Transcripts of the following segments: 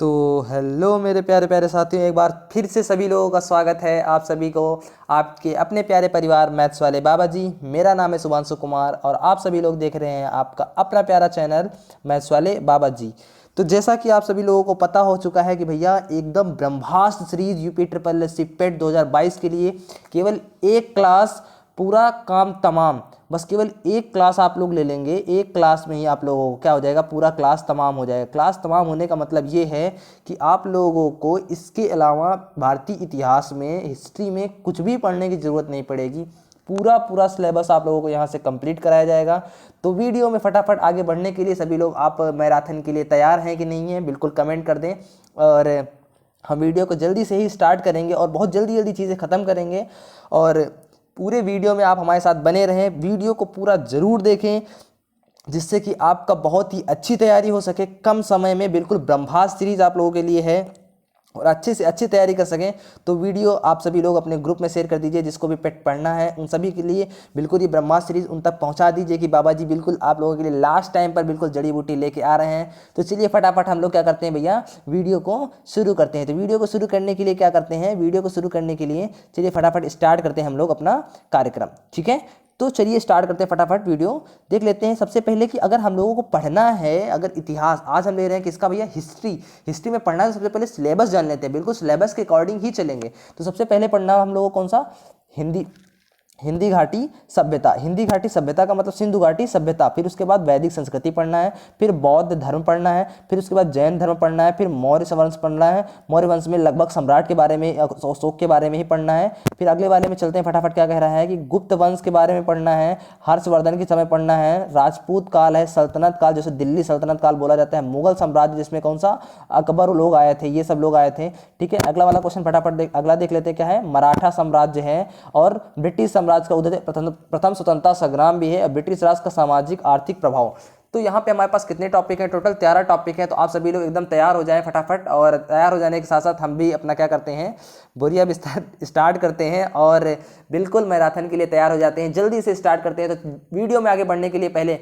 तो हेलो मेरे प्यारे प्यारे साथियों, एक बार फिर से सभी लोगों का स्वागत है आप सभी को आपके अपने प्यारे परिवार मैथ्स वाले बाबा जी। मेरा नाम है शुभांशु कुमार और आप सभी लोग देख रहे हैं आपका अपना प्यारा चैनल मैथ्स वाले बाबा जी। तो जैसा कि आप सभी लोगों को पता हो चुका है कि भैया एकदम ब्रह्मास्त्र सीरीज यूपी ट्रिपल एस पेट 2022 के लिए केवल एक क्लास पूरा काम तमाम, बस केवल एक क्लास आप लोग ले लेंगे। एक क्लास में ही आप लोगों को क्या हो जाएगा, पूरा क्लास तमाम हो जाएगा। क्लास तमाम होने का मतलब ये है कि आप लोगों को इसके अलावा भारतीय इतिहास में, हिस्ट्री में कुछ भी पढ़ने की ज़रूरत नहीं पड़ेगी। पूरा पूरा सिलेबस आप लोगों को यहाँ से कंप्लीट कराया जाएगा। तो वीडियो में फटाफट आगे बढ़ने के लिए सभी लोग आप मैराथन के लिए तैयार हैं कि नहीं हैं, बिल्कुल कमेंट कर दें। और हम वीडियो को जल्दी से ही स्टार्ट करेंगे और बहुत जल्दी जल्दी चीज़ें ख़त्म करेंगे। और पूरे वीडियो में आप हमारे साथ बने रहें, वीडियो को पूरा ज़रूर देखें जिससे कि आपका बहुत ही अच्छी तैयारी हो सके। कम समय में बिल्कुल ब्रह्मास्त्र सीरीज आप लोगों के लिए है और अच्छे से अच्छी तैयारी कर सकें। तो वीडियो आप सभी लोग अपने ग्रुप में शेयर कर दीजिए, जिसको भी पेट पढ़ना है उन सभी के लिए बिल्कुल ये ब्रह्मास्त्र सीरीज उन तक पहुंचा दीजिए कि बाबा जी बिल्कुल आप लोगों के लिए लास्ट टाइम पर बिल्कुल जड़ी बूटी लेके आ रहे हैं। तो चलिए फटाफट हम लोग क्या करते हैं भैया, वीडियो को शुरू करते हैं। तो वीडियो को शुरू करने के लिए क्या करते हैं, वीडियो को शुरू करने के लिए चलिए फटाफट स्टार्ट करते हैं हम लोग अपना कार्यक्रम, ठीक है। तो चलिए स्टार्ट करते हैं, फटाफट वीडियो देख लेते हैं। सबसे पहले कि अगर हम लोगों को पढ़ना है, अगर इतिहास आज हम ले रहे हैं किसका भैया, हिस्ट्री में पढ़ना है, तो सबसे पहले सिलेबस जान लेते हैं। बिल्कुल सिलेबस के अकॉर्डिंग ही चलेंगे। तो सबसे पहले पढ़ना हम लोगों को कौन सा, हिंदी घाटी सभ्यता। हिंदी घाटी सभ्यता का मतलब सिंधु घाटी सभ्यता। फिर उसके बाद वैदिक संस्कृति पढ़ना है, फिर बौद्ध धर्म पढ़ना है, फिर उसके बाद जैन धर्म पढ़ना है, फिर मौर्य वंश पढ़ना है। मौर्य वंश में लगभग सम्राट के बारे में, अशोक के बारे में ही पढ़ना है। फिर अगले वाले में चलते हैं फटाफट, क्या कह रहा है कि गुप्त वंश के बारे में पढ़ना है, हर्षवर्धन के समय पढ़ना है, राजपूत काल है, सल्तनत काल जैसे दिल्ली सल्तनत काल बोला जाता है, मुगल साम्राज्य जिसमें कौन सा अकबर लोग आए थे, ये सब लोग आए थे, ठीक है। अगला वाला क्वेश्चन फटाफट अगला देख लेते हैं, क्या है, मराठा साम्राज्य है और ब्रिटिश साम्राज्य का उदय, प्रथम स्वतंत्रता संग्राम भी है और ब्रिटिश राज का सामाजिक आर्थिक प्रभाव। तो यहाँ पे हमारे पास कितने टॉपिक हैं, टोटल 13 टॉपिक हैं। तो आप सभी लोग एकदम तैयार हो जाएं फटाफट, और तैयार हो जाने के साथ साथ हम भी अपना क्या करते हैं, बोरिया बिस्तर स्टार्ट करते हैं और बिल्कुल मैराथन के लिए तैयार हो जाते हैं। जल्दी से स्टार्ट करते हैं। तो वीडियो में आगे बढ़ने के लिए पहले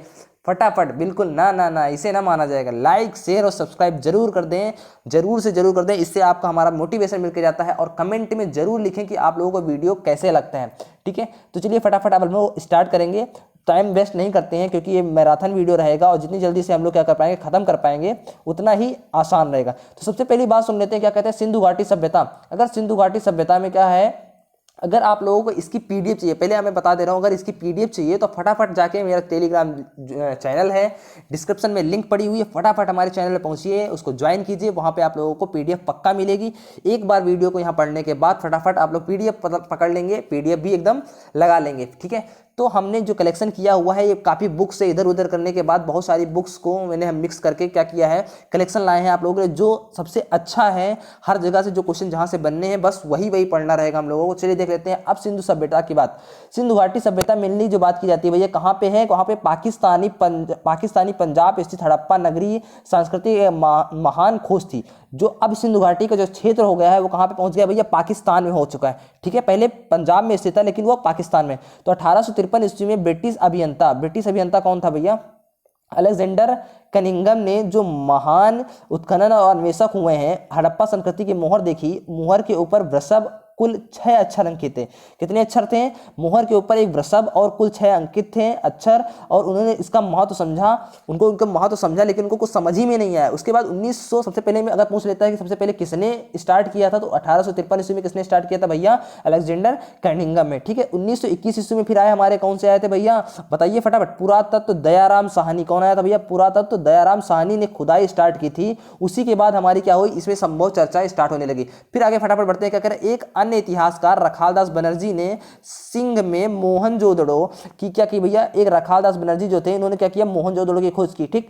फटाफट बिल्कुल ना इसे ना माना जाएगा, लाइक शेयर और सब्सक्राइब जरूर कर दें, जरूर से जरूर कर दें। इससे आपका हमारा मोटिवेशन मिलकर जाता है। और कमेंट में जरूर लिखें कि आप लोगों को वीडियो कैसे लगता है, ठीक है। तो चलिए फटाफट अब हम लोग स्टार्ट करेंगे। टाइम वेस्ट नहीं करते हैं क्योंकि ये मैराथन वीडियो रहेगा और जितनी जल्दी से हम लोग क्या कर पाएंगे, खत्म कर पाएंगे, उतना ही आसान रहेगा। तो सबसे पहली बात सुन लेते हैं, क्या कहते हैं, सिंधु घाटी सभ्यता। अगर सिंधु घाटी सभ्यता में क्या है, अगर आप लोगों को इसकी पीडीएफ चाहिए, पहले मैं बता दे रहा हूँ, अगर इसकी पीडीएफ चाहिए तो फटाफट जाके मेरा टेलीग्राम चैनल है, डिस्क्रिप्शन में लिंक पड़ी हुई है, फटाफट हमारे चैनल पे पहुंचिए, उसको ज्वाइन कीजिए, वहाँ पे आप लोगों को पीडीएफ पक्का मिलेगी। एक बार वीडियो को यहाँ पढ़ने के बाद फटाफट आप लोग पीडीएफ पकड़ लेंगे, पीडीएफ भी एकदम लगा लेंगे, ठीक है। तो हमने जो कलेक्शन किया हुआ है, ये काफ़ी बुक्स से इधर उधर करने के बाद बहुत सारी बुक्स को मैंने हम मिक्स करके क्या किया है, कलेक्शन लाए हैं आप लोगों के लिए, जो सबसे अच्छा है। हर जगह से जो क्वेश्चन जहाँ से बनने हैं बस वही पढ़ना रहेगा हम लोगों को। चलिए देख लेते हैं अब सिंधु सभ्यता की बात। सिंधु घाटी सभ्यता मेनली जो बात की जाती है भैया, कहाँ पे है, वहाँ पे पाकिस्तानी पंजाब स्थित हड़प्पा नगरी संस्कृति महान खोज थी। जो अब सिंधु घाटी का जो क्षेत्र हो गया है वो कहाँ पे पहुंच गया भैया, पाकिस्तान में हो चुका है, ठीक है। पहले पंजाब में स्थित था लेकिन वो पाकिस्तान में। तो 1853 ईस्वी में ब्रिटिश अभियंता कौन था भैया, अलेक्जेंडर कनिंगम ने, जो महान उत्खनन और अन्वेषक हुए हैं, हड़प्पा संस्कृति की मोहर देखी। मोहर के ऊपर वृषभ कुल 6 अक्षर अंकित थे। कितने अक्षर थे, मोहर के ऊपर एक वृषभ और कुल 6 अंकित थे अक्षर। और उन्होंने इसका महत्व समझा, उनका महत्व समझा, लेकिन उनको कुछ समझ ही में नहीं आया। उसके बाद 1900 सबसे पहले में अगर पूछ लेता है कि सबसे पहले किसने स्टार्ट किया था, तो 1853 ईस्वी में किसने स्टार्ट किया था भैया, अलेक्जेंडर कनिंगम में, ठीक है। 1921 ईस्वी में फिर आए हमारे, कौन से आए थे भैया, बताइए फटाफट, पुरातत्व दयाराम साहनी। कौन आया था भैया, पुरातत्व दयाराम साहनी ने खुदाई स्टार्ट की थी। उसी के बाद हमारी क्या हुई, इसमें संभव चर्चा स्टार्ट होने लगी। फिर आगे फटाफट बढ़ते हैं, क्या करें, एक अन्य इतिहासकार रखालदास बनर्जी ने सिंह में मोहनजोदड़ो की क्या की भैया, एक रखालदास बनर्जी जो थे, इन्होंने क्या किया, मोहनजोदड़ो की खोज की, ठीक।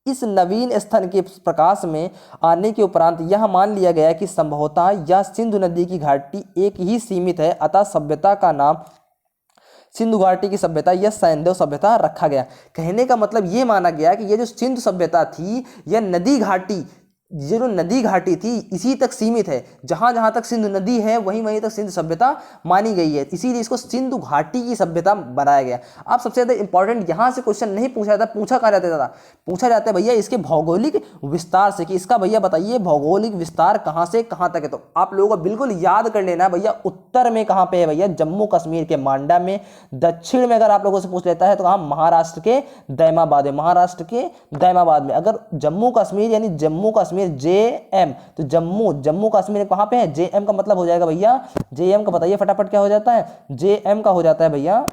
इस नवीन स्थन के प्रकाश में आने के उपरांत यह मान लिया गया कि संभवतः यह सिंधु नदी की घाटी एक ही सीमित है, अतः सभ्यता का नाम सिंधु घाटी की सभ्यता या सैंधव सभ्यता रखा गया। कहने का मतलब ये माना गया कि ये जो सिंधु सभ्यता थी, यह नदी घाटी ये जो नदी घाटी थी इसी तक सीमित है, जहां जहां तक सिंधु नदी है वहीं वहीं तक सिंधु सभ्यता मानी गई है, इसीलिए इसको सिंधु घाटी की सभ्यता बनाया गया। अब सबसे ज्यादा इंपॉर्टेंट यहां से क्वेश्चन नहीं पूछा जाता, पूछा कहा जाता था, पूछा जाता है भैया इसके भौगोलिक विस्तार से, कि इसका भैया बताइए भौगोलिक विस्तार कहां से कहां तक है। तो आप लोगों को बिल्कुल याद कर लेना भैया, उत्तर में कहां पे है भैया, जम्मू कश्मीर के मांडा में। दक्षिण में अगर आप लोगों से पूछ लेता है तो कहां, महाराष्ट्र के दैमाबाद में, महाराष्ट्र के दैमाबाद में। अगर जम्मू कश्मीर यानी जम्मू कश्मीर JM, तो जम्मू कश्मीर कहां पे है, JM का मतलब हो जाएगा भैया, JM का बताइए फटाफट क्या हो जाता है, JM का हो जाता है भैया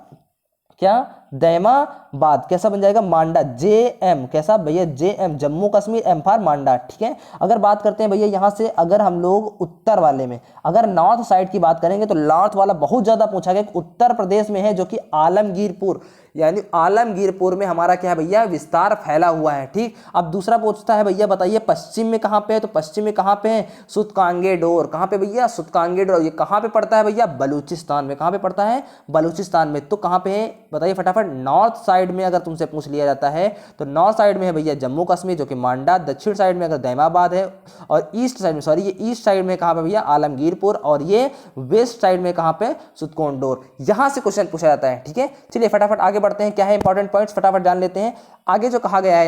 क्या, दैमाबाद। कैसा बन जाएगा, मांडा, JM कैसा भैया, JM Jammu Kashmir, M for मांडा, ठीक है। अगर बात करते हैं भैया यहां से, अगर हम लोग उत्तर वाले में अगर नॉर्थ साइड की बात करेंगे तो नॉर्थ वाला बहुत ज्यादा पूछा गया, उत्तर प्रदेश में है जो कि आलमगीरपुर, यानी आलमगीरपुर में हमारा क्या है भैया, विस्तार फैला हुआ है, ठीक। अब दूसरा पूछता है भैया बताइए पश्चिम में कहां पे है, तो पश्चिम में कहां पे है, सुतकांगेडोर। कहां पे भैया, सुतकांगेडोर। ये कहां पे पड़ता है भैया, बलूचिस्तान में। कहां पे पड़ता है, बलूचिस्तान में। तो कहां पे है बताइए फटाफट, नॉर्थ साइड में अगर तुमसे पूछ लिया जाता है तो नॉर्थ साइड में है भैया जम्मू कश्मीर जो कि मांडा, दक्षिण साइड में अगर दैमाबाद है, और ईस्ट साइड में, सॉरी ये ईस्ट साइड में कहां पे भैया, आलमगीरपुर, और ये वेस्ट साइड में कहां पे, सुतकोंडोर। यहां से क्वेश्चन पूछा जाता है, ठीक है। चलिए फटाफट आगे बढ़ते हैं, क्या है इंपॉर्टेंट पॉइंट्स फटाफट जान लेते हैं। आगे जो कहा गया है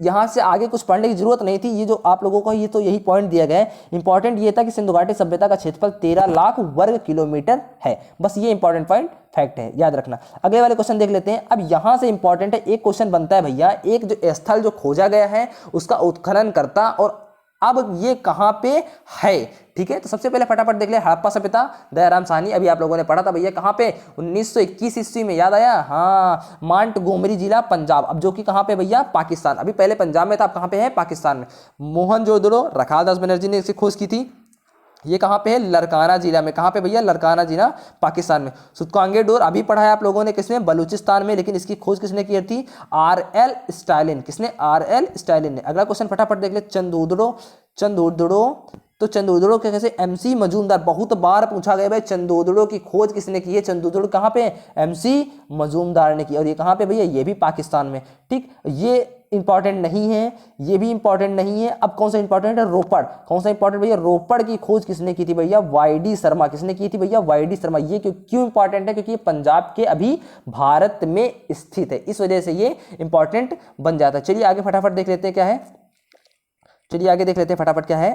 यहां से आगे कुछ पढ़ने की जरूरत नहीं थी, ये जो आप लोगों को ये तो यही पॉइंट दिया गया है। इंपॉर्टेंट ये था कि सिंधु घाटी सभ्यता का क्षेत्रफल 13 लाख वर्ग किलोमीटर है, बस ये इंपॉर्टेंट पॉइंट फैक्ट है, याद रखना। अगले वाले क्वेश्चन देख लेते हैं। अब यहां से इंपॉर्टेंट है, एक क्वेश्चन बनता है भैया, एक जो स्थल जो खोजा गया है उसका उत्खनन करता और अब ये कहां पे है, ठीक है। तो सबसे पहले फटाफट देख ले, हड़प्पा सभ्यता, दयाराम साहनी, अभी आप लोगों ने पढ़ा था भैया कहां पे, 1921 ईस्वी में, याद आया, हाँ, मांटगोमरी जिला पंजाब, अब जो कि कहां पे भैया, पाकिस्तान। अभी पहले पंजाब में था, अब कहां पे है, पाकिस्तान में। मोहनजोदड़ो रखालदास बनर्जी ने इसे खोज की थी, ये कहां पे है, लरकाना जिला में। कहां पे भैया, लरकाना जिला, पाकिस्तान में। सुतकांगेडोर अभी पढ़ा है आप लोगों ने, किसमें, बलूचिस्तान में, लेकिन इसकी खोज किसने की थी, RL स्टालिन। किसने, RL स्टालिन ने। अगला क्वेश्चन फटाफट देख ले, चंदोदड़ो तो चंदोदड़ो के कैसे, MC मजूमदार, बहुत बार पूछा गया भाई चंदोदड़ो की खोज किसने की है, चंदोदड़ो कहां पे, MC मजूमदार ने की, और ये कहां पे भैया, ये भी पाकिस्तान में, ठीक। ये इंपॉर्टेंट नहीं है, ये भी इंपॉर्टेंट नहीं है। अब कौन सा इंपॉर्टेंट है, रोपड़। कौन सा इंपॉर्टेंट भैया, रोपड़ की खोज किसने की थी भैया, YD शर्मा। किसने की थी भैया, YD शर्मा। ये क्यों इंपॉर्टेंट है, क्योंकि ये पंजाब के अभी भारत में स्थित है, इस वजह से ये इंपॉर्टेंट बन जाता है। चलिए आगे फटाफट देख लेते हैं क्या है, चलिए आगे देख लेते हैं फटाफट क्या है।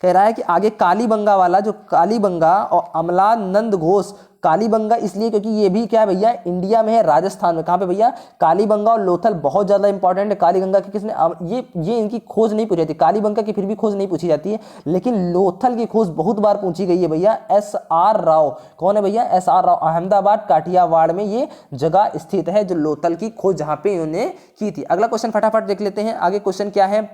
कह रहा है कि आगे कालीबंगा वाला, जो कालीबंगा और अमलानंद घोष, कालीबंगा इसलिए क्योंकि ये भी क्या है भैया, इंडिया में है, राजस्थान में। कहां पे भैया, कालीबंगा और लोथल बहुत ज्यादा इंपॉर्टेंट है। कालीगंगा की किसने, ये इनकी खोज नहीं पूछी जाती, कालीबंगा की फिर भी खोज नहीं पूछी जाती है, लेकिन लोथल की खोज बहुत बार पूछी गई है भैया। SR राव, कौन है भैया, SR राव, अहमदाबाद काठियावाड़ में ये जगह स्थित है, जो लोथल की खोज जहां पे इन्होंने की थी। अगला क्वेश्चन फटाफट देख लेते हैं, आगे क्वेश्चन क्या है।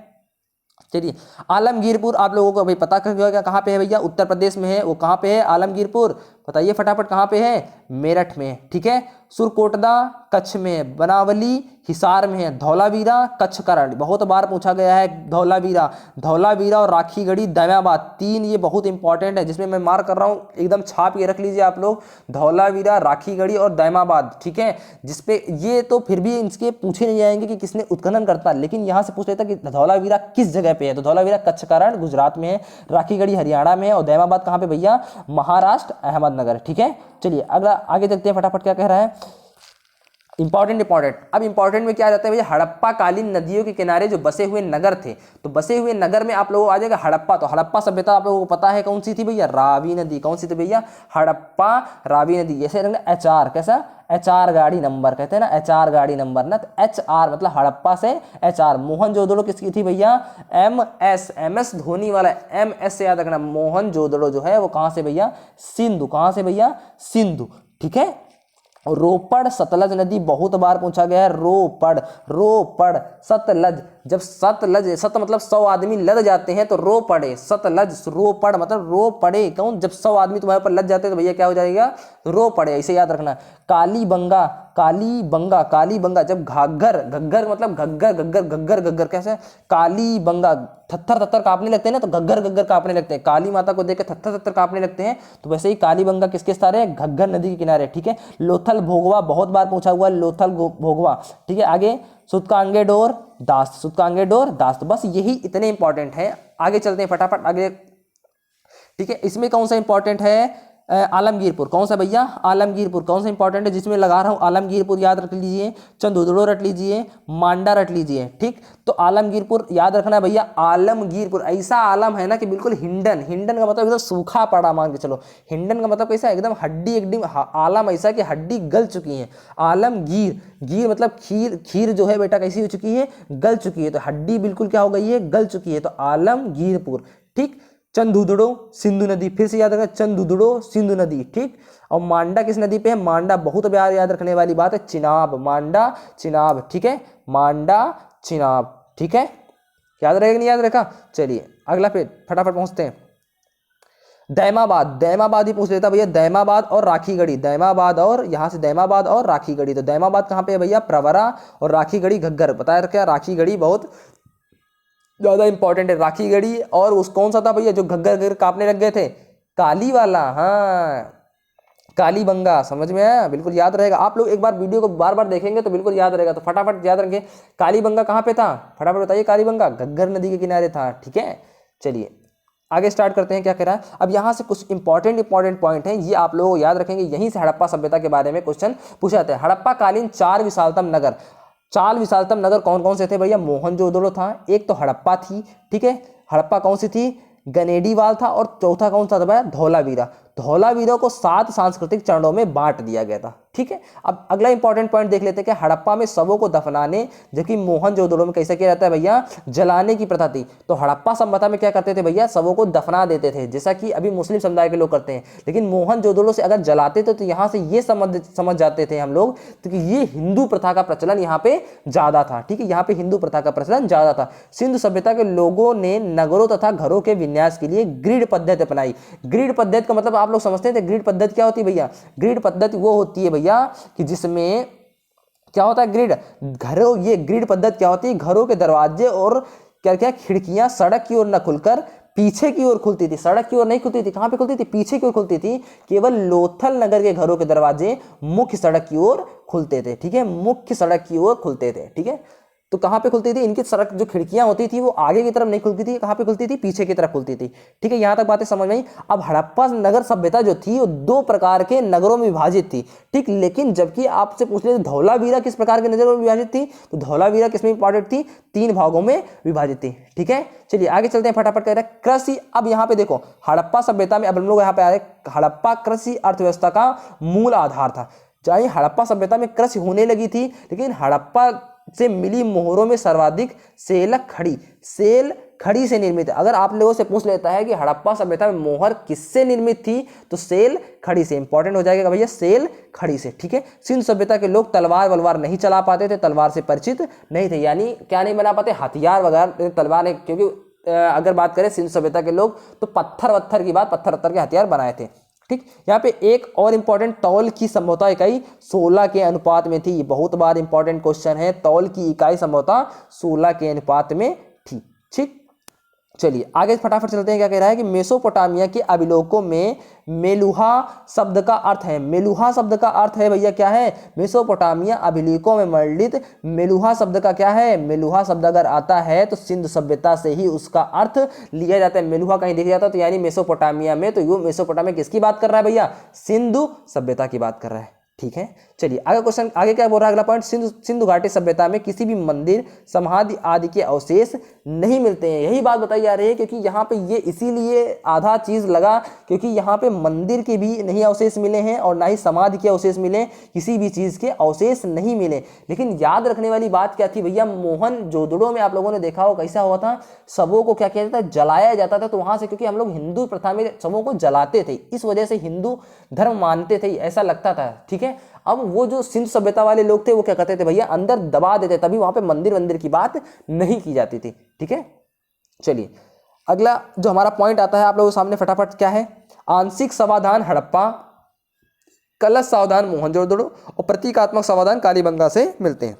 चलिए, आलमगीरपुर आप लोगों को अभी पता कर कहां पे है भैया, उत्तर प्रदेश में है, वो कहां पे है, आलमगीरपुर, बताइए फटाफट कहां पे है, मेरठ में, ठीक है। सुरकोटदा कच्छ में, बनावली हिसार में है, धौलावीरा कच्छ का रण, बहुत बार पूछा गया है, धौलावीरा और राखीगढ़ी दैमाबाद, तीन ये बहुत इंपॉर्टेंट है, जिसमें मैं मार्क कर रहा हूं, एकदम छाप के रख लीजिए आप लोग, धौलावीरा, राखीगढ़ी और दैमाबाद, ठीक है। जिसपे ये तो फिर भी इनके पूछे नहीं जाएंगे कि किसने उत्खनन करता, लेकिन यहां से पूछ लेता कि धौलावीरा किस जगह पे है, तो धौलावीरा कच्छ का रण गुजरात में है, राखीगढ़ी हरियाणा में है, और दैमाबाद कहां पे भैया, महाराष्ट्र अहमदनगर, ठीक है। चलिए अगला आगे देखते हैं फटाफट क्या कह रहा है। इंपॉर्टेंट अब इंपॉर्टेंट में क्या आ जाता है भैया, हड़प्पा कालीन नदियों के किनारे जो बसे हुए नगर थे, तो बसे हुए नगर में आप लोगों को आ जाएगा हड़प्पा। तो हड़प्पा सभ्यता आप लोगों को पता है कौन सी थी भैया, रावी नदी। कौन सी थी भैया, हड़प्पा रावी नदी। जैसे HR, कैसा, HR गाड़ी नंबर कहते हैं ना, HR गाड़ी नंबर ना, तो HR मतलब हड़प्पा से HR। मोहनजोदड़ो किसकी थी भैया, MS धोनी वाला MS से याद रखना। मोहनजोदड़ो जो है वो कहां से भैया, सिंधु। कहां से भैया, सिंधु, ठीक है। रोपड़ सतलज नदी बहुत बार पूछा गया है, रोपड़ सतलज, जब सतलज, सत मतलब 100 आदमी लद जाते हैं तो रो पड़े, सतलज रोपड़ मतलब रो पड़े, कौन, जब 100 आदमी तुम्हारे ऊपर लद जाते हैं तो भैया क्या हो जाएगा, रो पड़े, ऐसे याद रखना। कालीबंगा कालीबंगा, कालीबंगा, जब घाघर, घग्गर मतलब घग्गर, घग्गर, घग्गर, घग्गर कैसे, कालीबंगा, थत्थर थत्थर कांपने लगते हैं ना, तो घग्गर घग्गर कांपने लगते हैं, काली माता को देख के थत्थर थत्थर कांपने लगते हैं, तो वैसे ही कालीबंगा किसके किनारे है, घग्गर नदी के किनारे, ठीक है। लोथल भोगवा, बहुत बार पूछा हुआ है, लोथल भोगवा, ठीक है। आगे सुतकांगे डोर दास्त, सुतकांगे डोर दास्त, बस यही इतने इंपॉर्टेंट है। आगे चलते हैं फटाफट आगे, ठीक है। इसमें कौन सा इंपॉर्टेंट है, आलमगीरपुर, कौन सा भैया, आलमगीरपुर, कौन सा इंपॉर्टेंट है जिसमें लगा रहा हूं, आलमगीरपुर याद रख लीजिए, चंदुदड़ो रट लीजिए, मांडा रट लीजिए, ठीक। तो आलमगीरपुर याद रखना है भैया, आलमगीरपुर, ऐसा आलम है ना कि बिल्कुल हिंडन, हिंडन का मतलब एकदम सूखा पड़ा, मान के चलो, हिंडन का मतलब कैसा, एकदम हड्डी, एकदम आलम ऐसा कि हड्डी गल चुकी है, आलमगीर, गीर मतलब खीर, खीर जो है बेटा कैसी हो चुकी है, गल चुकी है, तो हड्डी बिल्कुल क्या हो गई है, गल चुकी है, तो आलमगीरपुर, ठीक। चंदुदड़ो सिंधु नदी, फिर से याद रखना, चंदुदड़ो सिंधु नदी, ठीक। और मांडा किस नदी पे है, मांडा बहुत बार याद रखने वाली बात है, चिनाब, मांडा चिनाब, ठीक है, मांडा चिनाब, ठीक है। याद रहेगा नहीं याद रखा, चलिए अगला पे फटाफट पहुंचते हैं। दैमाबाद, दैमाबाद ही पूछ लेता भैया, दैमाबाद और राखीगढ़ी, दैमाबाद और यहाँ से दैमाबाद और राखीगढ़ी, तो दैमाबाद कहाँ पे है भैया, प्रवरा, और राखीगढ़ी घग्गर, बताया क्या, राखीगढ़ी बहुत ज्यादा इंपॉर्टेंट है, राखीगढ़ी, और उस कौन सा था भैया जो घग्गर घग्गर कांपने लग गए थे, काली वाला, हाँ कालीबंगा, समझ में आया, बिल्कुल याद रहेगा। आप लोग एक बार वीडियो को बार बार देखेंगे तो बिल्कुल याद रहेगा, तो फटाफट याद रखेंगे, कालीबंगा कहाँ पे था, फटाफट बताइए, कालीबंगा घग्गर नदी के किनारे था, ठीक है। चलिए आगे स्टार्ट करते हैं, क्या कह रहा है अब, यहाँ से कुछ इंपॉर्टेंट पॉइंट हैं, ये आप लोग याद रखेंगे, यहीं से हड़प्पा सभ्यता के बारे में क्वेश्चन पूछा जाता है। हड़प्पा कालीन 4 विशालतम नगर, 4 विशालतम नगर कौन कौन से थे भैया, मोहनजोदड़ो था, एक तो हड़प्पा थी, ठीक है, हड़प्पा कौन सी थी, गनेडीवाल था, और चौथा कौन सा था भैया, धौलावीरा, धौलावीरा को 7 सांस्कृतिक चरणों में बांट दिया गया था, ठीक है। अब अगला इंपॉर्टेंट पॉइंट देख लेते हैं कि हड़प्पा में शवों को दफनाने, जबकि मोहनजोदड़ो में कैसे किया जाता है भैया, जलाने की प्रथा थी। तो हड़प्पा सभ्यता में क्या करते थे भैया, शवों को दफना देते थे, जैसा कि अभी मुस्लिम समुदाय के लोग करते हैं, लेकिन मोहनजोदड़ो से अगर जलाते थे तो यहाँ से ये समझ जाते थे हम लोग, क्योंकि ये हिंदू प्रथा का प्रचलन यहाँ पे ज्यादा था, ठीक है, यहाँ पे हिंदू प्रथा का प्रचलन ज्यादा था। सिंधु सभ्यता के लोगों ने नगरों तथा घरों के विन्यास के लिए ग्रिड पद्धति अपनाई। ग्रिड पद्धति का मतलब आप लोग समझते हैं, ग्रिड पद्धति क्या होती है भैया, ग्रिड पद्धति वो होती है भैया कि जिसमें क्या होता है, ग्रिड घरों, ये ग्रिड पद्धति क्या होती है, घरों के दरवाजे और क्या क्या खिड़कियां सड़क की ओर न खुलकर पीछे की ओर खुलती थी, सड़क की ओर नहीं खुलती थी, कहां पे खुलती थी, पीछे की ओर खुलती थी। केवल लोथल नगर के घरों के दरवाजे मुख्य सड़क की ओर खुलते थे, ठीक है, मुख्य सड़क की ओर खुलते थे, ठीक है। तो कहां पे खुलती थी, इनकी सड़क जो खिड़कियां होती थी वो आगे की तरफ नहीं खुलती थी, कहां पे खुलती थी, पीछे की तरफ खुलती थी, ठीक है। यहां तक बातें समझ में आई। अब हड़प्पा नगर सभ्यता जो थी वो 2 प्रकार के नगरों में विभाजित थी, ठीक, लेकिन जबकि आपसे पूछ ले धौलावीरा किस प्रकार के नगरों में विभाजित थी, तो धौलावीरा किसमें इंपॉर्टेंट थी, 3 भागों में विभाजित थी, ठीक है। चलिए आगे चलते हैं फटाफट, कह रहे हैं कृषि। अब यहाँ पे देखो हड़प्पा सभ्यता में, अब हम लोग यहाँ पे आ रहे, हड़प्पा कृषि अर्थव्यवस्था का मूल आधार था। चाहे हड़प्पा सभ्यता में कृषि होने लगी थी, लेकिन हड़प्पा से मिली मोहरों में सर्वाधिक सेल खड़ी से निर्मित है। अगर आप लोगों से पूछ लेता है कि हड़प्पा सभ्यता में मोहर किससे निर्मित थी, तो सेल खड़ी से, इंपॉर्टेंट हो जाएगा भैया, सेल खड़ी से, ठीक है। सिंधु सभ्यता के लोग तलवार वलवार नहीं चला पाते थे, तलवार से परिचित नहीं थे, यानी क्या नहीं बना पाते, हथियार वगैरह, तलवार नहीं, क्योंकि अगर बात करें सिंधु सभ्यता के लोग तो पत्थर वत्थर की बात, पत्थर वत्थर के हथियार बनाए थे, ठीक। यहाँ पे एक और इंपॉर्टेंट, तौल की संभवतः इकाई 16 के अनुपात में थी, बहुत बार इंपॉर्टेंट क्वेश्चन है, तौल की इकाई संभवतः 16 के अनुपात में थी, ठीक। चलिए आगे फटाफट चलते हैं, क्या कह रहा है कि मेसोपोटामिया के अभिलेखों में मेलुहा शब्द का अर्थ है, मेलुहा शब्द का अर्थ है भैया क्या है, मेसोपोटामिया अभिलेखों में मंडित मेलुहा शब्द का क्या है, मेलुहा शब्द अगर आता है तो सिंधु सभ्यता से ही उसका अर्थ लिया जाता है। मेलुहा कहीं देखा जाता है तो यानी मेसोपोटामिया में, तो ये मेसोपोटामिया किसकी बात कर रहा है भैया, सिंधु सभ्यता की बात कर रहा है, ठीक है। चलिए आगे क्वेश्चन, आगे क्या बोल रहा है अगला पॉइंट, सिंधु घाटी सभ्यता में किसी भी मंदिर समाधि आदि के अवशेष नहीं मिलते हैं। यही बात बताई जा रही है, क्योंकि यहाँ पे ये इसीलिए आधा चीज लगा, क्योंकि यहाँ पे मंदिर के भी नहीं अवशेष मिले हैं और ना ही समाधि के अवशेष मिले, किसी भी चीज के अवशेष नहीं मिले। लेकिन याद रखने वाली बात क्या थी भैया, मोहनजोदड़ो में आप लोगों ने देखा हो कैसा हुआ था, शवों को क्या किया जाता था, जलाया जाता था। तो वहां से, क्योंकि हम लोग हिंदू प्रथा में शवों को जलाते थे, इस वजह से हिंदू धर्म मानते थे, ऐसा लगता था, ठीक है। अब वो जो सिंधु सभ्यता वाले लोग थे वो क्या करते थे भैया, अंदर दबा देते, तभी वहां पे मंदिर की बात नहीं की जाती थी, ठीक है। चलिए अगला जो हमारा पॉइंट आता है आप लोगों के सामने फटाफट, क्या है, आंशिक समाधान हड़प्पा कलश सावधान मोहनजोदड़ो और प्रतीकात्मक समाधान कालीबंगा से मिलते हैं।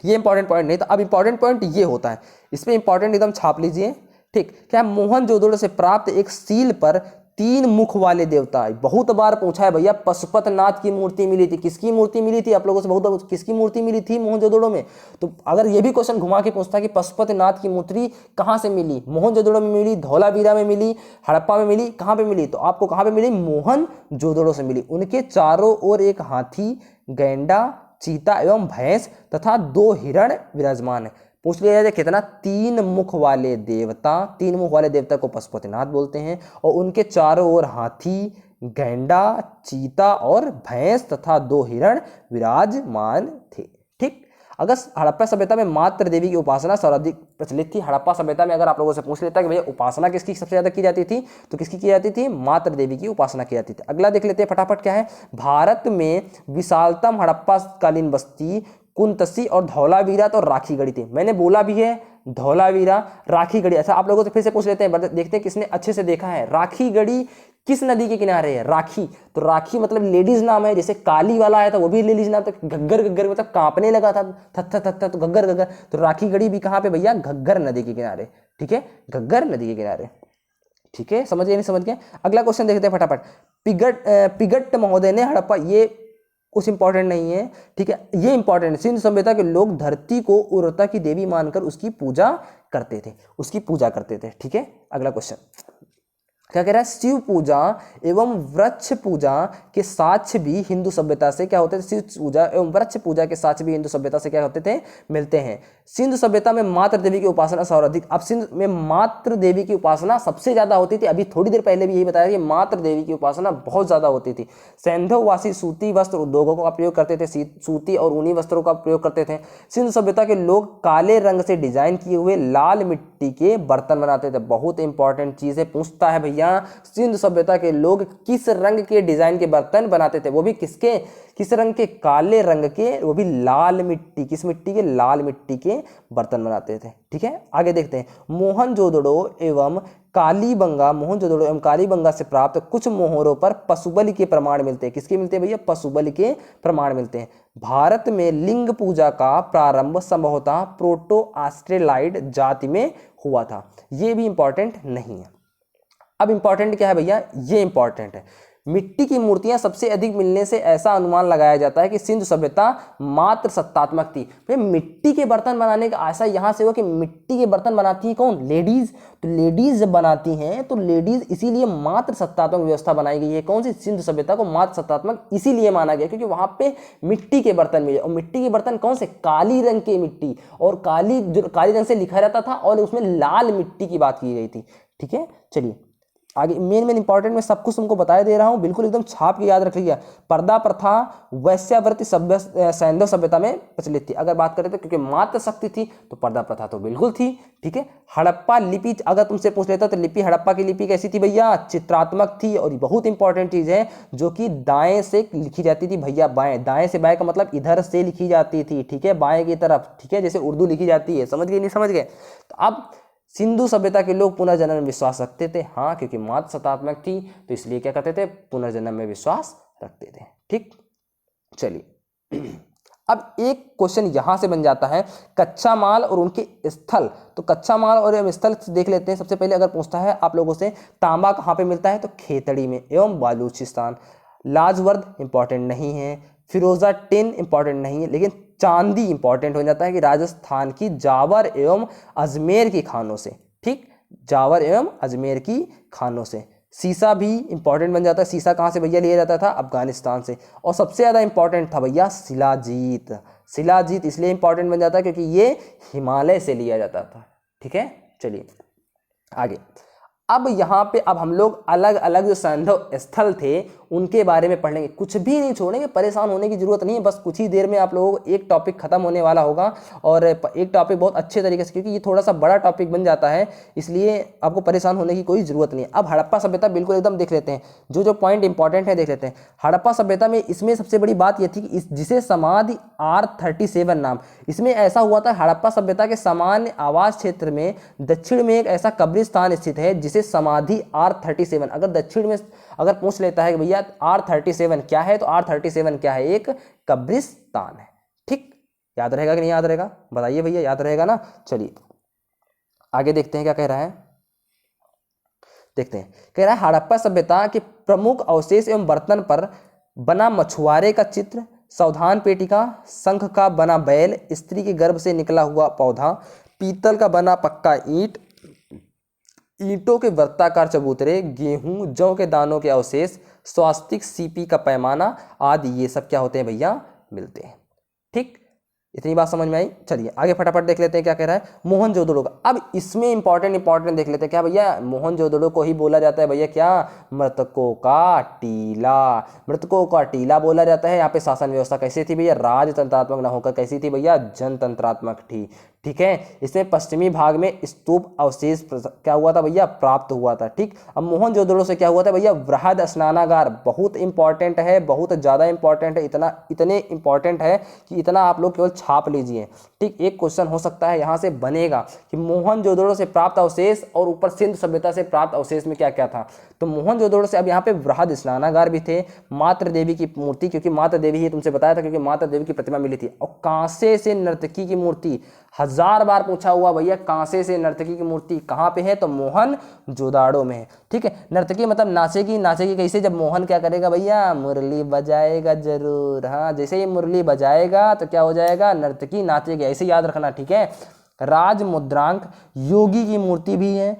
ये इंपॉर्टेंट पॉइंट नहीं था। अब इंपॉर्टेंट पॉइंट ये होता है, इस पर इंपॉर्टेंट एकदम छाप लीजिए, ठीक। क्या मोहनजोदड़ो से प्राप्त एक सील पर 3 मुख वाले देवता, बहुत बार पूछा है भैया, पशुपतनाथ की मूर्ति मिली थी। किसकी मूर्ति मिली थी? आप लोगों से बहुत, किसकी मूर्ति मिली थी मोहनजोदड़ो में? तो अगर ये भी क्वेश्चन घुमा के पूछता कि पशुपतिनाथ की मूर्ति कहाँ से मिली, मोहनजोदड़ो में मिली, धौलावीरा में मिली, हड़प्पा में मिली, कहाँ पे मिली? तो आपको कहाँ पे मिली? मोहनजोदड़ो से मिली। उनके चारों ओर एक हाथी, गैंडा, चीता एवं भैंस तथा 2 हिरण विराजमान है। पूछ लिया जाए कितना? 3 मुख वाले देवता। 3 मुख वाले देवता को पशुपतिनाथ बोलते हैं और उनके चारों ओर हाथी, गैंडा, चीता और भैंस तथा 2 हिरण विराजमान थे, ठीक। अगर हड़प्पा सभ्यता में मात्र देवी की उपासना सर्वाधिक प्रचलित थी। हड़प्पा सभ्यता में अगर आप लोगों से पूछ लेता कि भैया उपासना किसकी सबसे ज्यादा की जाती थी, तो किसकी की जाती थी? मात्र देवी की उपासना की जाती थी। अगला देख लेते हैं फटाफट, क्या है? भारत में विशालतम हड़प्पा कालीन बस्ती कुंतसी और धौलावीरा तो राखीगढ़ी थी। मैंने बोला भी है धौलावीरा, राखीगढ़ी। अच्छा, आप लोगों से फिर से पूछ लेते हैं, देखते हैं किसने अच्छे से देखा है। राखीगढ़ी किस नदी के किनारे है? राखी, तो राखी मतलब लेडीज नाम है। जैसे काली वाला आया था वो भी लेडीज नाम था। घग्गर घग्गर मतलब कांपने लगा था, थत्था थत्था, तो घग्गर घग्गर। तो राखीगढ़ी भी कहाँ पे भैया? घग्गर नदी के किनारे, ठीक है, घग्गर नदी के किनारे, ठीक है। समझ गए? नहीं समझ गए? अगला क्वेश्चन देखते हैं फटाफट। पिगट महोदय ने हड़प्पा, ये कुछ इंपॉर्टेंट नहीं है, ठीक है, ये इंपॉर्टेंट है। सिंधु सभ्यता के लोग धरती को उर्वरता की देवी मानकर उसकी पूजा करते थे, ठीक है। अगला क्वेश्चन क्या कह रहा है? शिव पूजा एवं वृक्ष पूजा के साक्ष्य भी हिंदू सभ्यता से क्या होते थे? शिव पूजा एवं वृक्ष पूजा के साक्ष्य भी हिंदू सभ्यता से क्या होते थे? मिलते हैं। सिंधु सभ्यता में मात्र देवी की उपासना सर्वाधिक, अब सिंधु में मात्र देवी की उपासना सबसे ज्यादा होती थी। अभी थोड़ी देर पहले भी यही बताया कि मात्र देवी की उपासना बहुत ज्यादा होती थी। सैंधववासी सूती वस्त्र उद्योगों का प्रयोग करते थे, सूती और ऊनी वस्त्रों का प्रयोग करते थे। सिंधु सभ्यता के लोग काले रंग से डिजाइन किए हुए लाल मिट्टी के बर्तन बनाते थे। बहुत इंपॉर्टेंट चीज है, पूछता है भैया सिंधु सभ्यता के लोग किस रंग के डिजाइन के बर्तन बनाते थे? वो भी किसके? किस रंग के? काले रंग के, वो भी लाल मिट्टी। किस मिट्टी के? लाल मिट्टी के बर्तन बनाते थे, ठीक है। आगे देखते हैं। मोहनजोदड़ो एवं कालीबंगा से प्राप्त कुछ मोहरों पर पशुबलि के प्रमाण मिलते हैं। किसके मिलते हैं भैया? पशुबलि के प्रमाण मिलते हैं। भारत में लिंग पूजा का प्रारंभ संभवतः प्रोटो ऑस्ट्रेलाइड जाति में हुआ था। ये भी इंपॉर्टेंट नहीं है। अब इंपॉर्टेंट क्या है भैया? ये इंपॉर्टेंट है। मिट्टी की मूर्तियां सबसे अधिक मिलने से ऐसा अनुमान लगाया जाता है कि सिंधु सभ्यता मात्र सत्तात्मक थी। भैया मिट्टी के बर्तन बनाने का ऐसा यहां से हुआ कि मिट्टी के बर्तन बनाती है कौन? लेडीज। तो लेडीज जब बनाती हैं तो लेडीज इसीलिए मात्र सत्तात्मक व्यवस्था बनाई गई है। कौन सी? सिंधु सभ्यता को मात्र सत्तात्मक इसीलिए माना गया क्योंकि वहां पे मिट्टी के बर्तन मिले। और मिट्टी के बर्तन कौन से? काली रंग की मिट्टी, और काली रंग से लिखा रहता था और उसमें लाल मिट्टी की बात की गई थी, ठीक है। चलिए आगे मेन इंपॉर्टेंट में सब कुछ तुमको बताया दे रहा हूं, बिल्कुल एकदम छाप के याद रख लिया। पर्दा प्रथा वैश्यावृत्ति सैंधव सभ्यता में प्रचलित थी। अगर बात करें तो क्योंकि मात्र शक्ति थी तो पर्दा प्रथा तो बिल्कुल थी, ठीक है। हड़प्पा लिपि अगर तुमसे पूछ लेता तो लिपि, हड़प्पा की लिपि कैसी थी भैया? चित्रात्मक थी। और बहुत इंपॉर्टेंट चीज है जो कि दाएं से लिखी जाती थी भैया, बाएं। दाएं से बाएं का मतलब इधर से लिखी जाती थी, ठीक है, बाएं की तरफ, ठीक है, जैसे उर्दू लिखी जाती है। समझ गए? नहीं समझ गए? तो अब सिंधु सभ्यता के लोग पुनर्जन्म में विश्वास रखते थे, हाँ, क्योंकि मात्र सत्तात्मक थी तो इसलिए क्या करते थे? पुनर्जन्म में विश्वास रखते थे, ठीक। चलिए अब एक क्वेश्चन यहां से बन जाता है, कच्चा माल और उनके स्थल। तो कच्चा माल और स्थल देख लेते हैं। सबसे पहले अगर पूछता है आप लोगों से तांबा कहाँ पे मिलता है, तो खेतड़ी में एवं बालूचिस्तान। लाजवर्द इंपॉर्टेंट नहीं है, फिरोजा टिन इंपॉर्टेंट नहीं है, लेकिन चांदी इंपॉर्टेंट हो जाता है कि राजस्थान की जावर एवं अजमेर की खानों से, ठीक, जावर एवं अजमेर की खानों से। सीसा भी इंपॉर्टेंट बन जाता है। सीसा कहाँ से भैया लिया जाता था? अफगानिस्तान से। और सबसे ज्यादा इंपॉर्टेंट था भैया शिलाजीत। शिलाजीत इसलिए इंपॉर्टेंट बन जाता है क्योंकि ये हिमालय से लिया जाता था, ठीक है। चलिए आगे। अब यहाँ पे अब हम लोग अलग अलग जो सैंधव स्थल थे उनके बारे में पढ़ लेंगे, कुछ भी नहीं छोड़ेंगे, परेशान होने की जरूरत नहीं है। बस कुछ ही देर में आप लोगों को एक टॉपिक खत्म होने वाला होगा और एक टॉपिक बहुत अच्छे तरीके से, क्योंकि ये थोड़ा सा बड़ा टॉपिक बन जाता है, इसलिए आपको परेशान होने की कोई जरूरत नहीं है। अब हड़प्पा सभ्यता बिल्कुल एकदम देख लेते हैं, जो जो पॉइंट इंपॉर्टेंट है देख लेते हैं। हड़प्पा सभ्यता में इसमें सबसे बड़ी बात यह थी कि जिसे समाधि R37 नाम, इसमें ऐसा हुआ था, हड़प्पा सभ्यता के सामान्य आवास क्षेत्र में दक्षिण में एक ऐसा कब्रिस्तान स्थित है जिसे समाधि R37, अगर पूछ लेता है कि भैया R37 क्या है, तो R37 क्या है, एक कब्रिस्तान है। ठीक, याद रहेगा कि नहीं याद रहेगा, बताइए भैया, याद रहेगा ना। चलिए आगे देखते हैं क्या कह रहा है, देखते हैं। कह रहा है हड़प्पा सभ्यता के प्रमुख अवशेष एवं बर्तन पर बना मछुआरे का चित्र, सावधान पेटिका, शंख का बना बैल, स्त्री के गर्भ से निकला हुआ पौधा, पीतल का बना पक्का ईंट, ईंटों के वृत्ताकार चबूतरे, गेहूं जौ के दानों के अवशेष, स्वास्तिक, सीपी का पैमाना आदि, ये सब क्या होते हैं भैया, मिलते हैं। ठीक, इतनी बात समझ में आई। चलिए आगे फटाफट देख लेते हैं क्या कह रहा है, मोहनजोदड़ो का। अब इसमें इंपॉर्टेंट देख लेते हैं क्या भैया, मोहनजोदड़ो को ही बोला जाता है भैया क्या, मृतकों का टीला। मृतकों का टीला बोला जाता है। यहाँ पे शासन व्यवस्था कैसी थी भैया, राजतंत्रात्मक न होकर कैसी थी भैया, जनतंत्रात्मक थी। ठीक है, इसमें पश्चिमी भाग में स्तूप अवशेष क्या हुआ था भैया, प्राप्त हुआ था। ठीक, अब मोहनजोदड़ो से क्या हुआ था भैया, वृहद स्नानागार, बहुत इंपॉर्टेंट है, बहुत ज़्यादा इंपॉर्टेंट है, इतने इंपॉर्टेंट है कि इतना आप लोग केवल छाप लीजिए। ठीक, एक क्वेश्चन हो सकता है यहाँ से बनेगा कि मोहनजोदड़ो से प्राप्त अवशेष और ऊपर सिंधु सभ्यता से प्राप्त अवशेष में क्या क्या था। तो मोहनजोदड़ो से अब यहाँ पे वृहद स्नानागार भी थे, मातृ देवी की मूर्ति, क्योंकि मातृ देवी ही तुमसे बताया था, क्योंकि मातृ देवी की प्रतिमा मिली थी, और कांसे से नर्तकी की मूर्ति, 1000 बार पूछा हुआ भैया, कांसे से नर्तकी की मूर्ति कहाँ पे है, तो मोहनजोदड़ो में है। ठीक है, नर्तकी मतलब नाचेगी, नाचेगी कैसे, जब मोहन क्या करेगा भैया, मुरली बजाएगा जरूर। हाँ, जैसे ही मुरली बजाएगा तो क्या हो जाएगा, नर्तकी नाचेगी, ऐसे याद रखना। ठीक है, राज मुद्रांक, योगी की मूर्ति भी है,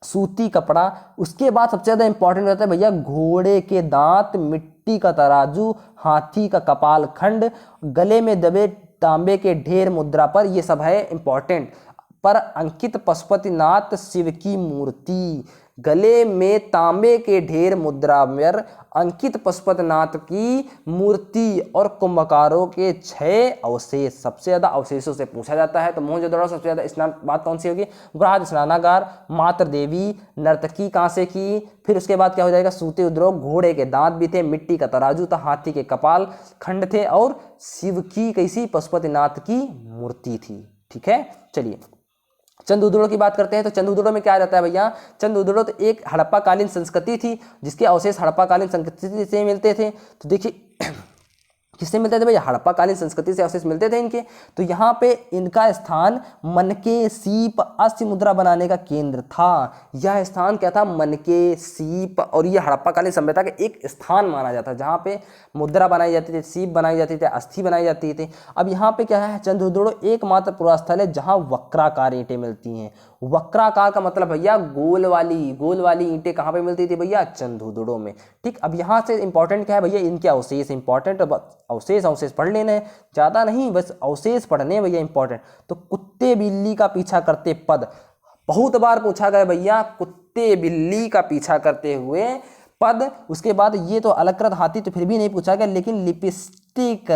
सूती कपड़ा। उसके बाद सबसे ज्यादा इंपॉर्टेंट रहता है भैया, घोड़े के दांत, मिट्टी का तराजू, हाथी का कपाल खंड, गले में दबे तांबे के ढेर मुद्रा पर, ये सब है इंपॉर्टेंट। पर अंकित पशुपतिनाथ शिव की मूर्ति, गले में तांबे के ढेर मुद्रा पर अंकित पशुपतिनाथ की मूर्ति और कुंभकारों के 6 अवशेष, सबसे ज्यादा अवशेषों से पूछा जाता है। तो मोहनजोदड़ो सबसे ज्यादा स्नान, बात कौन सी होगी, वृहद स्नानागार, मातृ देवी, नर्तकी कांसे की, फिर उसके बाद क्या हो जाएगा, सूती उद्योग, घोड़े के दांत भी थे, मिट्टी का तराजू था, हाथी के कपाल खंड थे, और शिव की कैसी, पशुपतिनाथ की मूर्ति थी। ठीक है, चलिए चंद्रउद्दोड़ो की बात करते हैं। तो चंद्रउद्दोड़ो में क्या रहता है भैया, चंद्रउद्दोड़ो तो एक हड़प्पा कालीन संस्कृति थी, जिसके अवशेष हड़प्पा कालीन संस्कृति से मिलते थे। तो देखिए किससे मिलते थे भैया, हड़प्पा कालीन संस्कृति से अवशेष मिलते थे इनके। तो यहाँ पे इनका स्थान मनके, सीप, अस्थि मुद्रा बनाने का केंद्र था। यह स्थान क्या था, मनके, सीप, और यह हड़प्पा कालीन सभ्यता का एक स्थान माना जाता है, जहाँ पे मुद्रा बनाई जाती थी, सीप बनाई जाती थी, अस्थि बनाई जाती थी। अब यहाँ पे क्या है, चंद्रउद्दोड़ो एकमात्र पुरास्थल है जहाँ वक्राकार ईंटें मिलती हैं। वक्राकार का मतलब भैया गोल वाली ईंटें कहाँ पे मिलती थी भैया, चंद्रउद्दोड़ो में। ठीक, अब यहाँ से इंपॉर्टेंट क्या है भैया, इनके अवशेष इंपॉर्टेंट, अवशेष पढ़ लेने हैं, ज़्यादा नहीं, बस अवशेष पढ़ने भैया इंपॉर्टेंट। तो कुत्ते बिल्ली का पीछा करते पद, बहुत बार पूछा गया भैया, कुत्ते बिल्ली का पीछा करते हुए पद। उसके बाद ये तो अलंकृत हाथी तो फिर भी नहीं पूछा गया, लेकिन लिपस्टिक,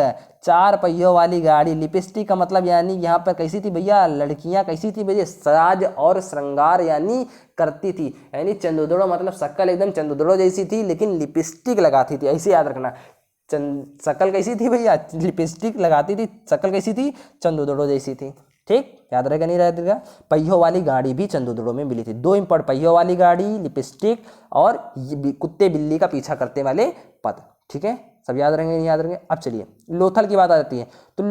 4 पहियों वाली गाड़ी, लिपस्टिक का मतलब यानी यहाँ पर कैसी थी भैया, लड़कियां कैसी थी भैया, साज और श्रृंगार यानी करती थी। यानी चंद्रउद्दोड़ो मतलब शक्ल एकदम चंद्रउद्दोड़ो जैसी थी, लेकिन लिपस्टिक लगाती थी, ऐसे याद रखना। शक्ल कैसी थी भैया, लिपस्टिक लगाती थी, शक्ल कैसी थी, चंद्रउद्दोड़ो जैसी थी। ठीक, याद रहेगा नहीं रहेगा। पहियों वाली गाड़ी भी चंद्रउद्दोड़ो में मिली थी, 2 इंपॉर्टेंट, पहियों वाली गाड़ी, लिपस्टिक, और कुत्ते बिल्ली का पीछा करते वाले पद। ठीक है, सब याद रहेंगे नहीं याद रहेंगे। अब चलिए लोथल की बात आ जाती है। तो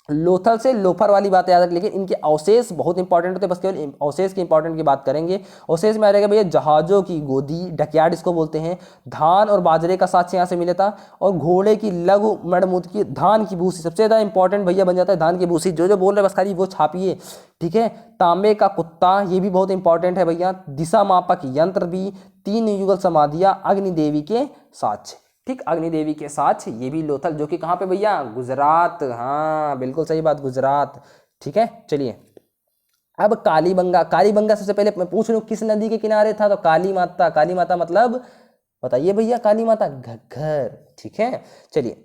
लोथल से लोफर वाली बात याद रख, लेकिन इनके अवशेष बहुत इंपॉर्टेंट होते हैं, बस केवल अवशेष के इंपॉर्टेंट की बात करेंगे। अवशेष में आ रहेगा भैया जहाजों की गोदी, डकयार्ड इसको बोलते हैं, धान और बाजरे का साक्ष्य यहाँ से मिला था, और घोड़े की लघु मड़मूत की, धान की भूसी सबसे ज़्यादा इंपॉर्टेंट भैया बन जाता है, धान की भूसी, जो बोल रहे बस खाली वो छापिए। ठीक है, तांबे का कुत्ता, ये भी बहुत इंपॉर्टेंट है भैया, दिशा मापक यंत्र भी, 3 युगल समाधियाँ, अग्निदेवी के साक्ष्य। ठीक, अग्निदेवी के साथ ये भी लोथल, जो कि कहाँ पे भैया, गुजरात। हाँ बिल्कुल सही बात, गुजरात। ठीक है, चलिए अब कालीबंगा सबसे पहले मैं पूछ लूँ किस नदी के किनारे था, तो काली माता मतलब बताइए भैया, काली माता घग्गर। ठीक है, चलिए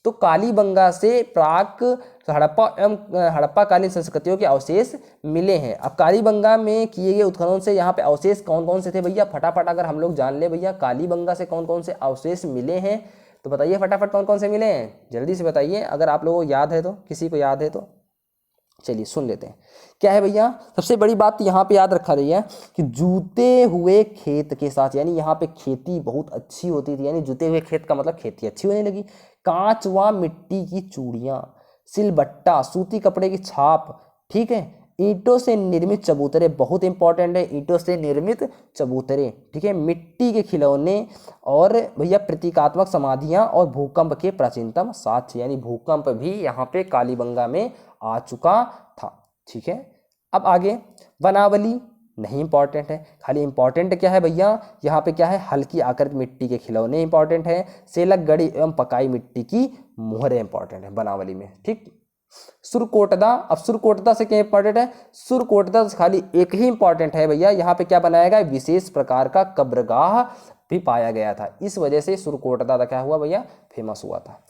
तो कालीबंगा से प्राक हड़प्पा एवं हड़प्पा कालीन संस्कृतियों के अवशेष मिले हैं। अब कालीबंगा में किए गए उत्खनन से यहाँ पे अवशेष कौन कौन से थे भैया, फटाफट अगर हम लोग जान ले भैया, कालीबंगा से कौन कौन से अवशेष मिले हैं, तो बताइए फटाफट कौन कौन से मिले हैं, जल्दी से बताइए, अगर आप लोगों को याद है तो, किसी को याद है तो। चलिए सुन लेते हैं क्या है भैया। सबसे बड़ी बात यहाँ पे याद रखा रही है कि जूते हुए खेत के साथ, यानी यहाँ पे खेती बहुत अच्छी होती थी, यानी जूते हुए खेत का मतलब खेती अच्छी होने लगी। कांच व मिट्टी की चूड़ियाँ, सिलबट्टा, सूती कपड़े की छाप, ठीक है, ईंटों से निर्मित चबूतरे, बहुत इंपॉर्टेंट है, ईंटों से निर्मित चबूतरे, ठीक है, मिट्टी के खिलौने और भैया प्रतीकात्मक समाधियां और भूकंप के प्राचीनतम साक्ष्य, यानी भूकंप भी यहाँ पे कालीबंगा में आ चुका था, ठीक है। अब आगे वनावली नहीं इंपॉर्टेंट है, खाली इंपॉर्टेंट क्या है भैया, यहाँ पे क्या है, हल्की आकृति मिट्टी के खिलौने इंपॉर्टेंट है, सेलक गढ़ी एवं पकाई मिट्टी की मोहरें इंपॉर्टेंट है वनावली में, ठीक। सुरकोटदा, अब सुरकोटदा से क्या इंपॉर्टेंट है, सुरकोटदा से खाली एक ही इंपॉर्टेंट है भैया, यहाँ पे क्या बनाया गया, विशेष प्रकार का कब्रगाह भी पाया गया था, इस वजह से सुरकोटदा का क्या हुआ भैया, फेमस हुआ था।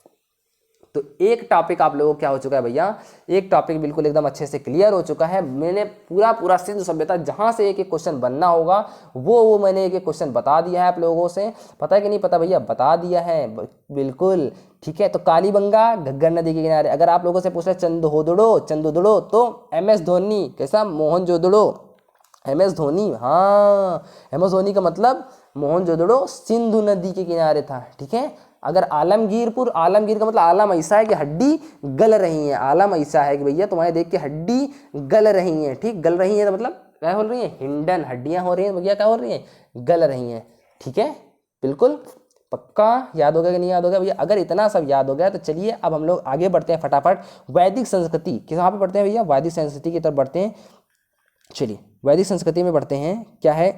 तो एक टॉपिक आप लोगों को क्या हो चुका है भैया, एक टॉपिक बिल्कुल एकदम अच्छे से क्लियर हो चुका है। मैंने पूरा सिंधु सभ्यता जहां से एक एक क्वेश्चन बनना होगा वो मैंने एक एक क्वेश्चन बता दिया है आप लोगों से, पता है कि नहीं पता भैया, बता दिया है बिल्कुल, ठीक है। तो कालीबंगा घग्गर नदी के किनारे, अगर आप लोगों से पूछ रहे चंदोदड़ो तो MS धोनी, कैसा, मोहनजोदड़ो, MS धोनी, हाँ MS धोनी का मतलब मोहनजोदड़ो सिंधु नदी के किनारे था, ठीक है। अगर आलमगीर का मतलब आलम ऐसा है कि हड्डी गल रही है, आलम ऐसा है कि भैया तुम्हारे देख के हड्डी गल रही है, ठीक, गल रही है तो मतलब क्या हो रही है, हिंडन, हड्डियां हो रही हैं भैया, क्या हो रही हैं, गल रही हैं, ठीक है, बिल्कुल पक्का याद हो गया कि नहीं याद हो गया भैया। अगर इतना सब याद हो गया तो चलिए अब हम लोग आगे बढ़ते हैं फटाफट, वैदिक संस्कृति कहाँ पे बढ़ते हैं भैया, वैदिक संस्कृति की तरफ बढ़ते हैं। चलिए वैदिक संस्कृति में बढ़ते हैं, क्या है,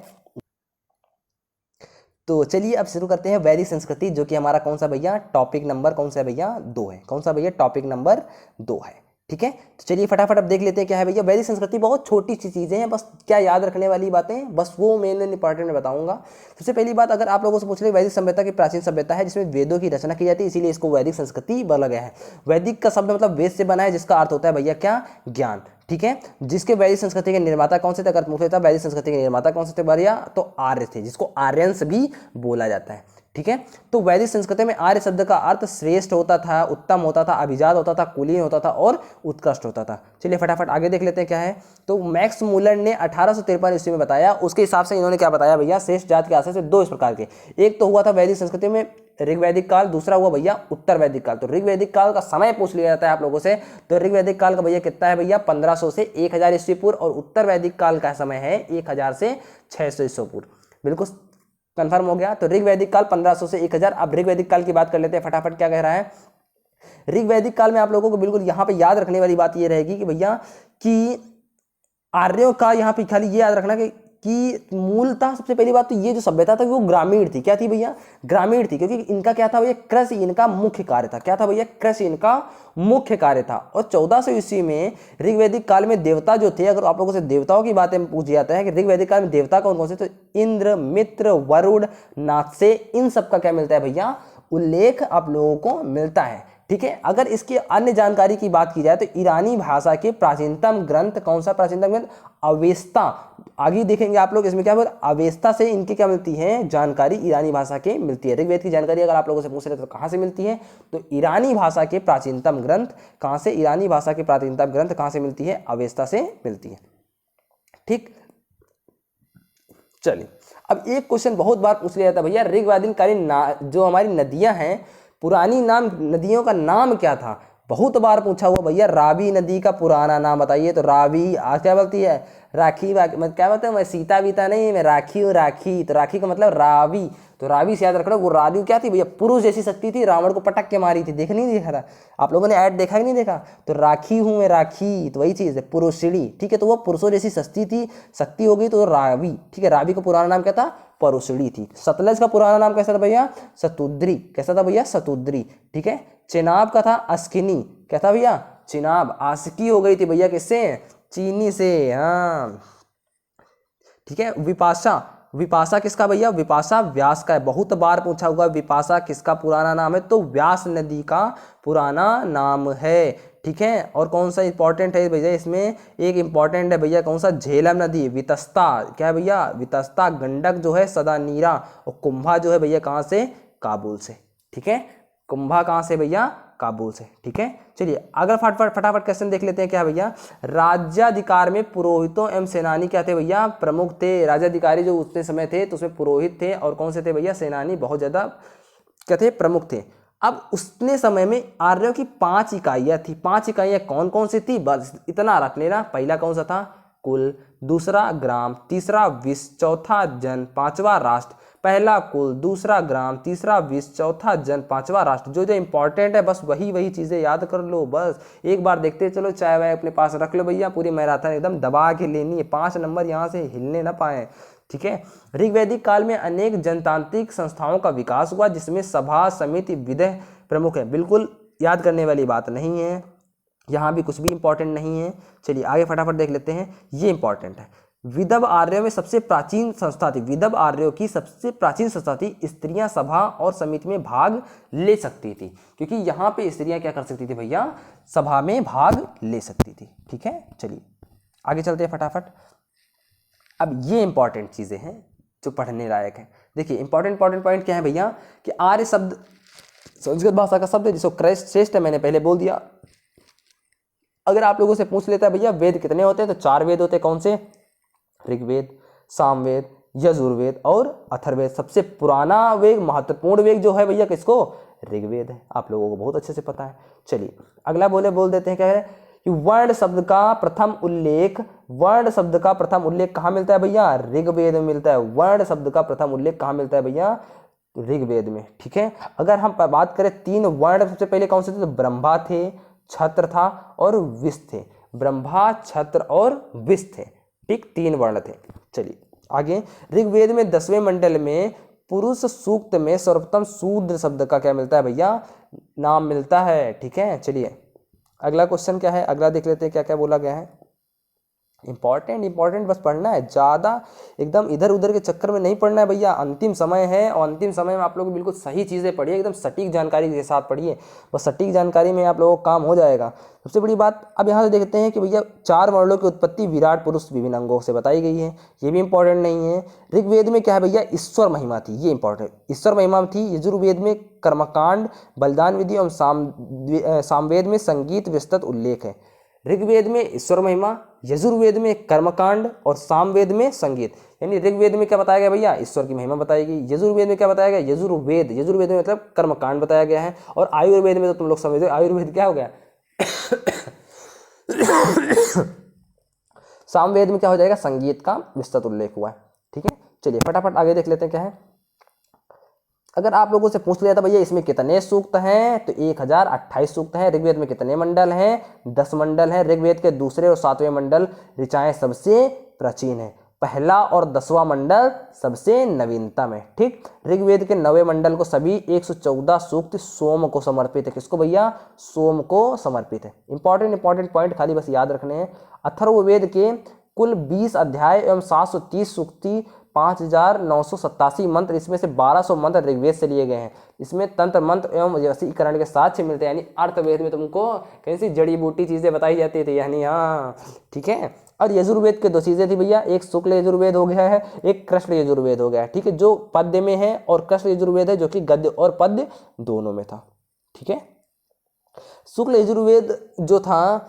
तो चलिए अब शुरू करते हैं वैदिक संस्कृति, जो कि हमारा कौन सा भैया, टॉपिक नंबर कौन सा है भैया, 2 है, कौन सा भैया, टॉपिक नंबर 2 है, ठीक है। तो चलिए फटाफट अब देख लेते हैं क्या है भैया। वैदिक संस्कृति बहुत छोटी सी चीज़ें हैं, बस क्या याद रखने वाली बातें, बस वो मेन इंपॉर्टेंट में बताऊंगा। सबसे पहली बात, अगर आप लोगों से पूछ रहे, वैदिक सभ्यता की प्राचीन सभ्यता है जिसमें वेदों की रचना की जाती है, इसीलिए इसको वैदिक संस्कृति बोला गया है। वैदिक का शब्द मतलब वेद से बना है, जिसका अर्थ होता है भैया क्या, ज्ञान, ठीक है। जिसके वैदिक संस्कृति के निर्माता कौन से थे, अगर पूछे था वैदिक संस्कृति के निर्माता कौन से थे भैया, तो आर्य थे, जिसको आर्यंस भी बोला जाता है, ठीक है। तो वैदिक संस्कृति में आर्य शब्द का अर्थ श्रेष्ठ होता था, उत्तम होता था, अभिजात होता था, कुलीन होता था और उत्कृष्ट होता था। चलिए फटाफट आगे देख लेते हैं क्या है। तो मैक्स मूलर ने 1853 ईस्वी में बताया, उसके हिसाब से इन्होंने क्या बताया भैया, श्रेष्ठ जात के आशय से 2 इस प्रकार के, एक तो हुआ था वैदिक संस्कृति में ऋग्वैदिक काल, दूसरा हुआ भैया उत्तर वैदिक काल। तो ऋग्वैदिक काल का समय पूछ लिया जाता है आप लोगों से, तो ऋग्वैदिक काल का भैया कितना है भैया, 1500 से 1000 ईस्वी पूर्व, और उत्तर वैदिक काल का समय है 1000 से 600 ईस्वी पूर्व, बिल्कुल कंफर्म हो गया। तो ऋग्वैदिक काल 1500 से 1000। अब ऋग्वैदिक काल की बात कर लेते हैं फटाफट, क्या कह रहा है। ऋग्वैदिक काल में आप लोगों को बिल्कुल यहाँ पे याद रखने वाली बात ये रहेगी कि भैया कि आर्यों का, यहाँ पे खाली ये याद रखना कि मूलतः सबसे पहली बात तो ये जो सभ्यता था वो ग्रामीण थी, क्या थी भैया, ग्रामीण थी, क्योंकि इनका क्या था भैया, कृषि इनका मुख्य कार्य था, क्या था भैया, कृषि इनका मुख्य कार्य था। और 1400 ईस्वी में ऋग्वैदिक काल में देवता जो थे, अगर आप लोगों से देवताओं की बातें पूछी जाता है कि ऋग्वैदिक काल में देवता कौन कौन से, तो इंद्र, मित्र, वरुण, नाथसे, इन सब का क्या मिलता है भैया, उल्लेख आप लोगों को मिलता है, ठीक है। अगर इसकी अन्य जानकारी की बात की जाए तो ईरानी भाषा के प्राचीनतम ग्रंथ, कौन सा प्राचीनतम ग्रंथ, अवेस्ता, आगे देखेंगे आप लोग इसमें क्या बोल, अवेस्ता से इनकी क्या मिलती है जानकारी, ईरानी भाषा के मिलती है। ऋग्वेद की जानकारी अगर आप लोगों से पूछ रहे तो कहाँ से मिलती है, तो ईरानी भाषा के प्राचीनतम ग्रंथ कहाँ से, ईरानी भाषा के प्राचीनतम ग्रंथ कहाँ से मिलती है, अवेस्ता से मिलती है, ठीक। चलिए अब एक क्वेश्चन बहुत बार पूछ लिया जाता है भैया, ऋग्वैदिक कालीन जो हमारी नदियां हैं, पुरानी नाम नदियों का नाम क्या था, बहुत बार पूछा हुआ भैया। रावी नदी का पुराना नाम बताइए, तो रावी आज क्या बोलती है, राखी, मतलब क्या बोलते हैं, मैं सीता बीता नहीं, मैं राखी हूँ, राखी, तो राखी का मतलब रावी, तो रावी से याद रखना। वो रावी क्या थी भैया, पुरुष जैसी शक्ति थी, रावण को पटक के मारी थी, देख नहीं देखा था आप लोगों ने, ऐड देखा कि नहीं देखा, तो राखी हूँ मैं राखी, तो वही चीज़ है पुरुषिणी, ठीक है। तो वो पुरुषों जैसी शक्ति हो गई, तो रावी, ठीक है। रावी का पुराना नाम क्या था, परुषिणी थी। सतलज का पुराना नाम कैसा था भैया, सतुद्री, कैसा था भैया, सतुद्री, ठीक है। चिनाब का था अस्किनी, क्या था भैया, चिनाब, आस्की हो गई थी भैया किससे, चीनी से, हाँ ठीक है। विपाशा, विपाशा किसका भैया, विपाशा व्यास का है, बहुत बार पूछा हुआ विपाशा किसका पुराना नाम है, तो व्यास नदी का पुराना नाम है, ठीक है। और कौन सा इंपॉर्टेंट है भैया, इसमें एक इंपॉर्टेंट है भैया, कौन सा, झेलम नदी, वितस्ता, क्या है भैया, वितस्ता, गंडक जो है सदा नीरा, और कुंभा जो है भैया कहाँ से, काबुल से, ठीक है। कुंभा कहाँ से भैया, काबुल से। ठीक है, चलिए अगर फटाफट क्वेश्चन देख लेते हैं। क्या भैया, राज्याधिकार में पुरोहितों एवं सेनानी क्या थे भैया, प्रमुख थे। राज्याधिकारी जो उतने समय थे तो उसमें पुरोहित थे और कौन से थे भैया, सेनानी बहुत ज़्यादा क्या थे, प्रमुख थे। अब उतने समय में आर्यों की 5 इकाइयाँ थी। 5 इकाइयाँ कौन कौन सी थी, बस इतना रख लेना। पहला कौन सा था, कुल, दूसरा ग्राम, तीसरा विश्व, चौथा जन, पांचवा राष्ट्र। पहला कुल, दूसरा ग्राम, तीसरा विश्व, चौथा जन, पांचवा राष्ट्र। जो जो इंपॉर्टेंट है बस वही चीज़ें याद कर लो, बस एक बार देखते चलो। चाय वाय अपने पास रख लो भैया, पूरी मैराथन एकदम दबा के लेनी है, 5 नंबर यहाँ से हिलने ना पाए। ठीक है, ऋग्वैदिक काल में अनेक जनतांत्रिक संस्थाओं का विकास हुआ जिसमें सभा, समिति, विदेह प्रमुख है। बिल्कुल याद करने वाली बात नहीं है, यहाँ भी कुछ भी इंपॉर्टेंट नहीं है। चलिए आगे फटाफट देख लेते हैं, ये इंपॉर्टेंट है। विदर्भ आर्यों में सबसे प्राचीन संस्था थी, विदर्भ आर्यों की सबसे प्राचीन संस्था थी। स्त्रियां सभा और समिति में भाग ले सकती थी, क्योंकि यहाँ पे स्त्रियां क्या कर सकती थी भैया, सभा में भाग ले सकती थी। ठीक है, चलिए आगे चलते हैं फटाफट। अब ये इंपॉर्टेंट चीज़ें हैं जो पढ़ने लायक है। देखिए इंपॉर्टेंट पॉइंट क्या है भैया, कि आर्य शब्द संस्कृत भाषा का शब्द है जिसको श्रेष्ठ है, मैंने पहले बोल दिया। अगर आप लोगों से पूछ लेता है भैया वेद कितने होते हैं, तो 4 वेद होते हैं। कौन से, ऋग्वेद, सामवेद, यजुर्वेद और अथर्ववेद। सबसे पुराना वेद, महत्वपूर्ण वेद जो है भैया किसको, ऋग्वेद है। आप लोगों को बहुत अच्छे से पता है। चलिए अगला बोल देते हैं, क्या है कि वर्ण शब्द का प्रथम उल्लेख, वर्ण शब्द का प्रथम उल्लेख कहाँ मिलता है भैया, ऋग्वेद में मिलता है। वर्ण शब्द का प्रथम उल्लेख कहाँ मिलता है भैया, ऋग्वेद में। ठीक है, अगर हम बात करें 3 वर्ण, सबसे पहले कौन से थे, तो ब्रह्मा थे, छत्र था और विष थे। ब्रह्मा, छत्र और विष थे। ठीक, 3 वर्ण थे। चलिए आगे, ऋग्वेद में 10वें मंडल में पुरुष सूक्त में सर्वप्रथम शूद्र शब्द का क्या मिलता है भैया, नाम मिलता है। ठीक है, चलिए अगला क्वेश्चन क्या है, अगला देख लेते हैं क्या क्या बोला गया है। इंपॉर्टेंट बस पढ़ना है, ज़्यादा एकदम इधर उधर के चक्कर में नहीं पढ़ना है भैया। अंतिम समय है और अंतिम समय में आप लोग बिल्कुल सही चीज़ें पढ़िए, एकदम सटीक जानकारी के साथ पढ़िए, बस सटीक जानकारी में आप लोगों का काम हो जाएगा। सबसे बड़ी बात अब यहाँ से देखते हैं कि भैया 4 वर्णों की उत्पत्ति विराट पुरुष विभिन्न अंगों से बताई गई है, ये भी इंपॉर्टेंट नहीं है। ऋग्वेद में क्या है भैया, ईश्वर महिमा थी, ये इंपॉर्टेंट, ईश्वर महिमा थी। यजुर्वेद में कर्मकांड, बलिदान विधि और सामवेद में संगीत विस्तृत उल्लेख है। ऋग्वेद में ईश्वर महिमा, यजुर्वेद में कर्मकांड और सामवेद में संगीत। यानी ऋग्वेद में क्या बताया गया भैया, ईश्वर की महिमा बताई गई। यजुर्वेद में क्या बताया गया, यजुर्वेद में मतलब कर्मकांड बताया गया है। और आयुर्वेद में तो तुम लोग समझो, आयुर्वेद क्या हो गया सामवेद में क्या हो जाएगा, संगीत का विस्तृत उल्लेख हुआ है। ठीक है, चलिए फटाफट आगे देख लेते हैं क्या है। अगर आप लोगों से पूछ लिया था भैया इसमें कितने सूक्त हैं, तो 1028 सूक्त हैं। ऋग्वेद में कितने मंडल हैं, 10 मंडल हैं। ऋग्वेद के दूसरे और 7वें मंडल ऋचाएं सबसे प्राचीन है, पहला और 10वां मंडल सबसे नवीनतम है। ठीक, ऋग्वेद के 9वें मंडल को सभी 114 सूक्त सोम को समर्पित है। किसको भैया, सोम को समर्पित है। इंपॉर्टेंट पॉइंट खाली बस याद रखने हैं। अथर्ववेद के कुल 20 अध्याय एवं 730 सूक्ति, 5987 मंत्र, इसमें से 1200 मंत्र ऋग्वेद से लिए गए हैं। इसमें तंत्र मंत्र एवं वशीकरण के साक्ष्य मिलते हैं। यानी अर्थवेद में तुमको कैसी जड़ी बूटी चीजें बताई जाती थी, यानी हाँ ठीक है। और यजुर्वेद के 2 चीजें थी भैया, एक शुक्ल यजुर्वेद हो गया है, एक कृष्ण यजुर्वेद हो गया है। ठीक है, जो पद्य में है, और कृष्ण यजुर्वेद है जो कि गद्य और पद्य दोनों में था। ठीक है, शुक्ल यजुर्वेद जो था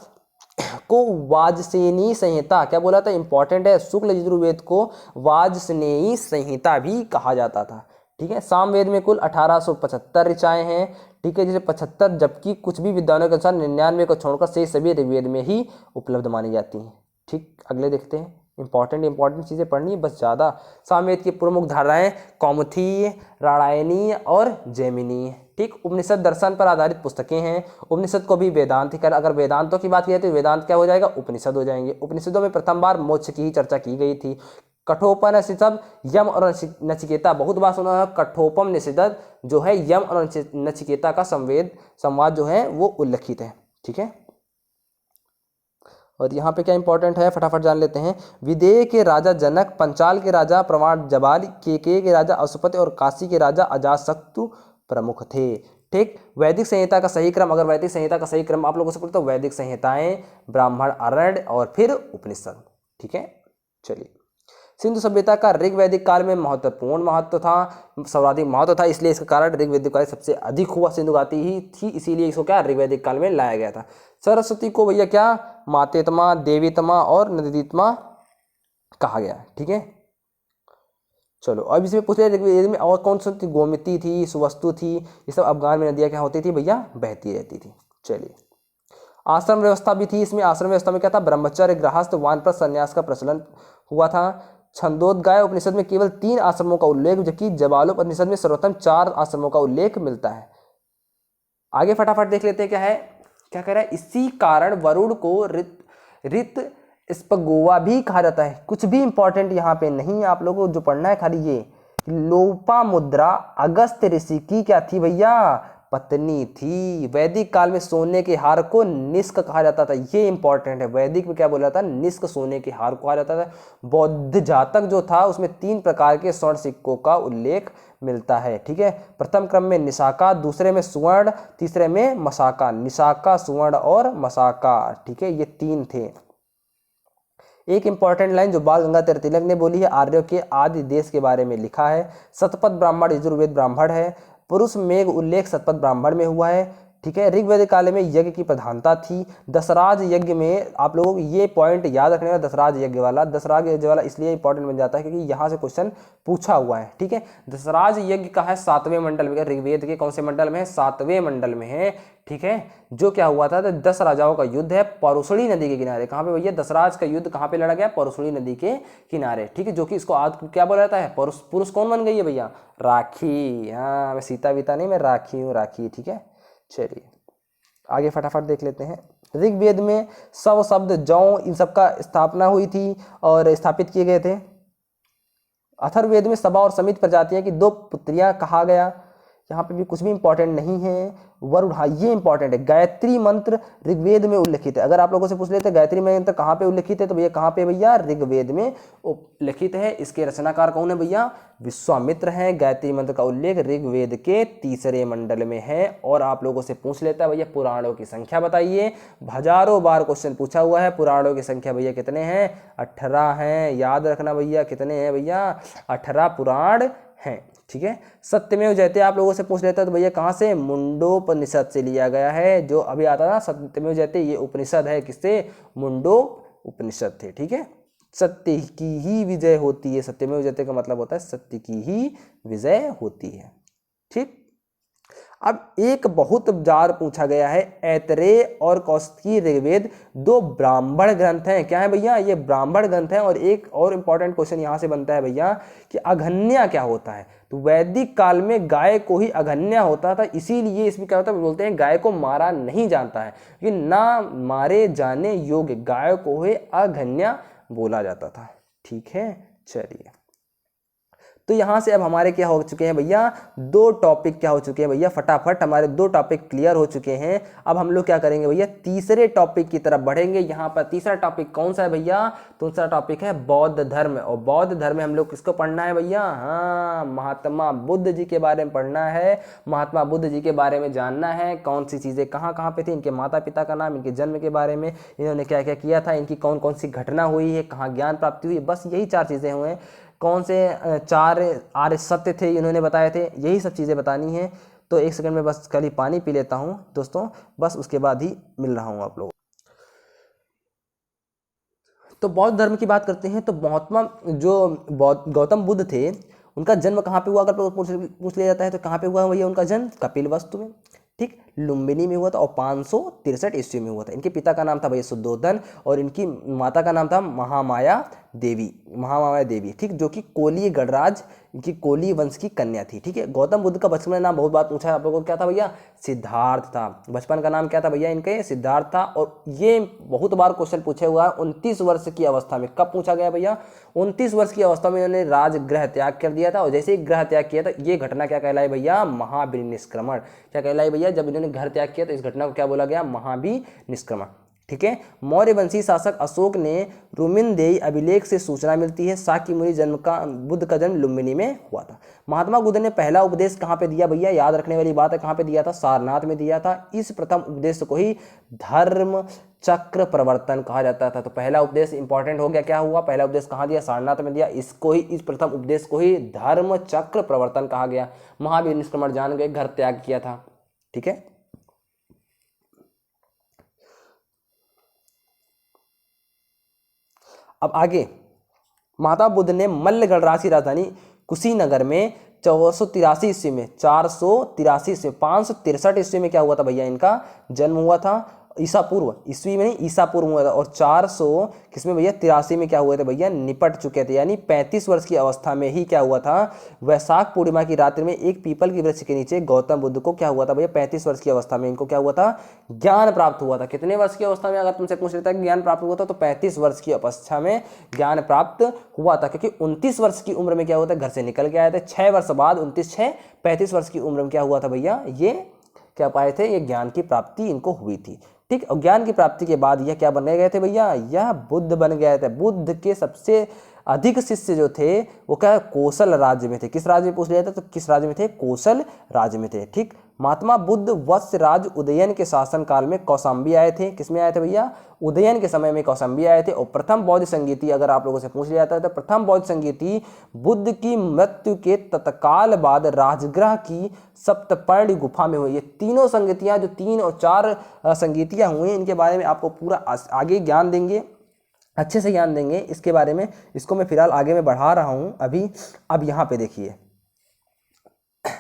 को वाजसेनी संहिता, क्या बोला था, इंपॉर्टेंट है। शुक्ल यजुर्वेद को वाजसेनी संहिता भी कहा जाता था। ठीक है, सामवेद में कुल 1875 ऋचाएं हैं। ठीक है, जैसे 75, जबकि कुछ भी विद्वानों के अनुसार 99 को छोड़कर से सभी ऋग्वेद में ही उपलब्ध मानी जाती हैं। ठीक, अगले देखते हैं। इंपॉर्टेंट चीज़ें पढ़नी है बस ज़्यादा। सामवेद की प्रमुख धाराएं कौमुदी, रामायणी और जैमिनी। ठीक, उपनिषद दर्शन पर आधारित पुस्तकें हैं। उपनिषद को भी वेदांत कर, अगर वेदांतों की बात की जाए तो वेदांत क्या हो जाएगा, उपनिषद हो जाएंगे। उपनिषदों में प्रथम बार मोक्ष की ही चर्चा की गई थी। कठोपनिषद, यम और नचिकेता, बहुत बार सुना है। कठोपनिषद जो है यम और नचिकेता का संवाद जो है वो उल्लेखित है। ठीक है, और यहाँ पे क्या इंपॉर्टेंट है फटाफट जान लेते हैं। विदेह के राजा जनक, पंचाल के राजा प्रवाण जबाल, के राजा अशुपति और काशी के राजा अजातशत्रु प्रमुख थे। ठीक, वैदिक संहिता का सही क्रम, अगर वैदिक संहिता का सही क्रम आप लोगों से पूछे तो वैदिक संहिताएं, ब्राह्मण, अरण्य और फिर उपनिषद। ठीक है, चलिए सिंधु सभ्यता का ऋग वैदिक काल में महत्वपूर्ण महत्व था, सर्वाधिक महत्व था, इसलिए इसके कारण ऋग वैदिक काल सबसे अधिक हुआ सिंधु घाटी ही थी, इसीलिए इसको क्या ऋग वैदिक काल में लाया गया था। सरस्वती को भैया क्या मातेतमा, देवीतमा और नदीतमा कहा गया। ठीक है, चलो अब इसमें पूछ रहे ऋग्वेद में और कौन सी थी, गोमती थी, सुवस्तु थी, ये सब अफगान में नदियाँ क्या होती थी भैया, बहती रहती थी। चलिए, आश्रम व्यवस्था भी थी इसमें। आश्रम व्यवस्था में क्या था, ब्रह्मचर्य, गृहस्थ, वानप्रस्थ, संन्यास का प्रचलन हुआ था। छंदोदगाय उपनिषद में केवल 3 आश्रमों का उल्लेख, जबकि जबालोपनिषद में सर्वोत्तम 4 आश्रमों का उल्लेख मिलता है। आगे फटाफट देख लेते हैं क्या है, क्या कह रहा है, इसी कारण वरुण को ऋत स्पगोवा भी कहा जाता है। कुछ भी इंपॉर्टेंट यहाँ पे नहीं, आप लोगों को जो पढ़ना है खाली ये, लोपामुद्रा अगस्त्य ऋषि की क्या थी भैया, पत्नी थी। वैदिक काल में सोने के हार को निष्क कहा जाता था, ये इंपॉर्टेंट है। वैदिक में क्या बोला था, निष्क सोने के हार को कहा जाता था। बौद्ध जातक जो था उसमें 3 प्रकार के स्वर्ण सिक्कों का उल्लेख मिलता है। ठीक है, प्रथम क्रम में निशाका, दूसरे में सुवर्ण, तीसरे में मसाका। निशाका, सुवर्ण और मसाका, ठीक है, ये 3 थे। एक इंपॉर्टेंट लाइन जो बाल गंगाधर तिलक ने बोली है, आर्यों के आदि देश के बारे में लिखा है। शतपथ ब्राह्मण यजुर्वेद ब्राह्मण है। पुरुष मेघ उल्लेख शतपथ ब्राह्मण में हुआ है। ठीक है, ऋग्वेद काल में यज्ञ की प्रधानता थी। दशराज यज्ञ में आप लोगों को ये पॉइंट याद रखने वाला, दशराज यज्ञ वाला इसलिए इंपॉर्टेंट बन जाता है क्योंकि यहाँ से क्वेश्चन पूछा हुआ है। ठीक है, दशराज यज्ञ का है 7वें मंडल में, ऋग्वेद के कौन से मंडल में है, 7वें मंडल में है। ठीक है, जो क्या हुआ था, तो 10 राजाओं का युद्ध है परुशणी नदी के किनारे। कहाँ पे भैया, दशराज का युद्ध कहाँ पे लड़ा गया, परुशणी नदी के किनारे। ठीक है, जो कि इसको आज क्या बोला जाता है, पुरुष कौन बन गई है भैया, राखी। हाँ, मैं सीता बीता नहीं, मैं राखी हूँ, राखी। ठीक है, चलिए आगे फटाफट देख लेते हैं। ऋग्वेद में सव शब्द, जौ, इन सब का स्थापना हुई थी और स्थापित किए गए थे। अथर्ववेद में सभा और समित प्रजातियां की 2 पुत्रियां कहा गया। यहाँ पे भी कुछ भी इंपॉर्टेंट नहीं है। वरुण, हाँ ये इंपॉर्टेंट है। गायत्री मंत्र ऋग्वेद में उल्लेखित है। अगर आप लोगों से पूछ लेते हैं गायत्री मंत्र कहाँ पे उल्लेखित है, तो भैया कहाँ पे भैया, ऋग्वेद में उल्लेखित है। इसके रचनाकार कौन है भैया, विश्वामित्र हैं। गायत्री मंत्र का उल्लेख ऋग्वेद के 3रे मंडल में है। और आप लोगों से पूछ लेता है भैया पुराणों की संख्या बताइए। हजारों बार क्वेश्चन पूछा हुआ है, पुराणों की संख्या भैया कितने हैं, 18 हैं। याद रखना भैया, कितने हैं भैया, 18 पुराण हैं। ठीक है, सत्यमेव जयते आप लोगों से पूछ लेता है तो भैया कहाँ से, मुंडोपनिषद से लिया गया है। जो अभी आता था सत्यमेव जयते, ये उपनिषद है, किससे, मुंडो उपनिषद थे। ठीक है, सत्य की ही विजय होती है। सत्यमेव जयते का मतलब होता है सत्य की ही विजय होती है। ठीक, अब एक बहुत बार पूछा गया है, ऐतरेय और कौशिकी ऋग्वेद 2 ब्राह्मण ग्रंथ हैं। क्या है भैया, ये ब्राह्मण ग्रंथ हैं। और एक और इंपॉर्टेंट क्वेश्चन यहाँ से बनता है भैया कि अघन्या क्या होता है। तो वैदिक काल में गाय को ही अघन्या होता था, इसीलिए इसमें क्या होता है, बोलते हैं गाय को मारा नहीं जाता है, कि ना मारे जाने योग्य गाय को ही अघन्या बोला जाता था। ठीक है, चलिए तो यहाँ से अब हमारे क्या हो चुके हैं भैया, 2 टॉपिक क्या हो चुके हैं भैया, फटाफट हमारे 2 टॉपिक क्लियर हो चुके हैं। अब हम लोग क्या करेंगे भैया, तीसरे टॉपिक की तरफ बढ़ेंगे। यहाँ पर तीसरा टॉपिक कौन सा है भैया, दूसरा टॉपिक है बौद्ध धर्म। और बौद्ध धर्म में हम लोग किसको पढ़ना है भैया, हाँ महात्मा बुद्ध जी के बारे में पढ़ना है। महात्मा बुद्ध जी के बारे में जानना है, कौन सी चीज़ें कहाँ कहाँ पे थी, इनके माता पिता का नाम, इनके जन्म के बारे में, इन्होंने क्या क्या किया था, इनकी कौन कौन सी घटना हुई है, कहाँ ज्ञान प्राप्ति हुई, बस यही 4 चीज़ें हुए। कौन से 4 आर्य सत्य थे इन्होंने बताए थे, यही सब चीज़ें बतानी है। तो 1 सेकंड में बस खाली पानी पी लेता हूँ दोस्तों, बस उसके बाद ही मिल रहा हूँ आप लोगों। तो बौद्ध धर्म की बात करते हैं। तो महात्मा जो गौतम बुद्ध थे, उनका जन्म कहाँ पे हुआ, अगर पूछ लिया जाता है तो कहाँ पे हुआ भैया उनका जन्म, कपिलवस्तु में। ठीक, लुम्बिनी में हुआ था और 563 ईस्वी में हुआ था। इनके पिता का नाम था भैया शुद्धोधन और इनकी माता का नाम था महामाया देवी। ठीक, जो कि कोली गणराज, इनकी कोली वंश की कन्या थी। ठीक है, गौतम बुद्ध का बचपन का नाम बहुत बार पूछा है आप लोगों को, क्या था भैया, सिद्धार्थ था। बचपन का नाम क्या था भैया इनके, सिद्धार्थ था। और ये बहुत बार क्वेश्चन पूछे हुआ है 29 वर्ष की अवस्था में। कब पूछा गया भैया, 29 वर्ष की अवस्था में इन्होंने राजगृह त्याग कर दिया था। और जैसे ही ग्रह त्याग किया था, ये घटना क्या कहलाई भैया, महाविनिष्क्रमण। क्या कहलाई भैया, जब इन्होंने घर त्याग किया तो इस घटना को क्या बोला गया, महाविनिष्क्रमण। ठीक है। मौर्य वंशी शासक अशोक ने रुमिनदेई अभिलेख से सूचना मिलती है शाक्य मुनि जन्म का बुद्ध का जन्म लुम्बिनी में हुआ था। महात्मा बुद्ध ने पहला उपदेश कहाँ पे दिया भैया, याद रखने वाली बात है, कहाँ पे दिया था, सारनाथ में दिया था। इस प्रथम उपदेश को ही धर्म चक्र प्रवर्तन कहा जाता था। तो पहला उपदेश इंपॉर्टेंट हो गया, क्या हुआ, पहला उपदेश कहाँ दिया, सारनाथ में दिया। इसको ही, इस प्रथम उपदेश को ही धर्म चक्र प्रवर्तन कहा गया। महावीर निष्क्रमण जान गए, घर त्याग किया था। ठीक है। अब आगे, महात्मा बुद्ध ने मल्ल गणराज्य की राजधानी कुशीनगर में 483 ईस्वी में 483 ईस्वी 563 ईस्वी में क्या हुआ था भैया, इनका जन्म हुआ था। ईसा पूर्व, ईस्वी में नहीं, ईसा पूर्व हुआ था। और 400 किसमें भैया, 83 में क्या हुए थे भैया, निपट चुके थे। यानी 35 वर्ष की अवस्था में ही क्या हुआ था, वैशाख पूर्णिमा की रात्रि में एक पीपल की वृक्ष के नीचे गौतम बुद्ध को क्या हुआ था भैया, 35 वर्ष की अवस्था में इनको क्या हुआ था, ज्ञान प्राप्त हुआ था। कितने वर्ष की अवस्था में अगर तुमसे पूछ लेता है ज्ञान प्राप्त हुआ था, तो 35 वर्ष की अवस्था में ज्ञान प्राप्त हुआ था। क्योंकि 29 वर्ष की उम्र में क्या हुआ था, घर से निकल के आए थे। 6 वर्ष बाद 29 6 35 वर्ष की उम्र में क्या हुआ था भैया, ये क्या पाए थे, ये ज्ञान की प्राप्ति इनको हुई थी। ठीक। और ज्ञान की प्राप्ति के बाद यह क्या बन गए थे भैया, यह बुद्ध बन गए थे। बुद्ध के सबसे अधिक शिष्य जो थे वो क्या, कौशल राज्य में थे। किस राज्य में पूछ लिया था, तो किस राज्य में थे, कौशल राज्य में थे। ठीक। महात्मा बुद्ध वत्स राज उदयन के शासन काल में कौशाम्बी आए थे। किसमें आए थे भैया, उदयन के समय में कौशाम्बी आए थे। और प्रथम बौद्ध संगीति अगर आप लोगों से पूछ लिया जाता है तो प्रथम बौद्ध संगीति बुद्ध की मृत्यु के तत्काल बाद राजगृह की सप्तपर्णी गुफा में हुई। ये तीनों संगीतियां, जो 3 और 4 संगीतियां हुई, इनके बारे में आपको पूरा आगे ज्ञान देंगे, अच्छे से ज्ञान देंगे इसके बारे में। इसको मैं फिलहाल आगे में बढ़ा रहा हूं अभी। अब यहाँ पे देखिए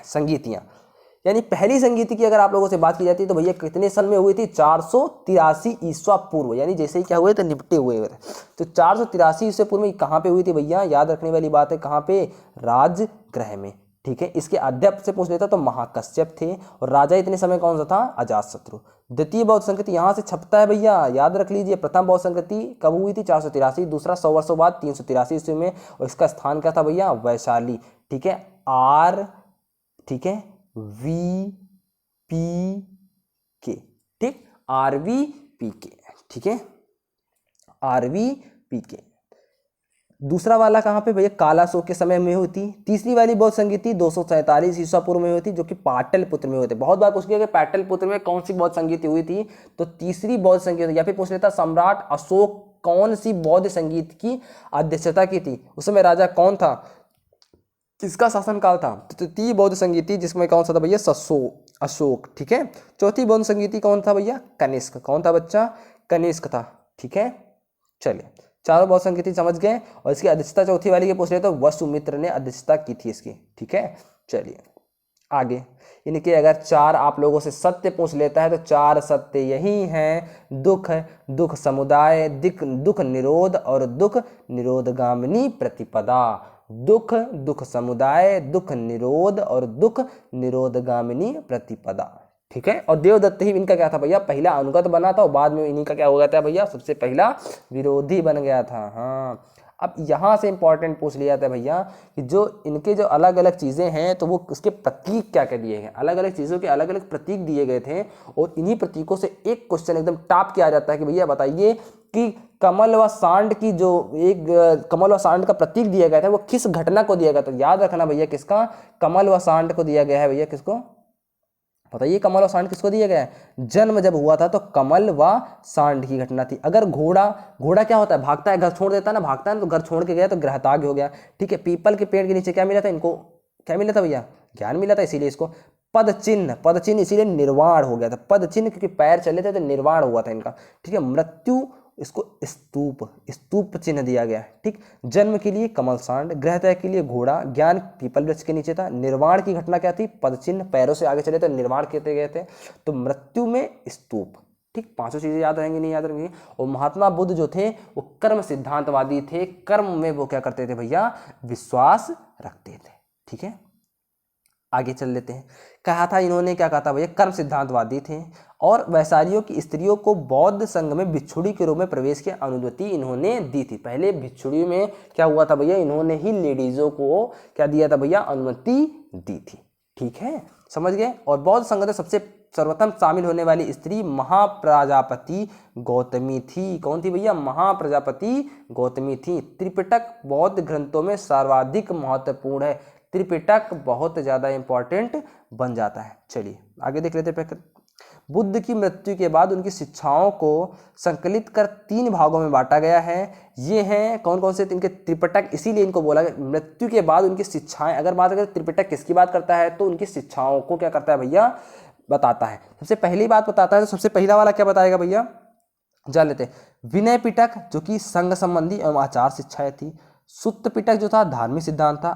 संगीतियां, यानी पहली संगीति की अगर आप लोगों से बात की जाती है तो भैया कितने सन में हुई थी, 483 ईस्वा पूर्व, यानी जैसे ही क्या हुए थे, निपटे हुए थे। तो 483 ईस्वी पूर्व में कहाँ पे हुई थी भैया, याद रखने वाली बात है, कहाँ पे, राजगृह में। ठीक है। इसके अध्यक्ष से पूछ लेता तो महाकश्यप थे। और राजा इतने समय कौन सा था, अजातशत्रु। द्वितीय बौद्ध संगीति यहाँ से छपता है भैया, याद रख लीजिए। प्रथम बौद्ध संगीति कब हुई थी, 483। दूसरा 100 वर्षों बाद 383 ईस्वी में। और इसका स्थान क्या था भैया, वैशाली। ठीक है। ठीक है, VPK। ठीक, RVPK। ठीक है, RVPK। दूसरा वाला कहाँ पे भैया, कालाशोक के समय में हुई थी। तीसरी वाली बौद्ध संगीति 247 ईसा पूर्व में हुई थी, जो कि पाटलिपुत्र में हुई थी। बहुत बार पूछ लिया कि पाटलिपुत्र में कौन सी बौद्ध संगीति हुई थी, तो तीसरी बौद्ध संगीति। या फिर पूछ लेता सम्राट अशोक कौन सी बौद्ध संगीत की अध्यक्षता की थी, उस समय राजा कौन था, किसका शासनकाल था। तो तृतीय बौद्ध संगीति जिसमें कौन सा था भैया, अशोक। ठीक है। चौथी बौद्ध संगीति कौन था भैया, कनिष्क। कौन था बच्चा, कनिष्क था। ठीक है। चलिए, चारों बौद्ध संगीति समझ गए। और इसकी अध्यक्षता चौथी वाली के पूछ रहे तो वसुमित्र ने अध्यक्षता की थी इसकी। ठीक है। चलिए आगे, इनके अगर 4 आप लोगों से सत्य पूछ लेता है तो 4 सत्य यही हैं, दुख समुदाय, दुख निरोध और दुख निरोधगामिनी प्रतिपदा। दुख समुदाय, दुख निरोध और दुख निरोधगामिनी प्रतिपदा। ठीक है। और देवदत्त ही इनका क्या था भैया, पहला अनुगत बना था और बाद में इन्हीं का क्या हो गया था भैया, सबसे पहला विरोधी बन गया था। हाँ, अब यहाँ से इंपॉर्टेंट पूछ लिया था भैया कि जो इनके जो अलग अलग चीज़ें हैं तो वो उसके प्रतीक क्या क्या दिए गए, अलग अलग चीज़ों के अलग अलग प्रतीक दिए गए थे। और इन्हीं प्रतीकों से एक क्वेश्चन एकदम टॉप किया जाता है कि भैया बताइए कि कमल व सांड की जो एक कमल व सांड का प्रतीक दिया गया था वो किस घटना को दिया गया था। याद रखना भैया, किसका, कमल व सांड को दिया गया है भैया। किसको बताइए, कमल व सांड किसको दिया गया है, जन्म जब हुआ था तो कमल व सांड की घटना थी। अगर घोड़ा क्या होता है, भागता है, घर छोड़ देता है ना, भागता है ना, तो घर छोड़ के गया तो गृहत्याग हो गया। ठीक है। पीपल के पेड़ के नीचे क्या मिला था इनको, क्या मिला था भैया, ज्ञान मिला था, इसीलिए इसको पद चिन्ह इसीलिए निर्वाण हो गया था। पद चिन्ह क्योंकि पैर चले थे तो निर्वाण हुआ था इनका। ठीक है। मृत्यु, इसको स्तूप चिन्ह दिया गया है। ठीक। जन्म के लिए कमल सांड, गृहत्याग के लिए घोड़ा, ज्ञान पीपल वृक्ष के नीचे था, निर्वाण की घटना क्या थी, पद चिन्ह, पैरों से आगे चले तो निर्वाण कहते गए थे, तो मृत्यु में स्तूप। ठीक, 5 चीजें याद रहेंगी, नहीं याद रहेंगी। और महात्मा बुद्ध जो थे वो कर्म सिद्धांतवादी थे, कर्म में वो क्या करते थे भैया, विश्वास रखते थे। ठीक है। आगे चल लेते हैं। कहा था इन्होंने, क्या कहा था भैया, कर्म सिद्धांतवादी थे। और वैशालियों की स्त्रियों को बौद्ध संघ में भिक्षुणी के रूप में प्रवेश की अनुमति इन्होंने दी थी। पहले भिक्षुणी में क्या हुआ था भैया, इन्होंने ही लेडीजों को क्या दिया था भैया, अनुमति दी थी। ठीक है, समझ गए। और बौद्ध संघ तो सबसे सर्वप्रथम शामिल होने वाली स्त्री महाप्रजापति गौतमी थी। कौन थी भैया? महाप्रजापति गौतमी थी। त्रिपिटक बौद्ध ग्रंथों में सर्वाधिक महत्वपूर्ण है। त्रिपिटक बहुत ज़्यादा इंपॉर्टेंट बन जाता है। चलिए आगे देख लेते हैं। बुद्ध की मृत्यु के बाद उनकी शिक्षाओं को संकलित कर 3 भागों में बांटा गया है। ये हैं कौन कौन से? इनके त्रिपिटक, इसीलिए इनको बोला गया मृत्यु के बाद उनकी शिक्षाएं। अगर बात करें त्रिपिटक किसकी बात करता है, तो उनकी शिक्षाओं को क्या करता है भैया? बताता है। सबसे पहली बात बताता है, तो सबसे पहला वाला क्या बताएगा भैया? जान लेते हैं। विनय पिटक जो कि संघ संबंधी एवं आचार शिक्षाएं थी। सुत्त पिटक जो था धार्मिक सिद्धांत था।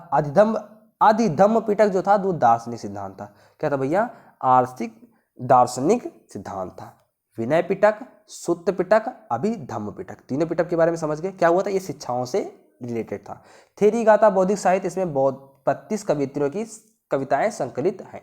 अधिधम्म पिटक जो था वो दार्शनिक सिद्धांत था। क्या था भैया? आर्थिक दार्शनिक सिद्धांत था। विनय पिटक, सुत्त पिटक, अभिधम्म पिटक, तीनों पिटक के बारे में समझ गए। क्या हुआ था? ये शिक्षाओं से रिलेटेड था। थेरी गाथा बौद्धिक साहित्य, इसमें 32 कवित्रियों की कविताएं संकलित हैं।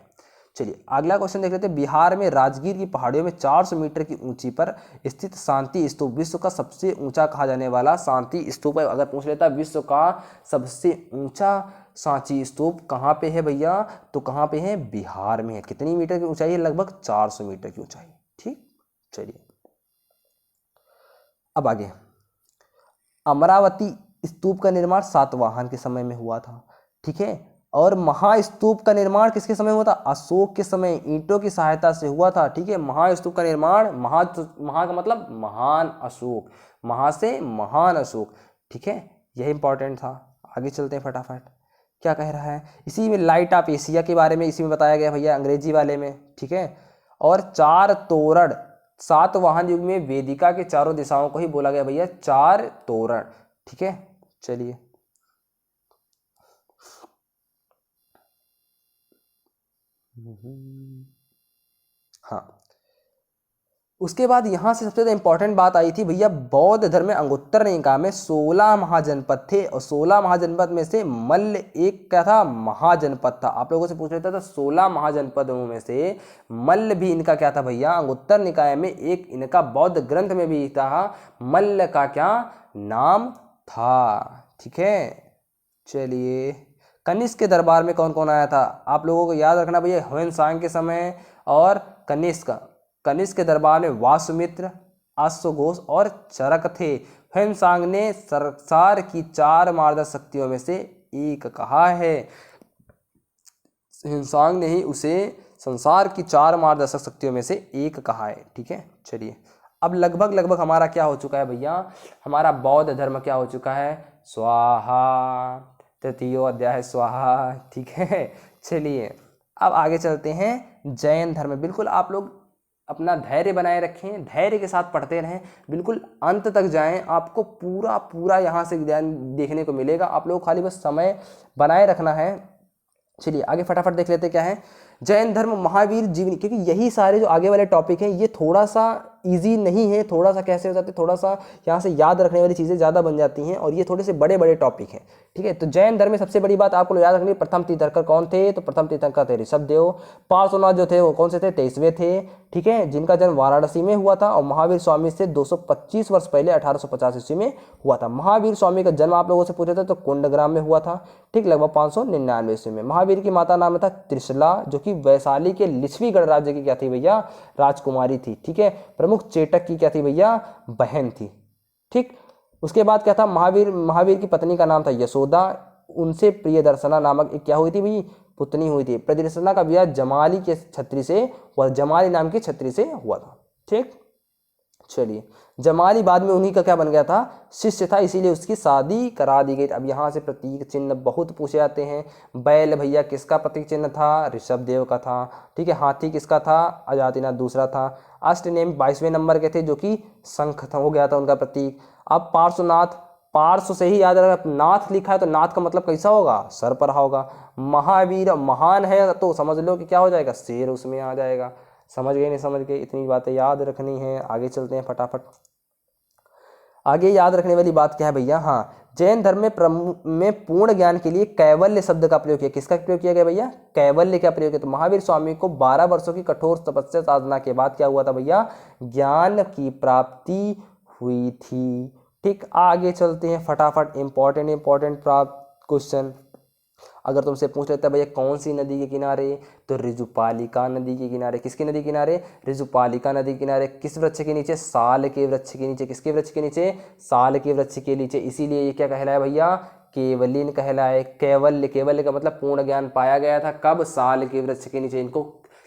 चलिए अगला क्वेश्चन देख लेते हैं। बिहार में राजगीर की पहाड़ियों में 400 मीटर की ऊंची पर स्थित शांति स्तूप विश्व का सबसे ऊंचा कहा जाने वाला शांति स्तूप है। अगर पूछ लेता विश्व का सबसे ऊंचा सांची स्तूप कहाँ पे है भैया? तो कहाँ पे है? बिहार में है। कितनी मीटर की ऊंचाई है? लगभग 400 मीटर की ऊंचाई। ठीक, चलिए अब आगे। अमरावती स्तूप का निर्माण सातवाहन के समय में हुआ था। ठीक है। और महास्तूप का निर्माण किसके समय हुआ था? अशोक के समय ईंटों की सहायता से हुआ था। ठीक है। महास्तूप का निर्माण, महा का मतलब महान अशोक, महा से महान अशोक। ठीक है, यही इंपॉर्टेंट था। आगे चलते हैं फटाफट। क्या कह रहा है? इसी में लाइट ऑफ एशिया के बारे में इसी में बताया गया भैया, अंग्रेजी वाले में। ठीक है। और 4 तोरण, सातवाहन युग में वेदिका के चारों दिशाओं को ही बोला गया भैया 4 तोरण। ठीक है, चलिए हाँ, उसके बाद यहाँ से सबसे ज़्यादा इंपॉर्टेंट बात आई थी भैया, बौद्ध धर्म में अंगुत्तर निकाय में 16 महाजनपद थे और 16 महाजनपद में से मल्ल एक क्या था? महाजनपद था। आप लोगों से पूछ लेता था 16 महाजनपदों में से मल्ल भी इनका क्या था भैया? अंगुत्तर निकाय में एक इनका बौद्ध ग्रंथ में भी था, मल्ल का क्या नाम था। ठीक है, चलिए कनिष्क के दरबार में कौन कौन आया था? आप लोगों को याद रखना भैया, ह्वेनसांग के समय और कनिष्क के दरबार में वासुमित्र, अश्वघोष और चरक थे। ह्वेनसांग ने संसार की 4 मार्गदर्शक शक्तियों में से एक कहा है। ह्वेनसांग ने ही उसे संसार की 4 मार्गदर्शक शक्तियों में से एक कहा है। ठीक है, चलिए अब लगभग हमारा क्या हो चुका है भैया? हमारा बौद्ध धर्म क्या हो चुका है? स्वाहा, तृतीय अध्याय स्वाहा। ठीक है, चलिए अब आगे चलते हैं। जैन धर्म, बिल्कुल आप लोग अपना धैर्य बनाए रखें, धैर्य के साथ पढ़ते रहें, बिल्कुल अंत तक जाएं, आपको पूरा यहाँ से ज्ञान देखने को मिलेगा। आप लोग खाली बस समय बनाए रखना है। चलिए आगे फटाफट देख लेते क्या है। जैन धर्म महावीर जीवनी, क्योंकि यही सारे जो आगे वाले टॉपिक हैं ये थोड़ा सा इजी नहीं है, थोड़ा सा कैसे हो जाते, थोड़ा सा यहाँ से याद रखने वाली चीज़ें ज़्यादा बन जाती हैं और ये थोड़े से बड़े टॉपिक हैं। ठीक है, तो जैन धर्म में सबसे बड़ी बात आपको याद रखनी, प्रथम तीर्थंकर कौन थे? तो प्रथम तीर्थंकर थे ऋषभदेव। पार्श्वनाथ जो थे वो कौन से थे? 23वें थे। ठीक है, जिनका जन्म वाराणसी में हुआ था और महावीर स्वामी से 225 वर्ष पहले 1850 ईस्वी में हुआ था। महावीर स्वामी का जन्म आप लोगों से पूछा था तो कुंडग्राम में हुआ था। ठीक, लगभग 599 ईस्वी में। महावीर की माता नाम था त्रिशला, जो कि वैशाली के लिच्छवी गणराज्य की क्या थी भैया? राजकुमारी थी। ठीक है, प्रमुख चेटक की क्या थी भैया? बहन थी। ठीक, उसके बाद क्या था? महावीर की पत्नी का नाम था यशोदा। उनसे प्रियदर्शना नामक एक क्या हुई थी भाई? पुतनी हुई थी। प्रियदर्शना का विवाह जमाली के छत्री से हुआ, जमाली नाम की छत्री से हुआ था। ठीक, चलिए जमाली बाद में उन्हीं का क्या बन गया था? शिष्य था, इसीलिए उसकी शादी करा दी गई। अब यहाँ से प्रतीक चिन्ह बहुत पूछे जाते हैं। बैल भैया किसका प्रतीक चिन्ह था? ऋषभदेव का था। ठीक है, हाथी किसका था? अजातिनाथ दूसरा था। अष्टनेम 22वें नंबर के थे, जो कि शंख हो गया था उनका प्रतीक। अब पार्श्वनाथ, पार्श्व से ही याद रखा, नाथ लिखा है तो नाथ का मतलब कैसा होगा? सर पर होगा। महावीर महान है तो समझ लो कि क्या हो जाएगा? शेर उसमें आ जाएगा। समझ गए? नहीं समझ गए? इतनी बातें याद रखनी है। आगे चलते हैं फटाफट। आगे याद रखने वाली बात क्या है भैया? हाँ, जैन धर्म में पूर्ण ज्ञान के लिए कैवल्य शब्द का प्रयोग किया। किसका प्रयोग किया गया भैया? कैवल्य का प्रयोग किया। तो महावीर स्वामी को 12 वर्षों की कठोर तपस्या साधना के बाद क्या हुआ था भैया? ज्ञान की प्राप्ति हुई थी। ठीक, आगे चलते हैं फटाफट। Important question. अगर तुमसे पूछ लेता है भैया कौन सी नदी के किनारे, तो ऋजुपालिका नदी के किनारे। किसकी नदी के किनारे? ऋजुपालिका नदी के किनारे। किस वृक्ष के नीचे? साल के वृक्ष के नीचे। किसके वृक्ष के नीचे? साल के वृक्ष के नीचे। इसीलिए ये क्या कहलाया भैया? केवलीन कहलाए। कैवल्य, कैवल्य का मतलब पूर्ण ज्ञान पाया गया था कब? साल के वृक्ष के नीचे। इनको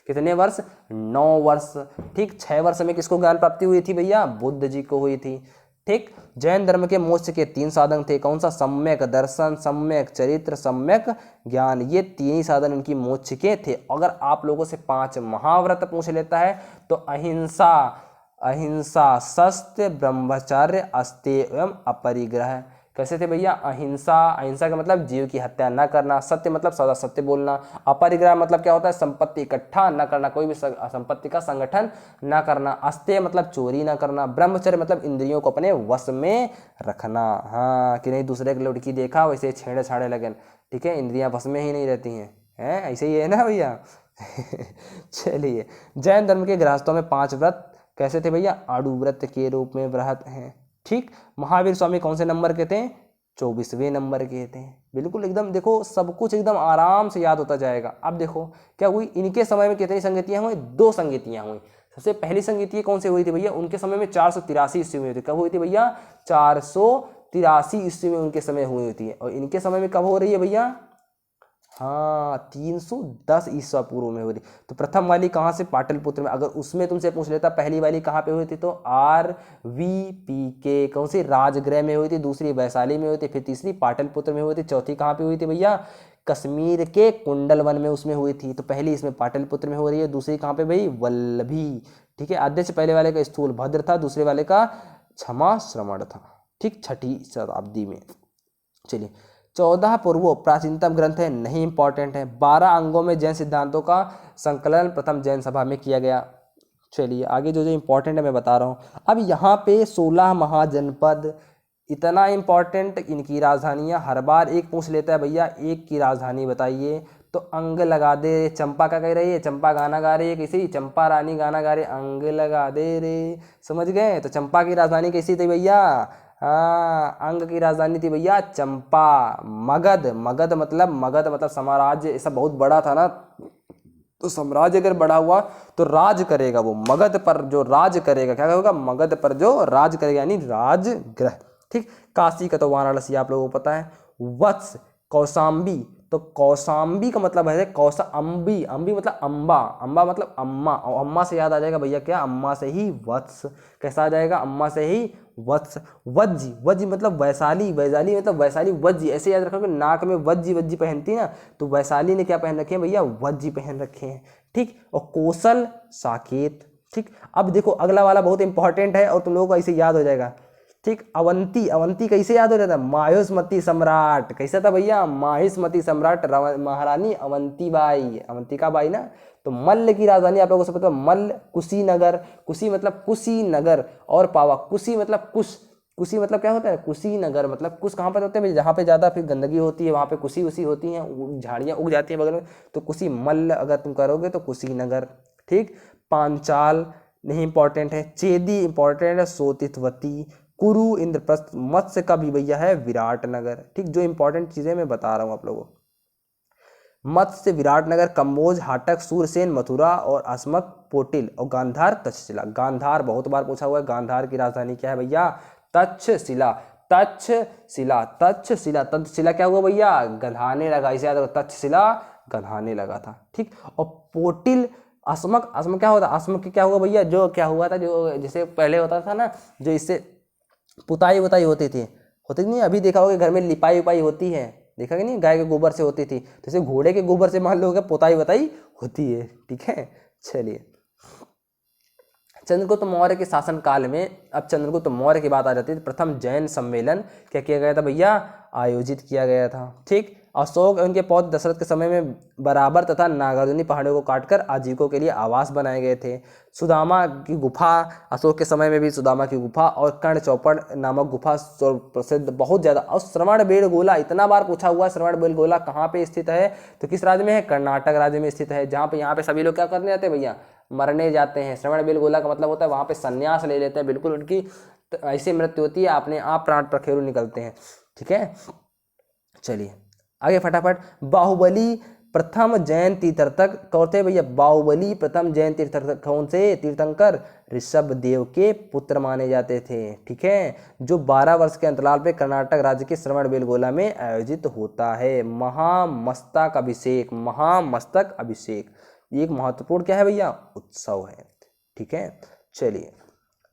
कितने वर्ष? 9 वर्ष। ठीक, 6 वर्ष में किसको ज्ञान प्राप्ति हुई थी भैया? बुद्ध जी को हुई थी। ठीक, जैन धर्म के मोक्ष के 3 साधन थे। कौन सा? सम्यक दर्शन, सम्यक चरित्र, सम्यक ज्ञान। ये 3 ही साधन इनकी मोक्ष के थे। अगर आप लोगों से 5 महाव्रत पूछ लेता है तो अहिंसा, अहिंसा, सत्य, ब्रह्मचर्य, अस्तेय एवं अपरिग्रह। कैसे थे भैया? अहिंसा, अहिंसा का मतलब जीव की हत्या न करना। सत्य मतलब सदा सत्य बोलना। अपरिग्रह मतलब क्या होता है? संपत्ति इकट्ठा न करना, कोई भी संपत्ति का संगठन न करना। अस्तेय मतलब चोरी न करना। ब्रह्मचर्य मतलब इंद्रियों को अपने वश में रखना। हाँ, कि नहीं दूसरे की लड़की देखा वैसे छेड़े छाड़े लगन। ठीक है, इंद्रियां वश में ही नहीं रहती हैं, हैं ऐसे ही है ना भैया। चलिए, जैन धर्म के गृहस्थों में 5 व्रत कैसे थे भैया? आड़ू व्रत के रूप में व्रत हैं। ठीक, महावीर स्वामी कौन से नंबर के थे? 24वें नंबर के थे। बिल्कुल एकदम देखो, सब कुछ एकदम आराम से याद होता जाएगा। अब देखो क्या हुई, इनके समय में कितनी संगतियां हुई? 2 संगतियां हुई। सबसे पहली संगति कौन सी हुई थी भैया? उनके समय में 483 ईस्वी में हुई थी। कब हुई थी भैया? 483 ईस्वी में उनके समय हुई थी। और इनके समय में कब हो रही है भैया? हाँ, 310 ईसा पूर्व में हुई थी। तो प्रथम वाली कहाँ से? पाटलिपुत्र में। अगर उसमें तुमसे पूछ लेता पहली वाली कहाँ पे हुई थी, तो RVP कौन सी? राजगृह में हुई थी। दूसरी वैशाली में हुई थी। फिर तीसरी पाटलिपुत्र में हुई थी। चौथी कहाँ पे हुई थी भैया? कश्मीर के कुंडलवन में उसमें हुई थी। तो पहली इसमें पाटलिपुत्र में हो रही है, दूसरी कहाँ पे भाई? वल्लभी। ठीक है, अध्यक्ष पहले वाले का स्थूल भद्र था, दूसरे वाले का क्षमा श्रवण था। ठीक, 6ठी शताब्दी में। चलिए, 14 पूर्व प्राचीनतम ग्रंथ है, नहीं इंपॉर्टेंट है। 12 अंगों में जैन सिद्धांतों का संकलन प्रथम जैन सभा में किया गया। चलिए आगे जो जो इंपॉर्टेंट है मैं बता रहा हूँ। अब यहाँ पे 16 महाजनपद, इतना इंपॉर्टेंट। इनकी राजधानियाँ हर बार एक पूछ लेता है भैया, एक की राजधानी बताइए। तो अंग लगा दे, चंपा का कह रही है? चंपा गाना गा रही है किसी? चंपा रानी गाना गा रही है, अंग लगा दे रे। समझ गए? तो चंपा की राजधानी कैसी थी भैया? हाँ, अंग की राजधानी थी भैया चंपा। मगध, मगध मतलब साम्राज्य ऐसा बहुत बड़ा था ना, तो साम्राज्य अगर बड़ा हुआ तो राज करेगा वो। मगध पर जो राज करेगा, क्या होगा? मगध पर जो राज करेगा, यानी राजगृह। ठीक, काशी का तो वाराणसी आप लोगों को पता है। वत्स, कौशाम्बी, तो कौशाम्बी का मतलब है अम्बी, अम्बी मतलब अम्बा, अम्बा मतलब अम्मा। और अम्मा से याद आ जाएगा भैया क्या? अम्मा से ही वत्स। कैसा आ जाएगा? अम्मा से ही वत्स। वज्जी, वज्जी मतलब वैशाली, वैशाली मतलब वैशाली। वज्जी ऐसे याद रखोगे, नाक में वज्जी वज्जी पहनती है ना, तो वैशाली ने क्या पहन रखे हैं भैया? वज्जी पहन रखे हैं। ठीक, और कौशल, साकेत। ठीक, अब देखो अगला वाला बहुत इंपॉर्टेंट है और तुम लोगों को ऐसे याद हो जाएगा। ठीक, अवंती, अवंती कैसे याद हो जाता? माहिष्मती सम्राट। कैसा था भैया? माहिष्मती सम्राट महारानी अवंती बाई, अवंतिका बाई ना। तो मल्ल की राजधानी आप लोगों को पता है, मल्ल। कुशीनगर, कुशी मतलब कुशीनगर। और पावा, कुशी मतलब कुश, कुशी मतलब क्या होता है? कुशीनगर मतलब कुश कहाँ पर होते हैं? जहाँ पे ज़्यादा फिर गंदगी होती है वहाँ पे कुशी उसी होती हैं, झाड़ियाँ उग जाती हैं बगल में, तो कुशी। मल्ल अगर तुम करोगे तो कुशीनगर। ठीक, पांचाल नहीं इंपॉर्टेंट है। चेदी इंपॉर्टेंट है। सोतितवती, कुरु, इंद्रप्रस्थ। मत्स्य का भी भैया है विराटनगर। ठीक, जो इंपॉर्टेंट चीजें मैं बता रहा हूँ आप लोगों को। मत्स्य विराटनगर, कम्बोज, हाटक, सूरसेन मथुरा और अस्मक पोटिल, और गांधार तक्षशिला। गांधार बहुत बार पूछा हुआ है, गांधार की राजधानी क्या है भैया? तक्षशिला, तक्षशिला, तक्षशिला। तक्षशिला क्या हुआ भैया? गंधाने लगा, इसे याद रखो, तक्षशिला गंधाने लगा था। ठीक, और पोटिल, अस्मक, अस्मक क्या होता? अस्मक क्या हुआ भैया? जो क्या हुआ था, जो जैसे पहले होता था ना, जो इससे पुताई वुताई होती थी, होती नहीं? अभी देखा होगा घर में लिपाई उपाई होती है, देखा कि नहीं? गाय के गोबर से होती थी, तो जैसे घोड़े के गोबर से मान लो पुताई वताई होती है। ठीक है, चलिए। चंद्रगुप्त मौर्य के शासन काल में, अब चंद्रगुप्त मौर्य की बात आ जाती है, प्रथम जैन सम्मेलन क्या किया गया था भैया? आयोजित किया गया था। ठीक, अशोक उनके पौत्र दशरथ के समय में बराबर तथा नागार्जुनी पहाड़ियों को काटकर आजीविकों के लिए आवास बनाए गए थे। सुदामा की गुफा, अशोक के समय में भी सुदामा की गुफा और कर्ण चौपड़ नामक गुफा प्रसिद्ध बहुत ज़्यादा। और श्रवण बेलगोला, इतना बार पूछा हुआ, श्रवण बेलगोला कहाँ पे स्थित है? तो किस राज्य में है? कर्नाटक राज्य में स्थित है। जहाँ पे यहाँ पे सभी लोग क्या करने जाते हैं भैया? मरने जाते हैं। श्रवण बेलगोला का मतलब होता है वहाँ पे संन्यास ले लेते हैं, बिल्कुल उनकी ऐसी मृत्यु होती है, अपने आप प्राण प्रखेरु निकलते हैं। ठीक है, चलिए आगे फटाफट, बाहुबली प्रथम जैन तीर्थंकर कौन थे भैया? बाहुबली प्रथम जैन तीर्थंकर कौन से तीर्थंकर? ऋषभ देव के पुत्र माने जाते थे। ठीक है, जो 12 वर्ष के अंतराल पे कर्नाटक राज्य के श्रवणबेलगोला में आयोजित होता है। महामस्तक अभिषेक, महामस्तक अभिषेक ये एक महत्वपूर्ण क्या है भैया? उत्सव है। ठीक है, चलिए